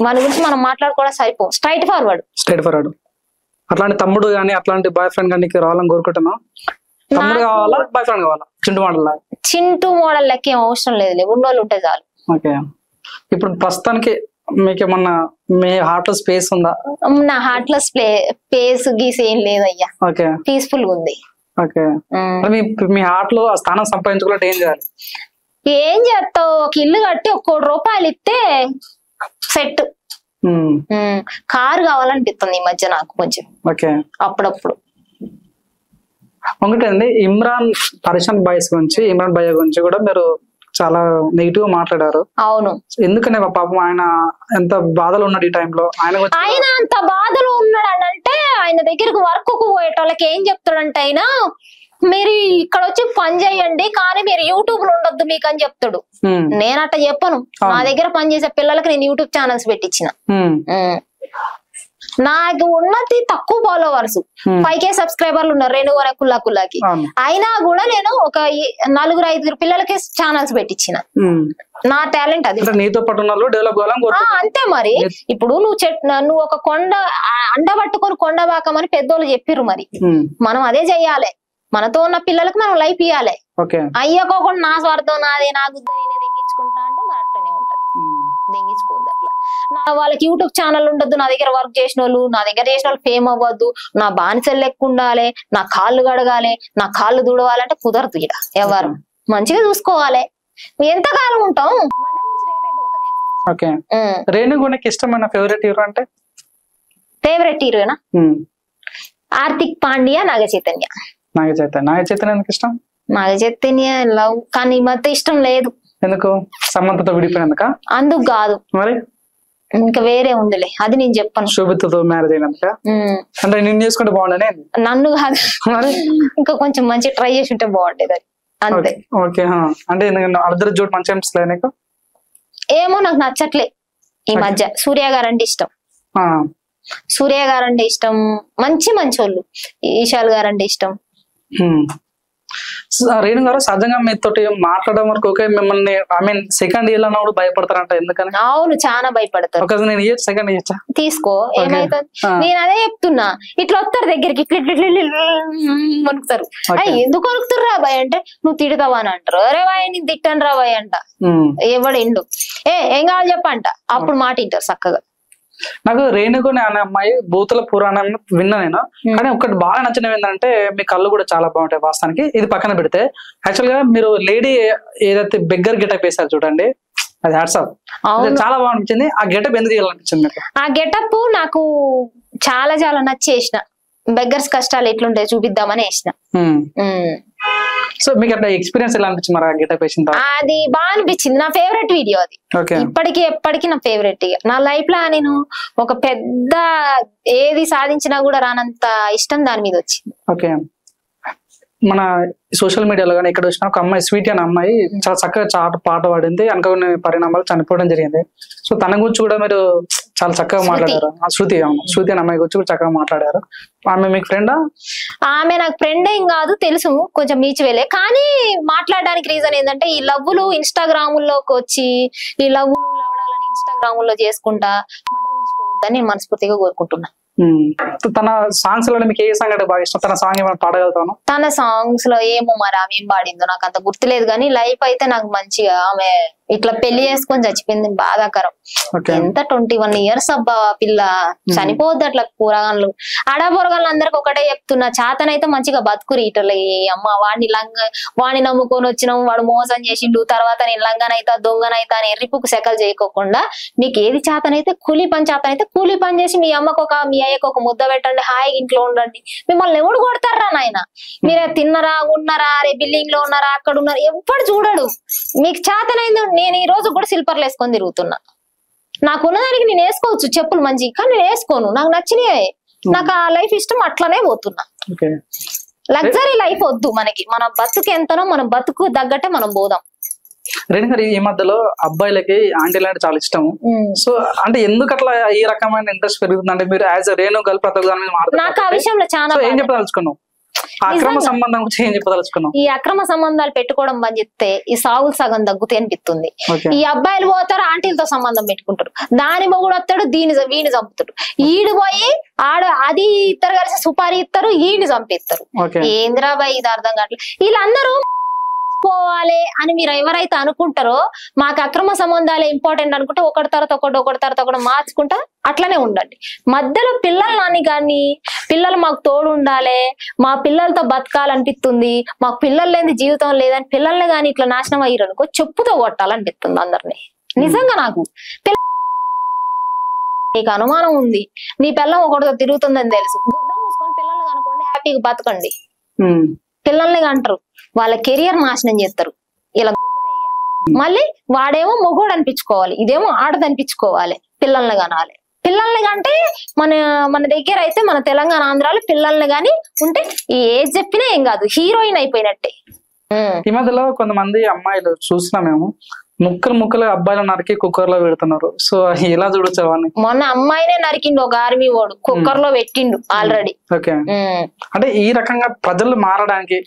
మన గురించి మనం మాట్లాడుకోవడం సరిపో. Straight forward. అట్లాంటి తమ్ముడు గానీ అట్లాంటి బాయ్ ఫ్రెండ్ గానీ రావాలని కోరుకుంటున్నా. తమ్ముడు కావాలా, బాయ్ ఫ్రెండ్ కావాలా? చింటూ మోడల్ లెక్క ఏం అవసరం లేదు, ఉన్నోళ్ళు ఉంటే చాలు. ఓకే, ఇప్పుడు ప్రస్తుతానికి మీకేమన్నా మీ హార్ట్ లో స్పేస్ ఉందా? నా హార్ట్ లో స్పేస్ గీస్ ఏం లేదయ్యా. ఓకే, పీస్ఫుల్ గా ఉంది. ఓకే, మీ హార్ట్ లో ఆ స్థానం సంపాదించుకోవాలంటే ఏం చేయాలి? ఏం చేస్తావు, ఒక ఇల్లు కట్టి 1 కోటి రూపాయలు ఇస్తే సెట్. కారు కావాలనిపిస్తుంది ఈ మధ్య నాకు కొంచెం. ఓకే, అప్పుడప్పుడు. ఒకటండి, ఇమ్రాన్ భయ్య గురించి కూడా మీరు చాలా నెగిటివ్ మాట్లాడారు. అవును, ఎందుకనే పాపం ఆయన ఎంత బాధలో ఉన్నాడు ఈ టైంలో. ఆయన అంత బాధలో ఉన్నాడు అని అంటే ఆయన దగ్గరకు వర్క్ కు పోయేటోళ్ళకి ఏం చెప్తాడంటే ఆయన మీరు ఇక్కడ వచ్చి పని చేయండి కానీ మీరు యూట్యూబ్ లో ఉండొద్దు మీకు అని చెప్తాడు. నేను అట్లా చెప్పను. నా దగ్గర పనిచేసే పిల్లలకి నేను యూట్యూబ్ ఛానల్స్ పెట్టించిన. నాకు ఉన్నది తక్కువ ఫాలోవర్స్, 5K సబ్స్క్రైబర్లు ఉన్నారు రేణుగోన కుల్లాకి. అయినా కూడా నేను ఒక 4-5 పిల్లలకి ఛానల్స్ పెట్టించిన. నా టాలెంట్ అది. నీతో పాటు డెవలప్ కావాలని అంతే. మరి ఇప్పుడు నువ్వు ఒక కొండ అండబట్టుకొని కొండబాకమని పెద్దోళ్ళు చెప్పిర్రు, మరి మనం అదే చెయ్యాలి. మనతో ఉన్న పిల్లలకు మనం లైఫ్ ఇవ్వాలి. అయ్యకోకుండా నా స్వార్థం నాదే, నా గుద్దని దెంగించుకుంటా అంటే మరి అట్లనే ఉంటది. దెంగించుకోవద్దు అట్లా. వాళ్ళకి యూట్యూబ్ ఛానల్ ఉండద్దు, నా దగ్గర వర్క్ చేసిన వాళ్ళు ఫేమ్ అవ్వద్దు, నా బానిసలు లెక్క ఉండాలి, నా కాళ్ళు కడగాలి, నా కాళ్ళు దుడవాలంటే కుదరదు. ఇక ఎవరు మంచిగా చూసుకోవాలి. ఎంతకాలం ఉంటాం? రేణుగుణకి ఇష్టమైన ఫేవరెట్ హీరో అంటే? ఫేవరెట్ హీరోనా హార్దిక్ పాండ్యా, నాగ చైతన్య. ఎందుకు ఇష్టం? నాగ చైతన్య లవ్, కానీ ఈ మధ్య ఇష్టం లేదు. ఎందుకు? సమంతతో విడిపోయినందుక? అందుకు కాదు, మరి ఇంకా వేరే ఉందిలే, అది నేను చెప్పను. శోభితతో మ్యారేజ్ అయినందుక? అంటే నిన్ను చేసుకుంటే బాగుండనే? నన్ను కాదు, ఇంకా కొంచెం మంచి ట్రై చేసి ఉంటే బాగుండేది అది, అంతే. ఓకే, అంటే అద్దరు జోట్ మంచిగా అనిపిస్తలే నీకు? ఏమో నాకు నచ్చట్లే ఈ మధ్య. సూర్య గారు అంటే ఇష్టం, మంచి వాళ్ళు. ఈశాల్ గారు అంటే ఇష్టం. రేణు గారు సహజంగా మీతోటి మాట్లాడడం వరకు ఓకే, మిమ్మల్ని సెకండ్ ఇయర్ అన్నప్పుడు భయపడతారంట, ఎందుకని? అవును, చాలా భయపడతారు. ఒక నేను ఇయర్ సెకండ్ ఇయర్ తీసుకో, ఏమైతుంది? నేను అదే చెప్తున్నా. ఇట్లా వస్తారు దగ్గరికి, వణుకుతారు. ఎందుకు వణుకుతారు రా బాయ్ అంటే నువ్వు తిడతావా అని అంటారు. అరే బాయ్ నేను తిట్టాను రా బాయ్ అంట. ఎవడు ఏం కావాలి చెప్పంట, అప్పుడు మాట వింటారు చక్కగా. నాకు రేణుగుని అనే అమ్మాయి భూతుల పురాణం విన్నా నేను, కానీ ఒకటి బాగా నచ్చినవి ఏంటంటే మీ కళ్ళు కూడా చాలా బాగుంటాయి వాస్తవానికి. ఇది పక్కన పెడితే యాక్చువల్ గా మీరు లేడీ ఏదైతే బెగ్గర్ గెటప్ వేసారు చూడండి, అది హ్యాట్సాప్, చాలా బాగా అనిపించింది. ఆ గెటప్ ఎందుకు చేయాలనిపించింది మీకు? ఆ గెటప్ నాకు చాలా చాలా నచ్చి వేసిన. బెగ్గర్స్ కష్టాలు ఎట్లుంటాయి చూపిద్దామని వేసిన. సో మీకు అట్లా ఎక్స్పీరియన్స్ ఎలా అనిపించింది మరి గెటప్ వేసిన తర్వాత? అది బాగా అనిపించింది, నా ఫేవరెట్ వీడియో అది. ఓకే. ఇప్పటికీ ఎప్పటికీ నా ఫేవరెట్. నా లైఫ్ లో నేను ఒక పెద్ద ఏది సాధించినా కూడా రానంత ఇష్టం దాని మీద వచ్చింది. ఓకే. మన సోషల్ మీడియాలో కానీ ఎక్కడ వచ్చినా ఒక అమ్మాయి స్వీటీ అనే అమ్మాయి చాలా చక్కగా పాట పాడింది, అనుకోని పరిణామాలు చనిపోవడం జరిగింది. సో తన గురించి కూడా మీరు చాలా చక్కగా మాట్లాడారు. శృతి అనే అమ్మాయి గురించి కూడా చక్కగా మాట్లాడారు. ఆమె మీకు ఫ్రెండా? ఆమె నాకు ఫ్రెండ్ ఏం కాదు, తెలుసు, కొంచెం మ్యూచువలే. కానీ మాట్లాడడానికి రీజన్ ఏంటంటే ఈ లవ్వులు ఇన్స్టాగ్రామ్ లోకి వచ్చి ఈ లవ్వులు లవడాలని ఇన్స్టాగ్రామ్ లో చేసుకుంటా మడగుడిచిపోవద్దని నేను మనస్ఫూర్తిగా కోరుకుంటున్నా. తన సాంగ్స్ లో మీకు ఏ సాంగ్ అంటే బాగా ఇష్టం? తన సాంగ్ ఏమైనా పాడగలుగుతాను? తన సాంగ్స్ లో ఏమో మరి ఆమె ఏం పాడిందో నాకు అంత గుర్తులేదు, కానీ లైఫ్ అయితే నాకు మంచిగా, ఆమె ఇట్లా పెళ్లి చేసుకొని చచ్చిపోయింది, బాధాకరం. ఎంత 21 years అబ్బా పిల్ల, చనిపోవద్దు అట్లా కూరగాన్లు. ఆడపొరగాళ్ళు అందరికి ఒకటే చెప్తున్నా, చాతనైతే మంచిగా బతుకురి. ఇట్లా అమ్మ వాడిని నమ్ముకొని వచ్చినాం, వాడు మోసం చేసిండు, తర్వాత నేను లంగనైతా దొంగనైతా అని ఎర్రిపుకు సెకలు చేయకోకుండా మీకు ఏది చాతనైతే కూలీ పని చాతనైతే కూలీ పని చేసి మీ అమ్మకు ఒక మీ అయ్యకు ఒక ముద్ద పెట్టండి, హాయిగా ఇంట్లో ఉండండి. మిమ్మల్ని ఎవడు కొడతారా నాయన? మీరే తిన్నరా ఉన్నారా, రే బిల్డింగ్ లో ఉన్నారా, అక్కడ ఉన్నారా, ఎవ్వడు చూడడు. మీకు చాతనైంది. నేను ఈ రోజు కూడా సిల్పర్లు వేసుకొని తిరుగుతున్నా. నాకున్నదానికి నేను వేసుకోవచ్చు చెప్పులు మంచి, కానీ నేను వేసుకోను, నాకు నచ్చినాయి. నాకు ఆ లైఫ్ ఇష్టం, అట్లనే పోతున్నా. లగ్జరీ లైఫ్ వద్దు మనకి. మన బతుకు ఎంతనో మన బతుకు తగ్గట్టే మనం పోదాం. రేణు గారు, ఈ మధ్యలో అబ్బాయిలకి ఆంటీలు అంటే చాలా ఇష్టం. సో అంటే ఎందుకు అట్లా ఈ రకమైన ఇంట్రెస్ట్ పెరుగుతుంది అంటే మీరు యాజ్ రేణు గర్ల్ ప్రతి నాకు ఆ విషయంలో చాలా ఏం చెప్పదలుచుకున్నావు? అక్రమ సంబంధం గురించి ఏం చెప్పదలుచుకున్నావు? ఈ అక్రమ సంబంధాలు పెట్టుకోవడం బంద్ చెప్తే ఈ సాగులు సగం తగ్గుతాయి అనిపిస్తుంది. ఈ అబ్బాయిలు పోతారు ఆంటీలతో సంబంధం పెట్టుకుంటారు, దాని మొగుడు వస్తాడు వీడిని చంపుతాడు, ఈడు పోయి అది ఇద్దరు కలిసి సుపారీ ఇస్తారు, ఈయన్ని చంపిస్తారు. ఏంద్రాబాయ్ ఇది అర్థం కావట్లేదు. వీళ్ళందరూ పోవాలి అని మీరు ఎవరైతే అనుకుంటారో మాకు అక్రమ సంబంధాలే ఇంపార్టెంట్ అనుకుంటే ఒకటి తర్వాత ఒకటి మార్చుకుంటా అట్లనే ఉండండి. మధ్యలో పిల్లలని కానీ పిల్లలు మాకు తోడు ఉండాలి, మా పిల్లలతో బతకాలనిపిస్తుంది, మాకు పిల్లలు లేని జీవితం లేదని పిల్లల్ని కానీ ఇట్లా నాశనం అయ్యారనుకో చెప్పుతో కొట్టాలనిపిస్తుంది అందరినీ. నిజంగా నాకు నీకు అనుమానం ఉంది, నీ పిల్లం ఒకటితో తిరుగుతుందని తెలుసు, గుద్దం మూసుకొని పిల్లల్ని కనుకోండి, హ్యాపీగా బతకండి. పిల్లల్ని అంటారు, వాళ్ళ కెరియర్ నాశనం చేస్తారు. ఇలా మళ్ళీ వాడేమో మొగోడు అనిపించుకోవాలి, ఇదేమో ఆడది అనిపించుకోవాలి. పిల్లల్ని కనాలి. పిల్లల్ని కంటే మన దగ్గర అయితే మన తెలంగాణ ఆంధ్రాలో పిల్లల్ని గాని ఉంటే ఏది చెప్పినా ఏం కాదు, హీరోయిన్ అయిపోయినట్టే. ఈ మధ్యలో కొంతమంది అమ్మాయిలు చూస్తున్నాం మేము, ముక్కలు అబ్బాయిలు నరికి కుక్కర్ లో పెడుతున్నారు. సో ఎలా చూడొచ్చు అవన్నీ? మొన్న అమ్మాయినే నరికిండు ఒక ఆర్మీ వాడు, కుక్కర్ లో పెట్టిండు ఆల్రెడీ. ఓకే. అంటే ఈ రకంగా ప్రజలు మారడానికి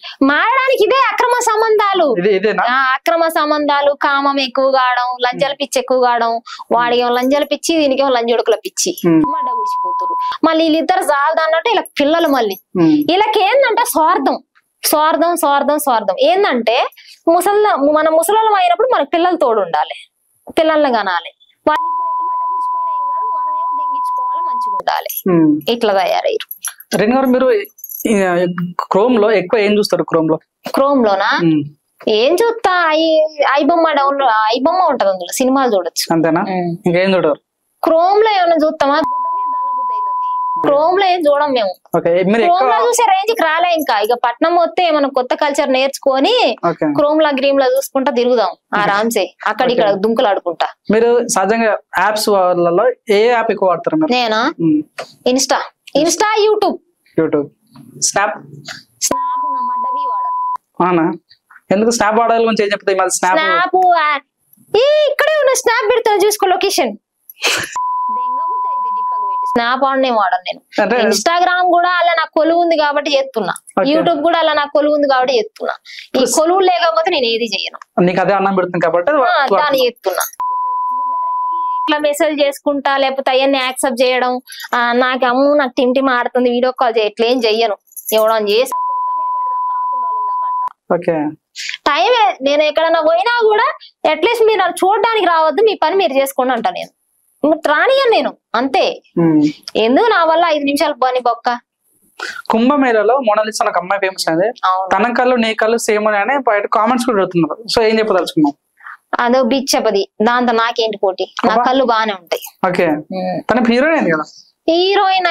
ఇదే అక్రమ సంబంధాలు. ఇదేనా అక్రమ సంబంధాలు? కామం ఎక్కువ కావడం, లంజల పిచ్చి ఎక్కువ కావడం, వాడికేమో లంజల పిచ్చి, దీనికేమో లంజొడుకుల పిచ్చి, మడ్డ గుడిచిపోతారు. మళ్ళీ వీళ్ళిద్దరు జాలదన్నట్టు ఇలా పిల్లలు మళ్ళీ వీళ్ళకి ఏంటంటే స్వార్థం స్వార్థం స్వార్థం స్వార్థం. ఏంటంటే మన ముసలం అయినప్పుడు మనకు పిల్లలు తోడు ఉండాలి, పిల్లల్ని కనాలి. వాళ్ళు ఇప్పుడు ఎటు మట్ట గుడిచిపోయినా ఏం కాదు, మనమేమో దెంగించుకోవాలి, మంచిగా ఉండాలి. ఇట్లా తయారయ్యారు. రేణు గారు, మీరు క్రోమ్ లో ఎక్కువ ఏం చూస్తారు? క్రోమ్ లోనా ఏం చూస్తా, ఐబొమ్మ ఐబొమ్మ ఉంటది, అందులో సినిమాలు చూడొచ్చు. అంతేనా? ఇంకేం చూడరు? క్రోమ్ లో ఏమైనా చూస్తామా? క్రోమ్ లో ఏం చూడం మేము. క్రోమ్ లో చూసే రేంజ్ కి రాలే ఇంకా. ఇక పట్నం వస్తే మనం కొత్త కల్చర్ నేర్చుకొని క్రోమ్ లా గ్రీమ్ లా చూసుకుంటా తిరుగుదాం ఆరామ్సే, అక్కడ ఇక్కడ దుంకులు ఆడుకుంటా. మీరు సహజంగా యాప్స్ వాళ్ళలో ఏ యాప్ ఎక్కువ వాడతారు? నేనా ఇన్స్టా యూట్యూబ్ స్నాప్ నా మడ్డవి వాడ. ఎందుకు స్నాప్ వాడాలి గురించి ఏం చెప్తాయి? స్నాప్ ఇక్కడే ఉన్న స్నాప్ పెడతాను చూసుకో లొకేషన్. స్నాప్ ఆన్నే వాడను నేను. ఇన్స్టాగ్రామ్ కూడా అలా నాకు కొలువు ఉంది కాబట్టి చేస్తున్నా, యూట్యూబ్ కూడా అలా నాకు కొలువు ఉంది కాబట్టి చేస్తున్నా. ఈ కొలువు లేకపోతే నేను ఏది చెయ్యను, దాన్ని చేస్తున్నా. ఇట్లా మెసేజ్ చేసుకుంటా లేకపోతే అవన్నీ యాక్సెప్ట్ చేయడం, నాకు టిమ్ ఆడుతుంది వీడియో కాల్ చేయట్లే, ఏం చెయ్యను. ఇవ్వడం చేసి టైమే. నేను ఎక్కడన్నా పోయినా కూడా అట్లీస్ట్ మీరు చూడడానికి రావద్దు, మీ పని మీరు చేసుకోండి అంటా. నేను రానియను నేను, అంతే. ఎందుకు నా వల్ల 5 నిమిషాలు పని బొక్క. కుంభమేళలో మోనాలిసా ఒక అమ్మాయి ఫేమస్ అయింది, తన కళ్ళు నీ కళ్ళు సేమ్ అని బయట కామెంట్స్ కూడా పెడుతున్నారు. సో ఏం చెప్పదలుచుకున్నావు? అదో బిచ్చపది, దాంతో నాకేంటి పోటీ, నా కళ్ళు బాగానే ఉంటాయి. ఓకే. తన హీరోయిన్ కదా? హీరోయిన్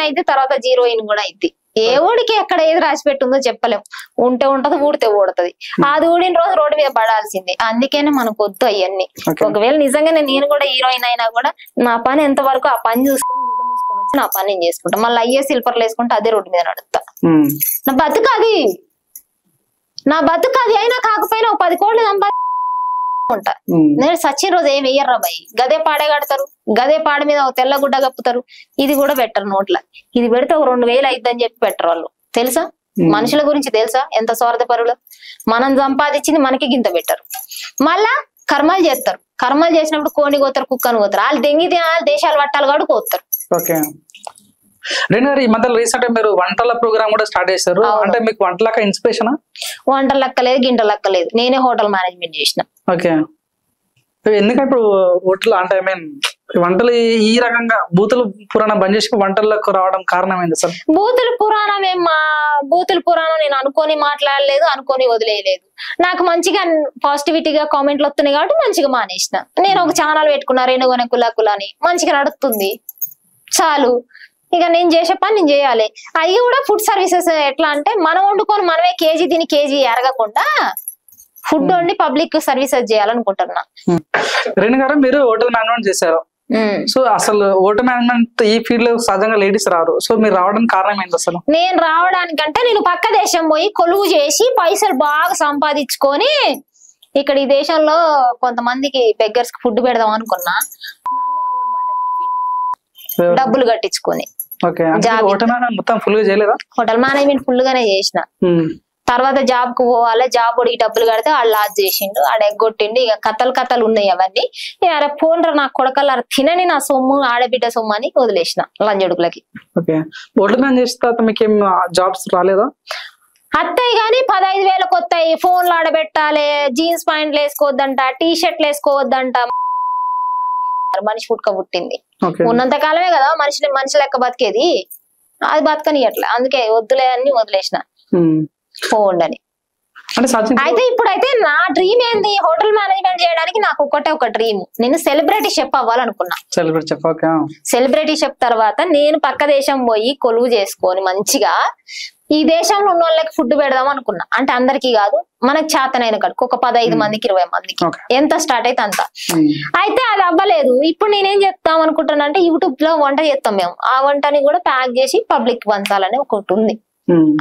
అయితే తర్వాత జీరోయిన్ కూడా అయింది. ఏ ఊడికి ఎక్కడ ఏది రాసి పెట్టుందో చెప్పలేం. ఉంటే ఉంటది, ఊడితే ఊడుతుంది. అది ఊడిన రోజు రోడ్డు మీద పడాల్సింది. అందుకనే మనకు వద్దు అవన్నీ. ఒకవేళ నిజంగానే నేను కూడా హీరోయిన్ అయినా కూడా నా పని ఎంత వరకు ఆ పని చూసుకొని గుడ్డ మూసుకొని వచ్చి నా పని నేను చేసుకుంటా. మళ్ళీ అయ్యే సిల్పర్లు వేసుకుంటే అదే రోడ్డు మీద నడుస్తా. నా బతుకు అది, నా బతుకు అది. అయినా కాకపోయినా 10 కోట్లు సంపాదించుకుంటా. నేను సచ్చిన రోజు ఏమి వెయ్యర్రా బాయ్. గదే పాడే కడతారు, గదే పాడ మీద తెల్ల గుడ్డ కప్పుతారు. ఇది కూడా పెట్టరు నోట్ల. ఇది పెడితే 2,000 అయిద్దని చెప్పి పెట్టరు వాళ్ళు. తెలుసా మనుషుల గురించి? తెలుసా ఎంత స్వార్థపరులు? మనం సంపాదించింది మనకి గింత పెట్టరు. మళ్ళా కర్మలు చేస్తారు. కర్మలు చేసినప్పుడు కోని కోతారు, కుక్కను కోతారు. వాళ్ళు దెంగి తినాలి, దేశాలు పట్టాలు కాడు కోతారు. ఈ మధ్య రీసెంట్ మీరు వంటల ప్రోగ్రామ్ కూడా స్టార్ట్ చేశారు. అంటే మీకు వంటలక్క ఇన్స్పిరేషన్? వంటలు లెక్క లేదు, గింటలు లెక్క లేదు. నేనే హోటల్ మేనేజ్మెంట్ చేసిన. ఓకే. ఎందుకంటే ఇప్పుడు హోటల్ అంటే ఐ మీన్ వంటలు ఈ రకంగా బూతులు పురాణం బంద్ చేసి వంటలకు రావడం కారణం ఏంటి సార్? బూతులు పురాణం బూతులు పురాణం నేను అనుకోని మాట్లాడలేదు, అనుకోని వదిలేయలేదు. నాకు మంచిగా పాజిటివిటీగా కామెంట్లు వస్తున్నాయి కాబట్టి మంచిగా మానేసిన. నేను ఒక ఛానల్ పెట్టుకున్నా, రేణుగొనే కులా అని. మంచిగా నడుస్తుంది చాలు. ఇక నేను చేసే పని నేను చేయాలి. అవి కూడా ఫుడ్ సర్వీసెస్ ఎట్లా అంటే మనం వండుకొని మనమే కేజీ తిని కేజీ ఎరగకుండా ఫుడ్ వండి పబ్లిక్ సర్వీసెస్ చేయాలనుకుంటున్నా. రేణు గారు మీరు హోటల్ మేనేజ్మెంట్ చేశారు. సో అసలు హోటల్ మేనేజ్మెంట్ ఈ ఫీల్డ్ లో సహజంగా లేడీస్ రారు. సో మీరు రావడానికి కారణం ఏంటి అసలు? నేను రావడానికంటే నేను పక్క దేశం పోయి కొలువు చేసి పైసలు బాగా సంపాదించుకొని ఇక్కడ ఈ దేశంలో కొంతమందికి బెగ్గర్స్ కి ఫుడ్ పెడదాం అనుకున్నా. డబ్బులు కట్టించుకొని హోటల్ మేనేజ్మెంట్ ఫుల్ గానే చేసిన. తర్వాత జాబ్ కు పోవాలి, జాబ్ ఉడికి డబ్బులు కడితే వాళ్ళు లాస్ చేసిండు, ఆడ ఎగ్గొట్టిండు. ఇక కథలు ఉన్నాయి అవన్నీ. అరే ఫోన్ రా నా కొడకల్లా తినని నా సొమ్ము ఆడబిడ్డ సొమ్ము అని వదిలేసిన లంజడుకులకి. జాబ్స్ రాలేదా? అత్తయ్య గానీ 15,000 వస్తాయి. ఫోన్లు ఆడబెట్టాలి, జీన్స్ ప్యాంట్లు వేసుకోవద్దంట, టీ షర్ట్లు వేసుకోవద్దంట. మనిషి పుట్టుక పుట్టింది ఉన్నంత కాలమే కదా మనిషి లెక్క బతికేది. అది బతకనియట్లే. అందుకే వద్దులే అని వదిలేసిన పోండని. అయితే ఇప్పుడైతే నా డ్రీమ్ ఏంది, హోటల్ మేనేజ్మెంట్ చేయడానికి నాకు ఒక డ్రీమ్. నేను సెలబ్రిటీ షెఫ్ అవ్వాలనుకున్నా. సెలబ్రిటీ షెఫ్ తర్వాత నేను పక్క దేశం పోయి కొలువు చేసుకొని మంచిగా ఈ దేశంలో ఉన్న వాళ్ళకి ఫుడ్ పెడదాం అనుకున్నా. అంటే అందరికీ కాదు, మనకి చేతనైన కాడికి ఒక 15 మందికి 20 మందికి ఎంత స్టార్ట్ అయితే అంత. అయితే అది అవ్వలేదు. ఇప్పుడు నేనేం చేస్తాం అనుకుంటున్నా అంటే యూట్యూబ్ లో వంట చేస్తాం మేము. ఆ వంటని కూడా ప్యాక్ చేసి పబ్లిక్ పంచాలని ఒకటి ఉంది.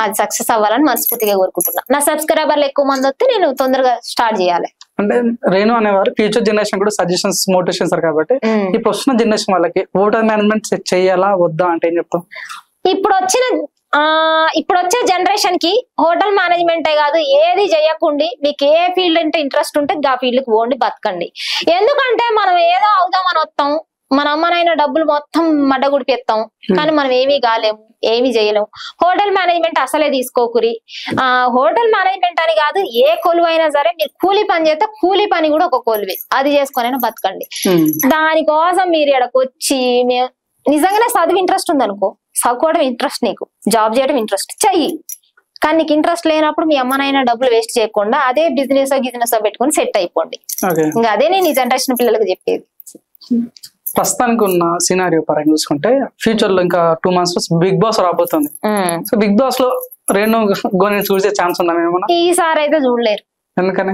అది సక్సెస్ అవ్వాలని మనస్ఫూర్తిగా కోరుకుంటున్నా. నా సబ్స్క్రైబర్లు ఎక్కువ మంది వస్తే నేను తొందరగా స్టార్ట్ చేయాలి. అంటే రేణు అనేవారు ఫ్యూచర్ జనరేషన్ కూడా సజెషన్స్ మోటివేషన్ సార్ కాబట్టి ఇప్పుడు వస్తున్న జనరేషన్ వాళ్ళకి హోటల్ మేనేజ్మెంట్ చేయాలా వద్దా అంటే ఏం చెప్తాం? ఇప్పుడు వచ్చే జనరేషన్ కి హోటల్ మేనేజ్మెంటే కాదు ఏది చేయకుండా మీకు ఏ ఫీల్డ్ అంటే ఇంట్రెస్ట్ ఉంటే ఆ ఫీల్డ్ కి పోండి, బతకండి. ఎందుకంటే మనం ఏదో అవుదామని వస్తాం, మన అమ్మనైనా డబ్బులు మొత్తం మడ్డగుడిపిస్తాం, కానీ మనం ఏమీ కాలేము, ఏమీ చేయలేము. హోటల్ మేనేజ్మెంట్ అసలే తీసుకోకురి. హోటల్ మేనేజ్మెంట్ అని కాదు, ఏ కొలువు అయినా సరే మీరు కూలీ పని చేస్తే కూలీ పని కూడా ఒక కొలువే, అది చేసుకొని బతకండి. దానికోసం మీరు ఇక్కడికి వచ్చి నిజంగానే చదువు ఇంట్రెస్ట్ ఉందనుకో, చదువుకోవడం ఇంట్రెస్ట్, నీకు జాబ్ చేయడం ఇంట్రెస్ట్, చెయ్యి. కానీ నీకు ఇంట్రెస్ట్ లేనప్పుడు మీ అమ్మనైనా డబ్బులు వేస్ట్ చేయకుండా అదే బిజినెస్ పెట్టుకొని సెట్ అయిపోండి. ఇంకా అదే నేను ఈ జనరేషన్ పిల్లలకు చెప్పేది. ప్రస్తుతానికి ఉన్న సినారియో పరంగా చూసుకుంటే ఫ్యూచర్ లో ఇంకా 2 months బిగ్ బాస్ రాబోతుంది. సో బిగ్ బాస్ లో రేణు గోని చూసే ఛాన్స్ ఉందా ఏమన్నా? ఈసారి అయితే చూడలేరు. ఎందుకని?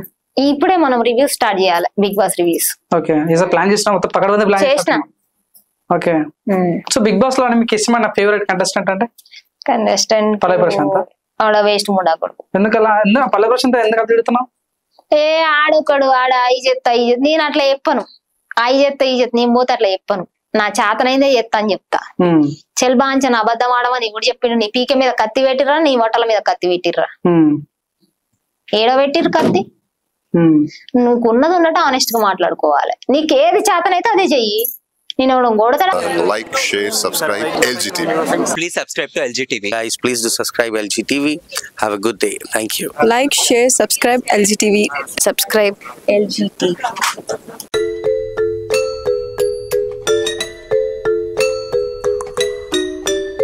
ఇప్పుడే మనం రివ్యూస్ స్టార్ట్ చేయాలి, బిగ్ బాస్ రివ్యూస్. ఓకే, ఈసారి ప్లాన్ చేసిన మొత్తం పక్కన ప్లాన్ చేసిన. ఓకే, సో బిగ్ బాస్ లో మీకు ఇష్టమైన ఫేవరెట్ కంటెస్టెంట్ అంటే? పల్లవి ప్రశాంత్. ఆడ వేస్ట్ ముండాకుడు. ఎందుకలా? పల్లవి ప్రశాంత్ ఎందుకు తిడుతున్నావు? ఆడొకడు ఆడ ఐ చెత్త నేను అట్లా చెప్పను. ఐ చెత్త ఈ చెత్త నేను పోతే అట్లా చెప్పను. నా చేతనైందే చెత్తా అని చెప్తా. చెల్బాంచన అబద్ధం ఆడమని ఇప్పుడు చెప్పిండు. నీ పీక మీద కత్తి పెట్టిర్రా, నీ బట్టల మీద కత్తి పెట్టిర్రా? ఏడో పెట్టిర్రు కత్తి. నువ్వు ఉన్నది ఉన్నట్టు ఆనెస్ట్ గా మాట్లాడుకోవాలి. నీకేది చేతనైతే అదే చెయ్యి. Like, share, subscribe LG TV. Please subscribe to LG TV. Guys, please do subscribe LG TV. Have a good day. Thank you. Like, share, subscribe LG TV. Subscribe LG TV.